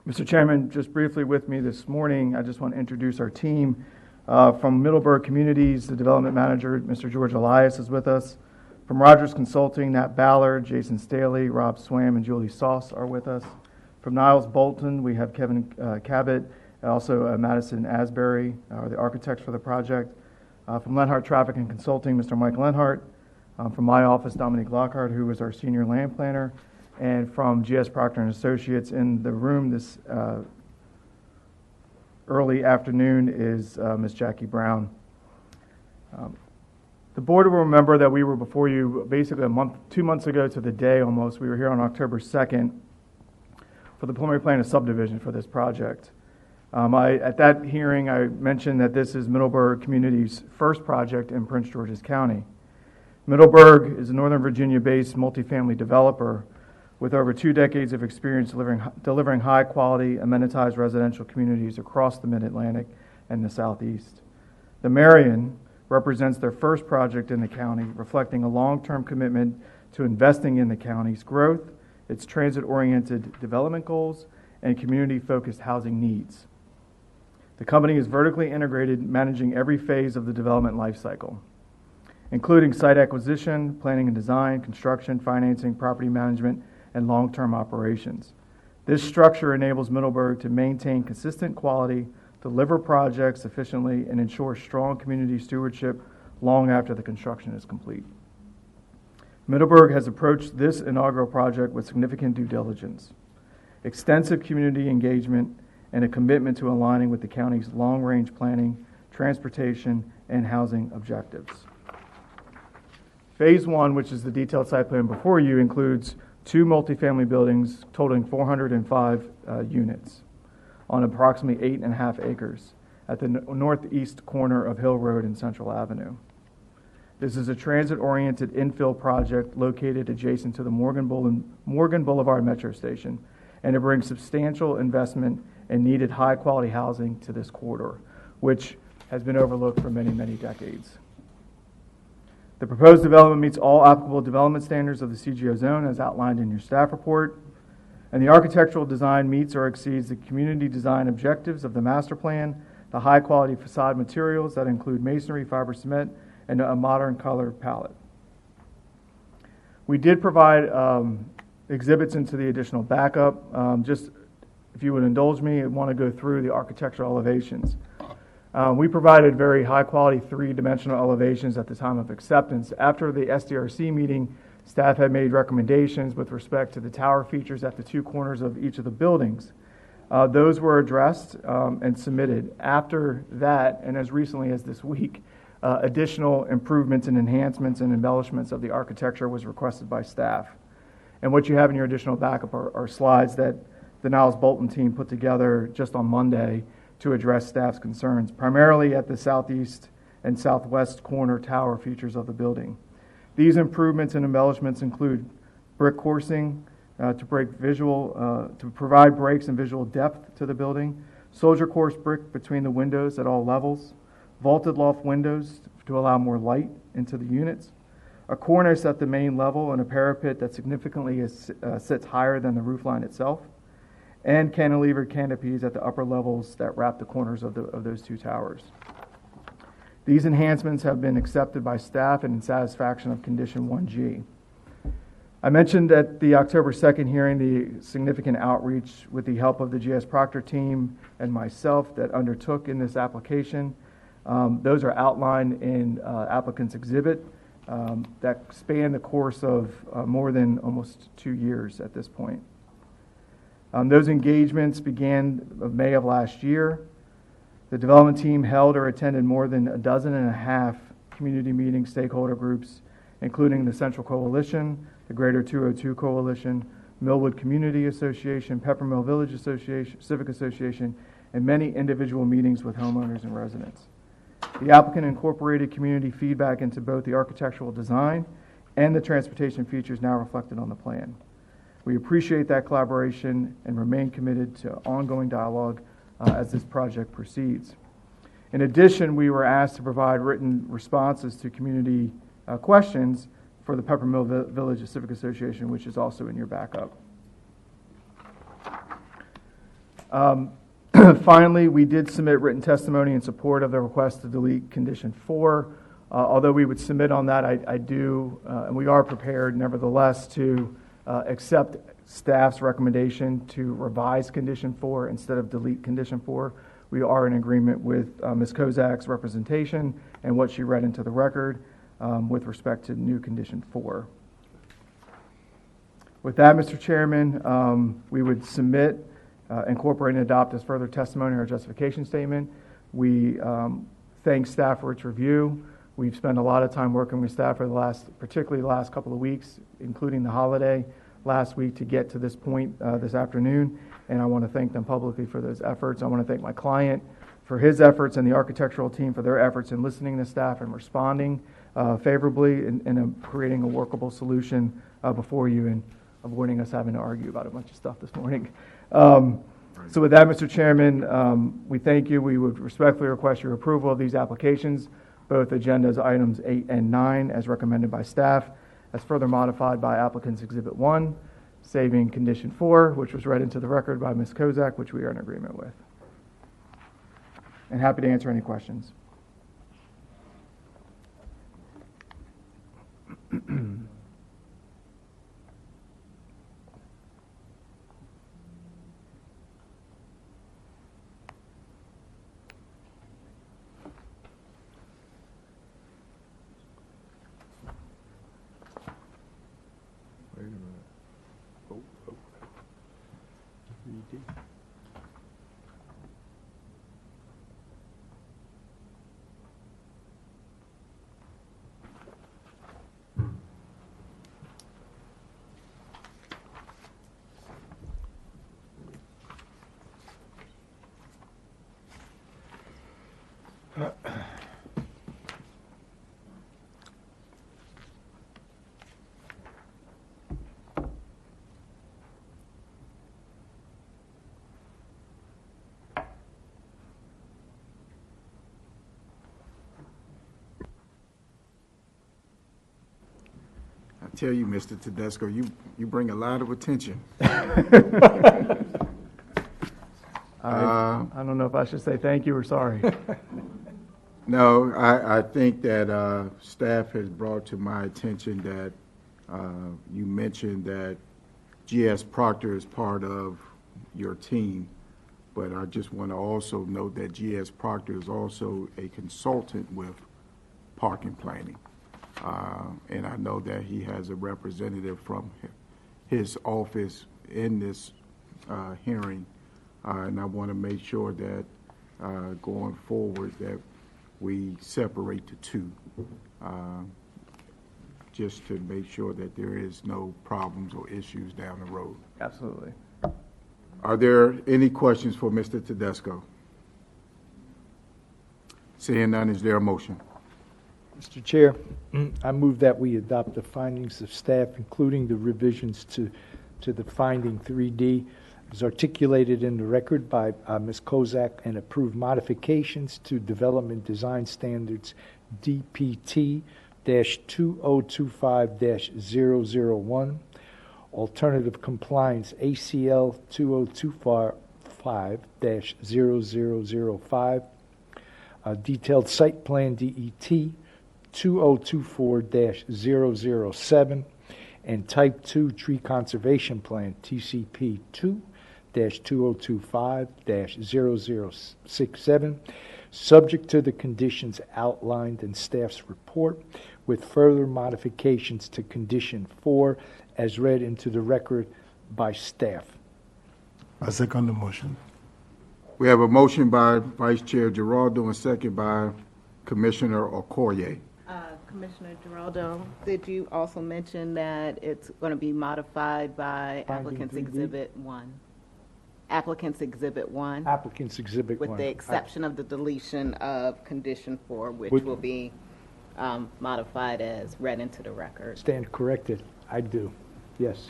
Mr. Chairman, just briefly with me this morning, I just want to introduce our team. From Middleburg Communities, the development manager, Mr. George Elias, is with us. From Rogers Consulting, Nat Ballard, Jason Staley, Rob Swam, and Julie Sauce are with us. From Niles Bolton, we have Kevin Cabot, and also Madison Asbury, are the architects for the project. From Lenhart Traffic and Consulting, Mr. Mike Lenhart. From my office, Dominique Lockhart, who is our senior land planner. And from GS Proctor & Associates in the room this early afternoon is Ms. Jackie Brown. The board will remember that we were before you basically 2 months ago to the day almost. We were here on October 2nd for the preliminary plan of subdivision for this project. At that hearing, I mentioned that this is Middleburg Community's first project in Prince George's County. Middleburg is a Northern Virginia-based multifamily developer with over 2 decades of experience delivering high-quality, amenitized residential communities across the Mid-Atlantic and the Southeast. The Marion represents their first project in the county, reflecting a long-term commitment to investing in the county's growth, its transit-oriented development goals, and community-focused housing needs. The company is vertically integrated, managing every phase of the development lifecycle, including site acquisition, planning and design, construction, financing, property management, and long-term operations. This structure enables Middleburg to maintain consistent quality, deliver projects efficiently, and ensure strong community stewardship long after the construction is complete. Middleburg has approached this inaugural project with significant due diligence, extensive community engagement, and a commitment to aligning with the county's long-range planning, transportation, and housing objectives. Phase 1, which is the detailed site plan before you, includes 2 multifamily buildings totaling 405 units on approximately 8.5 acres at the northeast corner of Hill Road and Central Avenue. This is a transit-oriented infill project located adjacent to the Morgan Boulevard Metro Station, and it brings substantial investment and needed high-quality housing to this corridor, which has been overlooked for many, many decades. The proposed development meets all applicable development standards of the CGO zone as outlined in your staff report, and the architectural design meets or exceeds the community design objectives of the master plan, the high-quality facade materials that include masonry, fiber cement, and a modern color palette. We did provide exhibits into the additional backup. Just if you would indulge me, I want to go through the architectural elevations. We provided very high-quality three-dimensional elevations at the time of acceptance. After the SDRC meeting, staff had made recommendations with respect to the tower features at the 2 corners of each of the buildings. Those were addressed and submitted. After that, and as recently as this week, additional improvements and enhancements and embellishments of the architecture was requested by staff. And what you have in your additional backup are slides that the Niles Bolton team put together just on Monday to address staff's concerns, primarily at the southeast and southwest corner tower features of the building. These improvements and embellishments include brick coursing to provide breaks and visual depth to the building, soldier course brick between the windows at all levels, vaulted loft windows to allow more light into the units, a cornice at the main level, and a parapet that significantly sits higher than the roof line itself, and cantilever canopies at the upper levels that wrap the corners of those 2 towers. These enhancements have been accepted by staff and in satisfaction of condition 1G. I mentioned at the October 2nd hearing the significant outreach with the help of the GS Proctor team and myself that undertook in this application. Those are outlined in applicant's exhibit that span the course of more than almost 2 years at this point. Those engagements began in May of last year. The development team held or attended more than 12.5 community meetings, stakeholder groups, including the Central Coalition, the Greater 202 Coalition, Millwood Community Association, Peppermill Village Association, Civic Association, and many individual meetings with homeowners and residents. The applicant incorporated community feedback into both the architectural design and the transportation features now reflected on the plan. We appreciate that collaboration and remain committed to ongoing dialogue as this project proceeds. In addition, we were asked to provide written responses to community questions for the Peppermill Village Civic Association, which is also in your backup. Finally, we did submit written testimony in support of the request to delete condition 4. Although we would submit on that, I do, and we are prepared nevertheless to accept staff's recommendation to revise condition 4 instead of delete condition 4. We are in agreement with Ms. Kozak's representation and what she read into the record with respect to new condition 4. With that, Mr. Chairman, we would submit, incorporate, and adopt as further testimony or justification statement. We thank staff for its review. We've spent a lot of time working with staff for particularly the last couple of weeks, including the holiday last week, to get to this point this afternoon, and I want to thank them publicly for those efforts. I want to thank my client for his efforts and the architectural team for their efforts in listening to staff and responding favorably and creating a workable solution before you and avoiding us having to argue about a bunch of stuff this morning. So with that, Mr. Chairman, we thank you. We would respectfully request your approval of these applications, both agendas items 8 and 9 as recommended by staff, as further modified by applicant's Exhibit 1, saving condition 4, which was read into the record by Ms. Kozak, which we are in agreement with. And happy to answer any questions. Wait a minute. Oh. tell you, Mr. Tedesco, you bring a lot of attention. I don't know if I should say thank you or sorry. No, I think that staff has brought to my attention that you mentioned that GS Proctor is part of your team, but I just want to also note that GS Proctor is also a consultant with parking planning. And I know that he has a representative from his office in this hearing. And I want to make sure that going forward that we separate the two, just to make sure that there is no problems or issues down the road. Absolutely. Are there any questions for Mr. Tedesco? Seeing none, is there a motion? Mr. Chair, I move that we adopt the findings of staff, including the revisions to the finding 3D as articulated in the record by Ms. Kozak, and approve modifications to Development Design Standards DPT-2025-001, Alternative Compliance ACL 2025-0005, Detailed Site Plan DET 2024-007, and Type 2 Tree Conservation Plan TCP 2-2025-0067, subject to the conditions outlined in staff's report, with further modifications to Condition 4 as read into the record by staff. I second the motion. We have a motion by Vice Chair Giraldo and second by Commissioner Okoye. Commissioner Giraldo, did you also mention that it's going to be modified by applicant's 3D? Exhibit 1? Applicant's Exhibit 1? Applicant's Exhibit 1. With the exception of the deletion of Condition 4, which Would- will be modified as read into the record. Stand corrected. I do. Yes.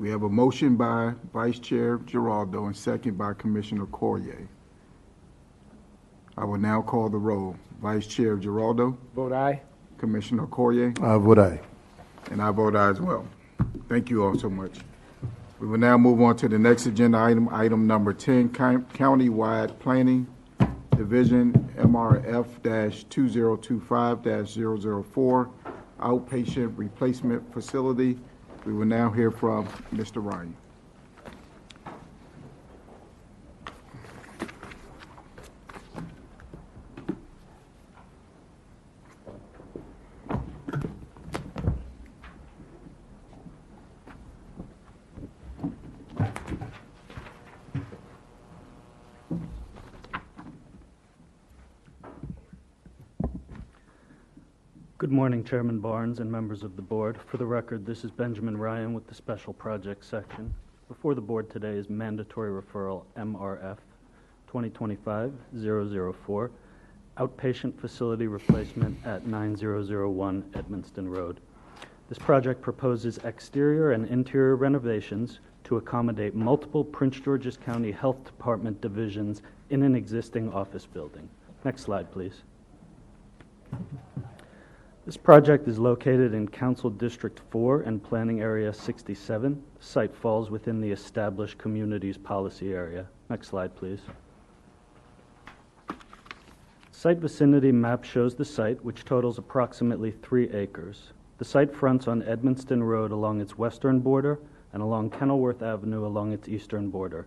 We have a motion by Vice Chair Giraldo and second by Commissioner Corrier. I will now call the roll. Vice Chair Giraldo, Vote aye. Commissioner Corrier, I vote aye. and I vote aye as well. Thank you all so much. We will now move on to the next agenda item, item number 10, Countywide Planning Division MRF-2025-004, Outpatient Replacement Facility. We will now hear from Mr. Ryan. Good morning, Chairman Barnes and members of the board. For the record, this is Benjamin Ryan with the Special Projects section. Before the board today is mandatory referral MRF 2025-004, outpatient facility replacement at 9001 Edmonston Road. This project proposes exterior and interior renovations to accommodate multiple Prince George's County Health Department divisions in an existing office building. Next slide, please. This project is located in Council District 4 and Planning Area 67. The site falls within the established communities policy area. Next slide, please. Site vicinity map shows the site, which totals approximately 3 acres. The site fronts on Edmonston Road along its western border and along Kenilworth Avenue along its eastern border.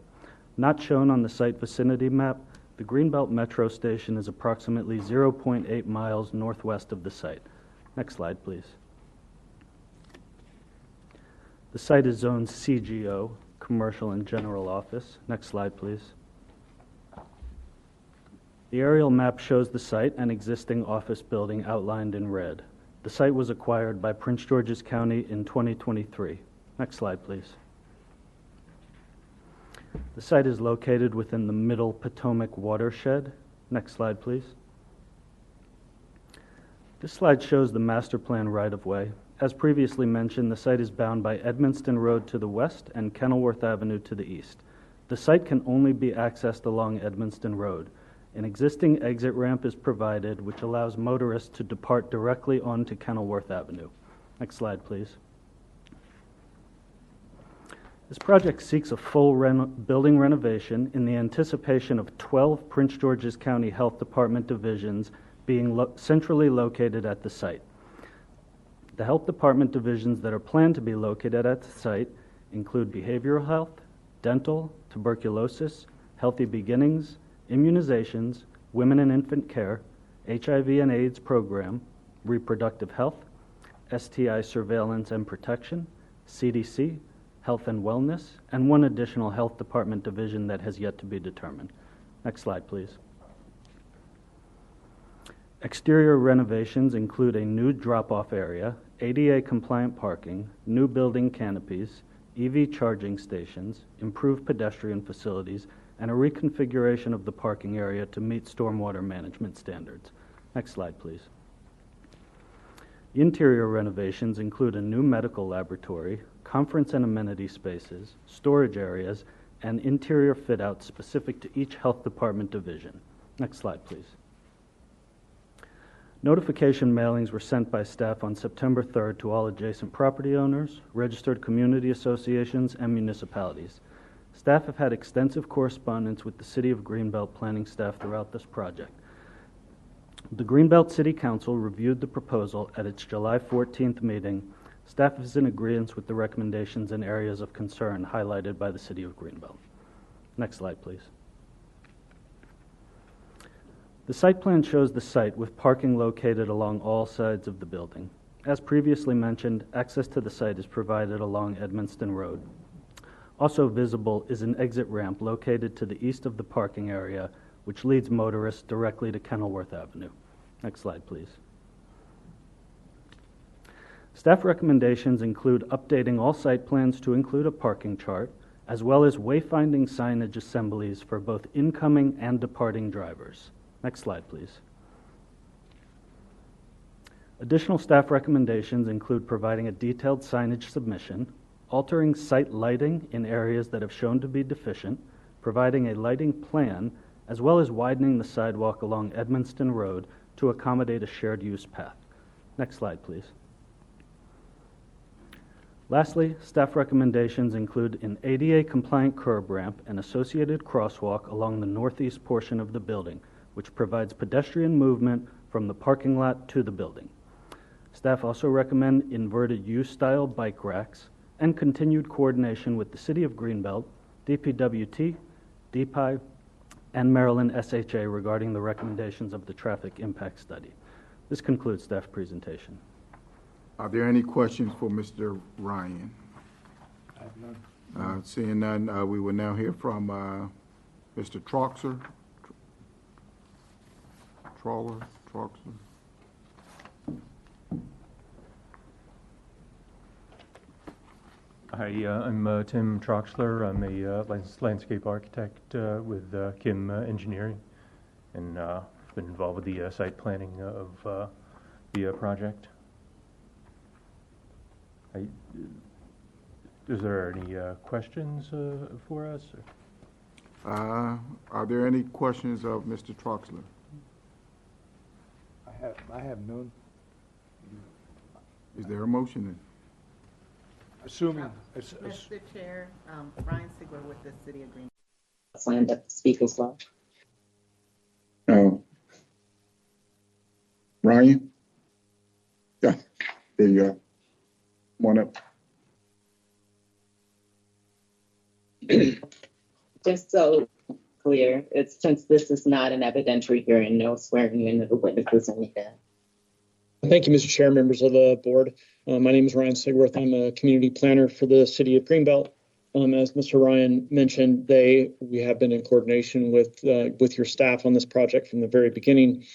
Not shown on the site vicinity map, the Greenbelt Metro Station is approximately 0.8 miles northwest of the site. Next slide, please. The site is zoned CGO, Commercial and General Office. Next slide, please. The aerial map shows the site and existing office building outlined in red. The site was acquired by Prince George's County in 2023. Next slide, please. The site is located within the Middle Potomac watershed. Next slide, please. This slide shows the master plan right-of-way. As previously mentioned, the site is bound by Edmonston Road to the west and Kenilworth Avenue to the east. The site can only be accessed along Edmonston Road. An existing exit ramp is provided, which allows motorists to depart directly onto Kenilworth Avenue. Next slide, please. This project seeks a full building renovation in the anticipation of 12 Prince George's County Health Department divisions being centrally located at the site. The health department divisions that are planned to be located at the site include behavioral health, dental, tuberculosis, healthy beginnings, immunizations, women and infant care, HIV and AIDS program, reproductive health, STI surveillance and protection, CDC, health and wellness, and one additional health department division that has yet to be determined. Next slide, please. Exterior renovations include a new drop-off area, ADA-compliant parking, new building canopies, EV charging stations, improved pedestrian facilities, and a reconfiguration of the parking area to meet stormwater management standards. Next slide, please. Interior renovations include a new medical laboratory, conference and amenity spaces, storage areas, and interior fit-outs specific to each health department division. Next slide, please. Notification mailings were sent by staff on September 3rd to all adjacent property owners, registered community associations, and municipalities. Staff have had extensive correspondence with the City of Greenbelt planning staff throughout this project. The Greenbelt City Council reviewed the proposal at its July 14th meeting. Staff is in agreement with the recommendations and areas of concern highlighted by the City of Greenbelt. Next slide, please. The site plan shows the site with parking located along all sides of the building. As previously mentioned, access to the site is provided along Edmonston Road. Also visible is an exit ramp located to the east of the parking area, which leads motorists directly to Kenilworth Avenue. Next slide, please. Staff recommendations include updating all site plans to include a parking chart, as well as wayfinding signage assemblies for both incoming and departing drivers. Next slide, please. Additional staff recommendations include providing a detailed signage submission, altering site lighting in areas that have shown to be deficient, providing a lighting plan, as well as widening the sidewalk along Edmonston Road to accommodate a shared use path. Next slide, please. Lastly, staff recommendations include an ADA-compliant curb ramp and associated crosswalk along the northeast portion of the building, which provides pedestrian movement from the parking lot to the building. Staff also recommend inverted U-style bike racks and continued coordination with the City of Greenbelt, DPWT, DPI, and Maryland SHA regarding the recommendations of the traffic impact study. This concludes staff presentation. Are there any questions for Mr. Ryan? I have none. Seeing none, we will now hear from Mr. Troxler. Troxler. Hi, I'm Tim Troxler. I'm a landscape architect with Kim Engineering, and I've been involved with the site planning of the project. Is there any questions for us? Are there any questions of Mr. Troxler? I have none. Is there a motion then? Assuming. Mr. Chair, Ryan Sigler with the City of Greenbelt. Signed up to speak as well. Ryan? Yeah, there you go. Come on up. Just so clear, it's since this is not an evidentiary hearing, no swearing in of the witnesses or anything. Thank you, Mr. Chair, members of the board. My name is Ryan Sigworth. I'm a community planner for the City of Greenbelt. As Mr. Ryan mentioned, we have been in coordination with your staff on this project from the very beginning,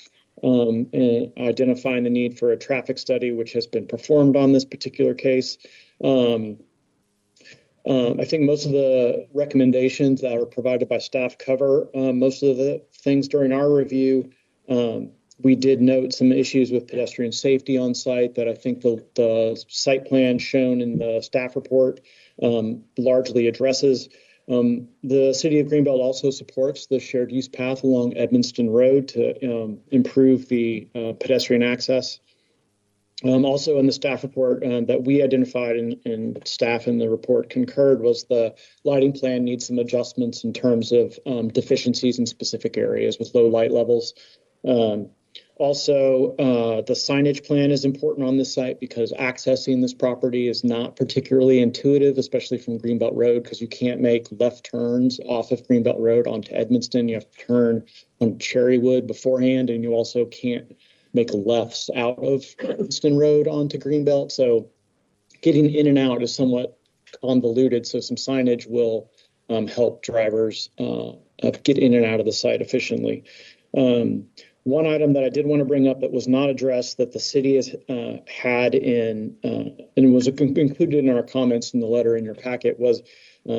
and identifying the need for a traffic study, which has been performed on this particular case. I think most of the recommendations that are provided by staff cover most of the things during our review. We did note some issues with pedestrian safety on site that I think the site plan shown in the staff report largely addresses. The city of Greenbelt also supports the shared use path along Edmonston Road to improve the pedestrian access. Also in the staff report that we identified and staff in the report concurred was the lighting plan needs some adjustments in terms of deficiencies in specific areas with low light levels. Also, the signage plan is important on this site because accessing this property is not particularly intuitive, especially from Greenbelt Road, because you can't make left turns off of Greenbelt Road onto Edmonston. You have to turn on Cherrywood beforehand, and you also can't make lefts out of Edmonston Road onto Greenbelt. So getting in and out is somewhat convoluted. So some signage will help drivers get in and out of the site efficiently. One item that I did want to bring up that was not addressed that the city has had in, and was included in our comments in the letter in your packet was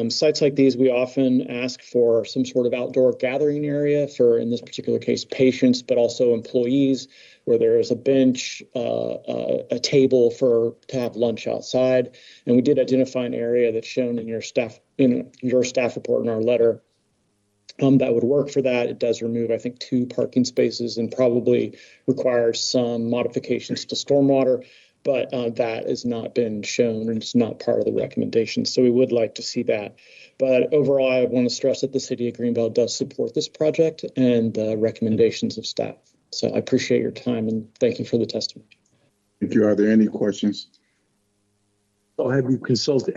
sites like these, we often ask for some sort of outdoor gathering area for, in this particular case, patients, but also employees, where there is a bench, a table to have lunch outside. And we did identify an area that's shown in your staff report in our letter that would work for that. It does remove, I think, 2 parking spaces and probably requires some modifications to stormwater, but that has not been shown and it's not part of the recommendations. So we would like to see that. But overall, I want to stress that the city of Greenbelt does support this project and the recommendations of staff. So I appreciate your time and thank you for the testimony. Thank you. Are there any questions? So have you consulted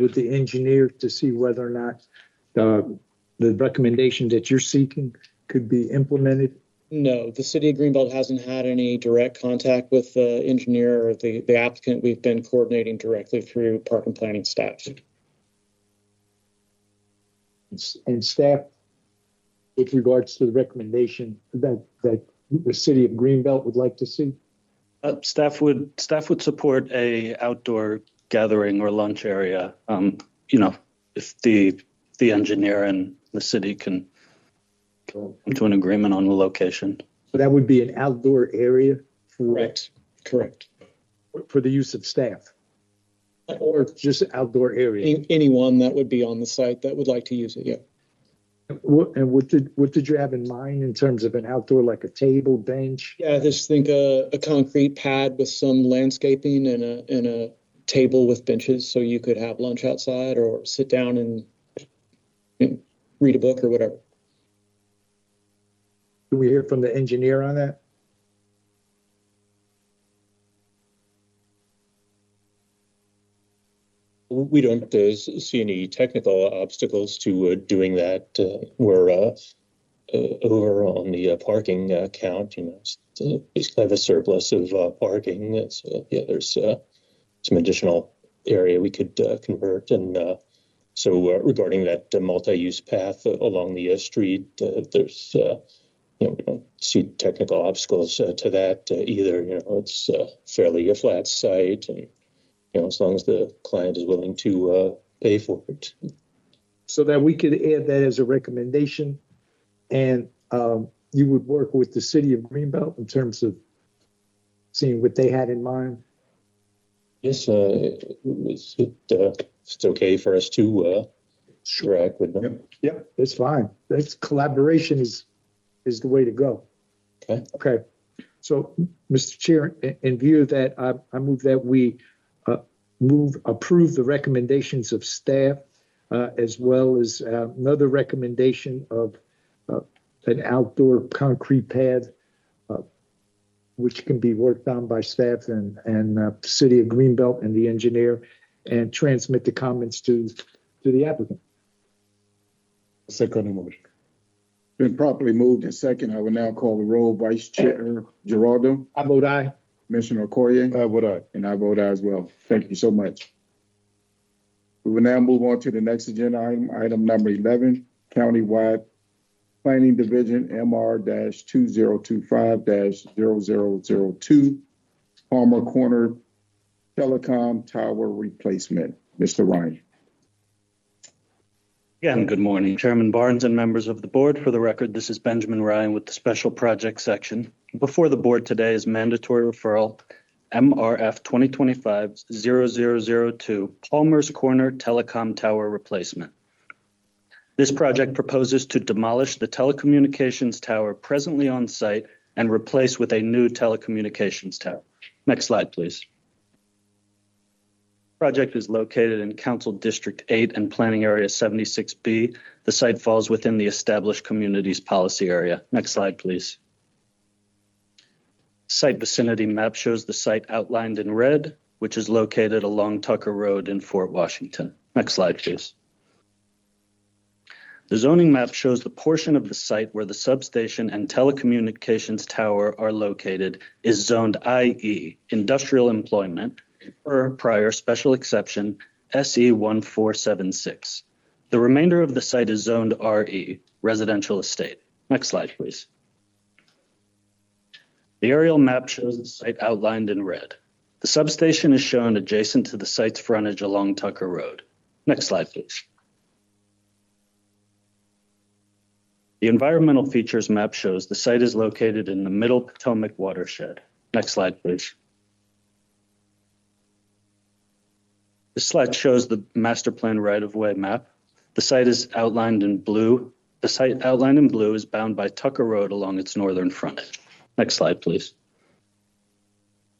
with the engineer to see whether or not the recommendation that you're seeking could be implemented? No, the city of Greenbelt hasn't had any direct contact with the engineer or the applicant. We've been coordinating directly through park and planning staff. And staff, with regards to the recommendation that the city of Greenbelt would like to see? Staff would support a outdoor gathering or lunch area. If the engineer and the city can come to an agreement on the location. So that would be an outdoor area Correct. For the use of staff, or just outdoor area? Anyone that would be on the site that would like to use it, yeah. What did you have in mind in terms of an outdoor, like a table, bench? Yeah, just think a concrete pad with some landscaping and a table with benches, so you could have lunch outside or sit down and read a book or whatever. Can we hear from the engineer on that? We don't see any technical obstacles to doing that. We're over on the parking count. It's kind of a surplus of parking. There's some additional area we could convert. And so regarding that multi-use path along the street, there's we don't see technical obstacles to that either. It's fairly a flat site, and as long as the client is willing to pay for it. So that we could add that as a recommendation, and you would work with the city of Greenbelt in terms of seeing what they had in mind? Yes, it's okay for us to interact with them. Yeah, that's fine. That's collaboration is the way to go. Okay. So, Mr. Chair, in view of that, I move that we approve the recommendations of staff, as well as another recommendation of an outdoor concrete pad, which can be worked on by staff and City of Greenbelt and the engineer, and transmit the comments to the applicant. Second motion. Been properly moved and second. I will now call the roll. Vice Chair Giraldo. I vote aye. Commissioner Okoye. I vote aye. And I vote aye as well. Thank you so much. We will now move on to the next agenda item, item number 11, Countywide Planning Division MR-2025-0002, Palmer Corner Telecom Tower Replacement. Mr. Ryan. Again, good morning, Chairman Barnes and members of the board. For the record, this is Benjamin Ryan with the Special Projects section. Before the board today is mandatory referral MRF 2025-0002 Palmer's Corner Telecom Tower Replacement. This project proposes to demolish the telecommunications tower presently on site and replace with a new telecommunications tower. Next slide, please. Project is located in Council District 8 and Planning Area 76B. The site falls within the Established Communities Policy Area. Next slide, please. Site vicinity map shows the site outlined in red, which is located along Tucker Road in Fort Washington. Next slide, please. The zoning map shows the portion of the site where the substation and telecommunications tower are located is zoned IE, Industrial Employment, per prior special exception SE 1476. The remainder of the site is zoned RE, Residential Estate. Next slide, please. The aerial map shows the site outlined in red. The substation is shown adjacent to the site's frontage along Tucker Road. Next slide, please. The environmental features map shows the site is located in the Middle Potomac watershed. Next slide, please. This slide shows the master plan right-of-way map. The site is outlined in blue. The site outlined in blue is bound by Tucker Road along its northern frontage. Next slide, please.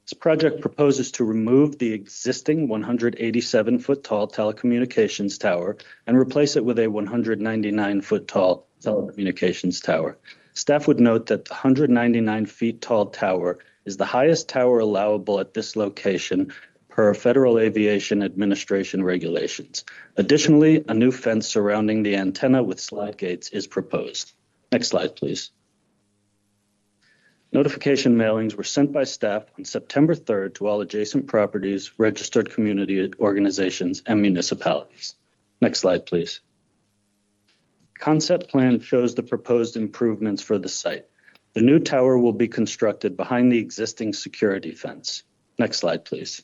This project proposes to remove the existing 187-foot tall telecommunications tower and replace it with a 199-foot tall telecommunications tower. Staff would note that the 199 feet tall tower is the highest tower allowable at this location per Federal Aviation Administration regulations. Additionally, a new fence surrounding the antenna with slide gates is proposed. Next slide, please. Notification mailings were sent by staff on September 3rd to all adjacent properties, registered community organizations, and municipalities. Next slide, please. Concept plan shows the proposed improvements for the site. The new tower will be constructed behind the existing security fence. Next slide, please.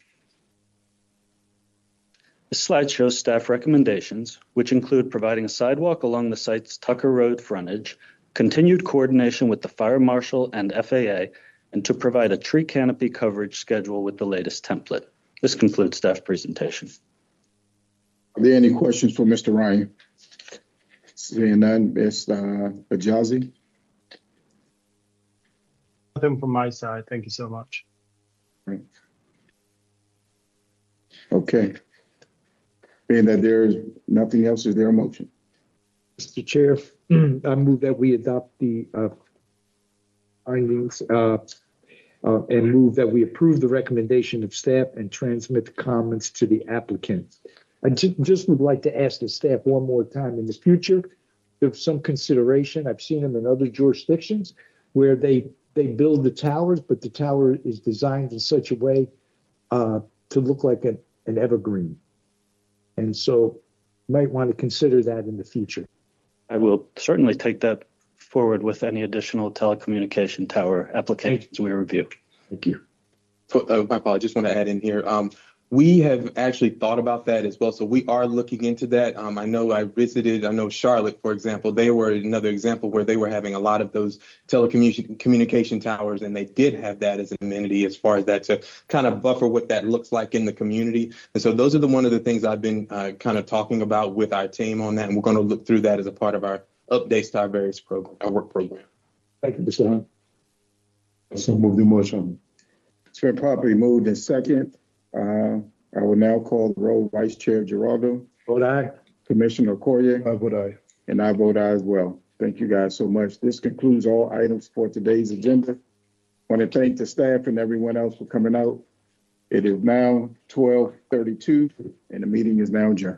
This slide shows staff recommendations, which include providing a sidewalk along the site's Tucker Road frontage, continued coordination with the fire marshal and FAA, and to provide a tree canopy coverage schedule with the latest template. This concludes staff presentation. Are there any questions for Mr. Ryan? Seeing none, Ms. Ajazi? Nothing from my side. Thank you so much. Okay. Being that there's nothing else, is there a motion? Mr. Chair, I move that we adopt the findings and move that we approve the recommendation of staff and transmit the comments to the applicant. I just would like to ask the staff one more time in the future, of some consideration. I've seen them in other jurisdictions where they build the towers, but the tower is designed in such a way to look like an evergreen. And so you might want to consider that in the future. I will certainly take that forward with any additional telecommunication tower applications we review. Thank you. My apologies, just want to add in here. We have actually thought about that as well. So we are looking into that. I know Charlotte, for example, they were another example where they were having a lot of those telecommunication towers, and they did have that as an amenity as far as that to kind of buffer what that looks like in the community. And so those are one of the things I've been kind of talking about with our team on that. And we're going to look through that as a part of our updates to our various our work program. Thank you, Mr. Hunt. So move the motion. It's been properly moved in second. I will now call the roll. Vice Chair Giraldo. Vote aye. Commissioner Okoye. I vote aye. And I vote aye as well. Thank you guys so much. This concludes all items for today's agenda. I want to thank the staff and everyone else for coming out. It is now 12:32 and the meeting is now adjourned.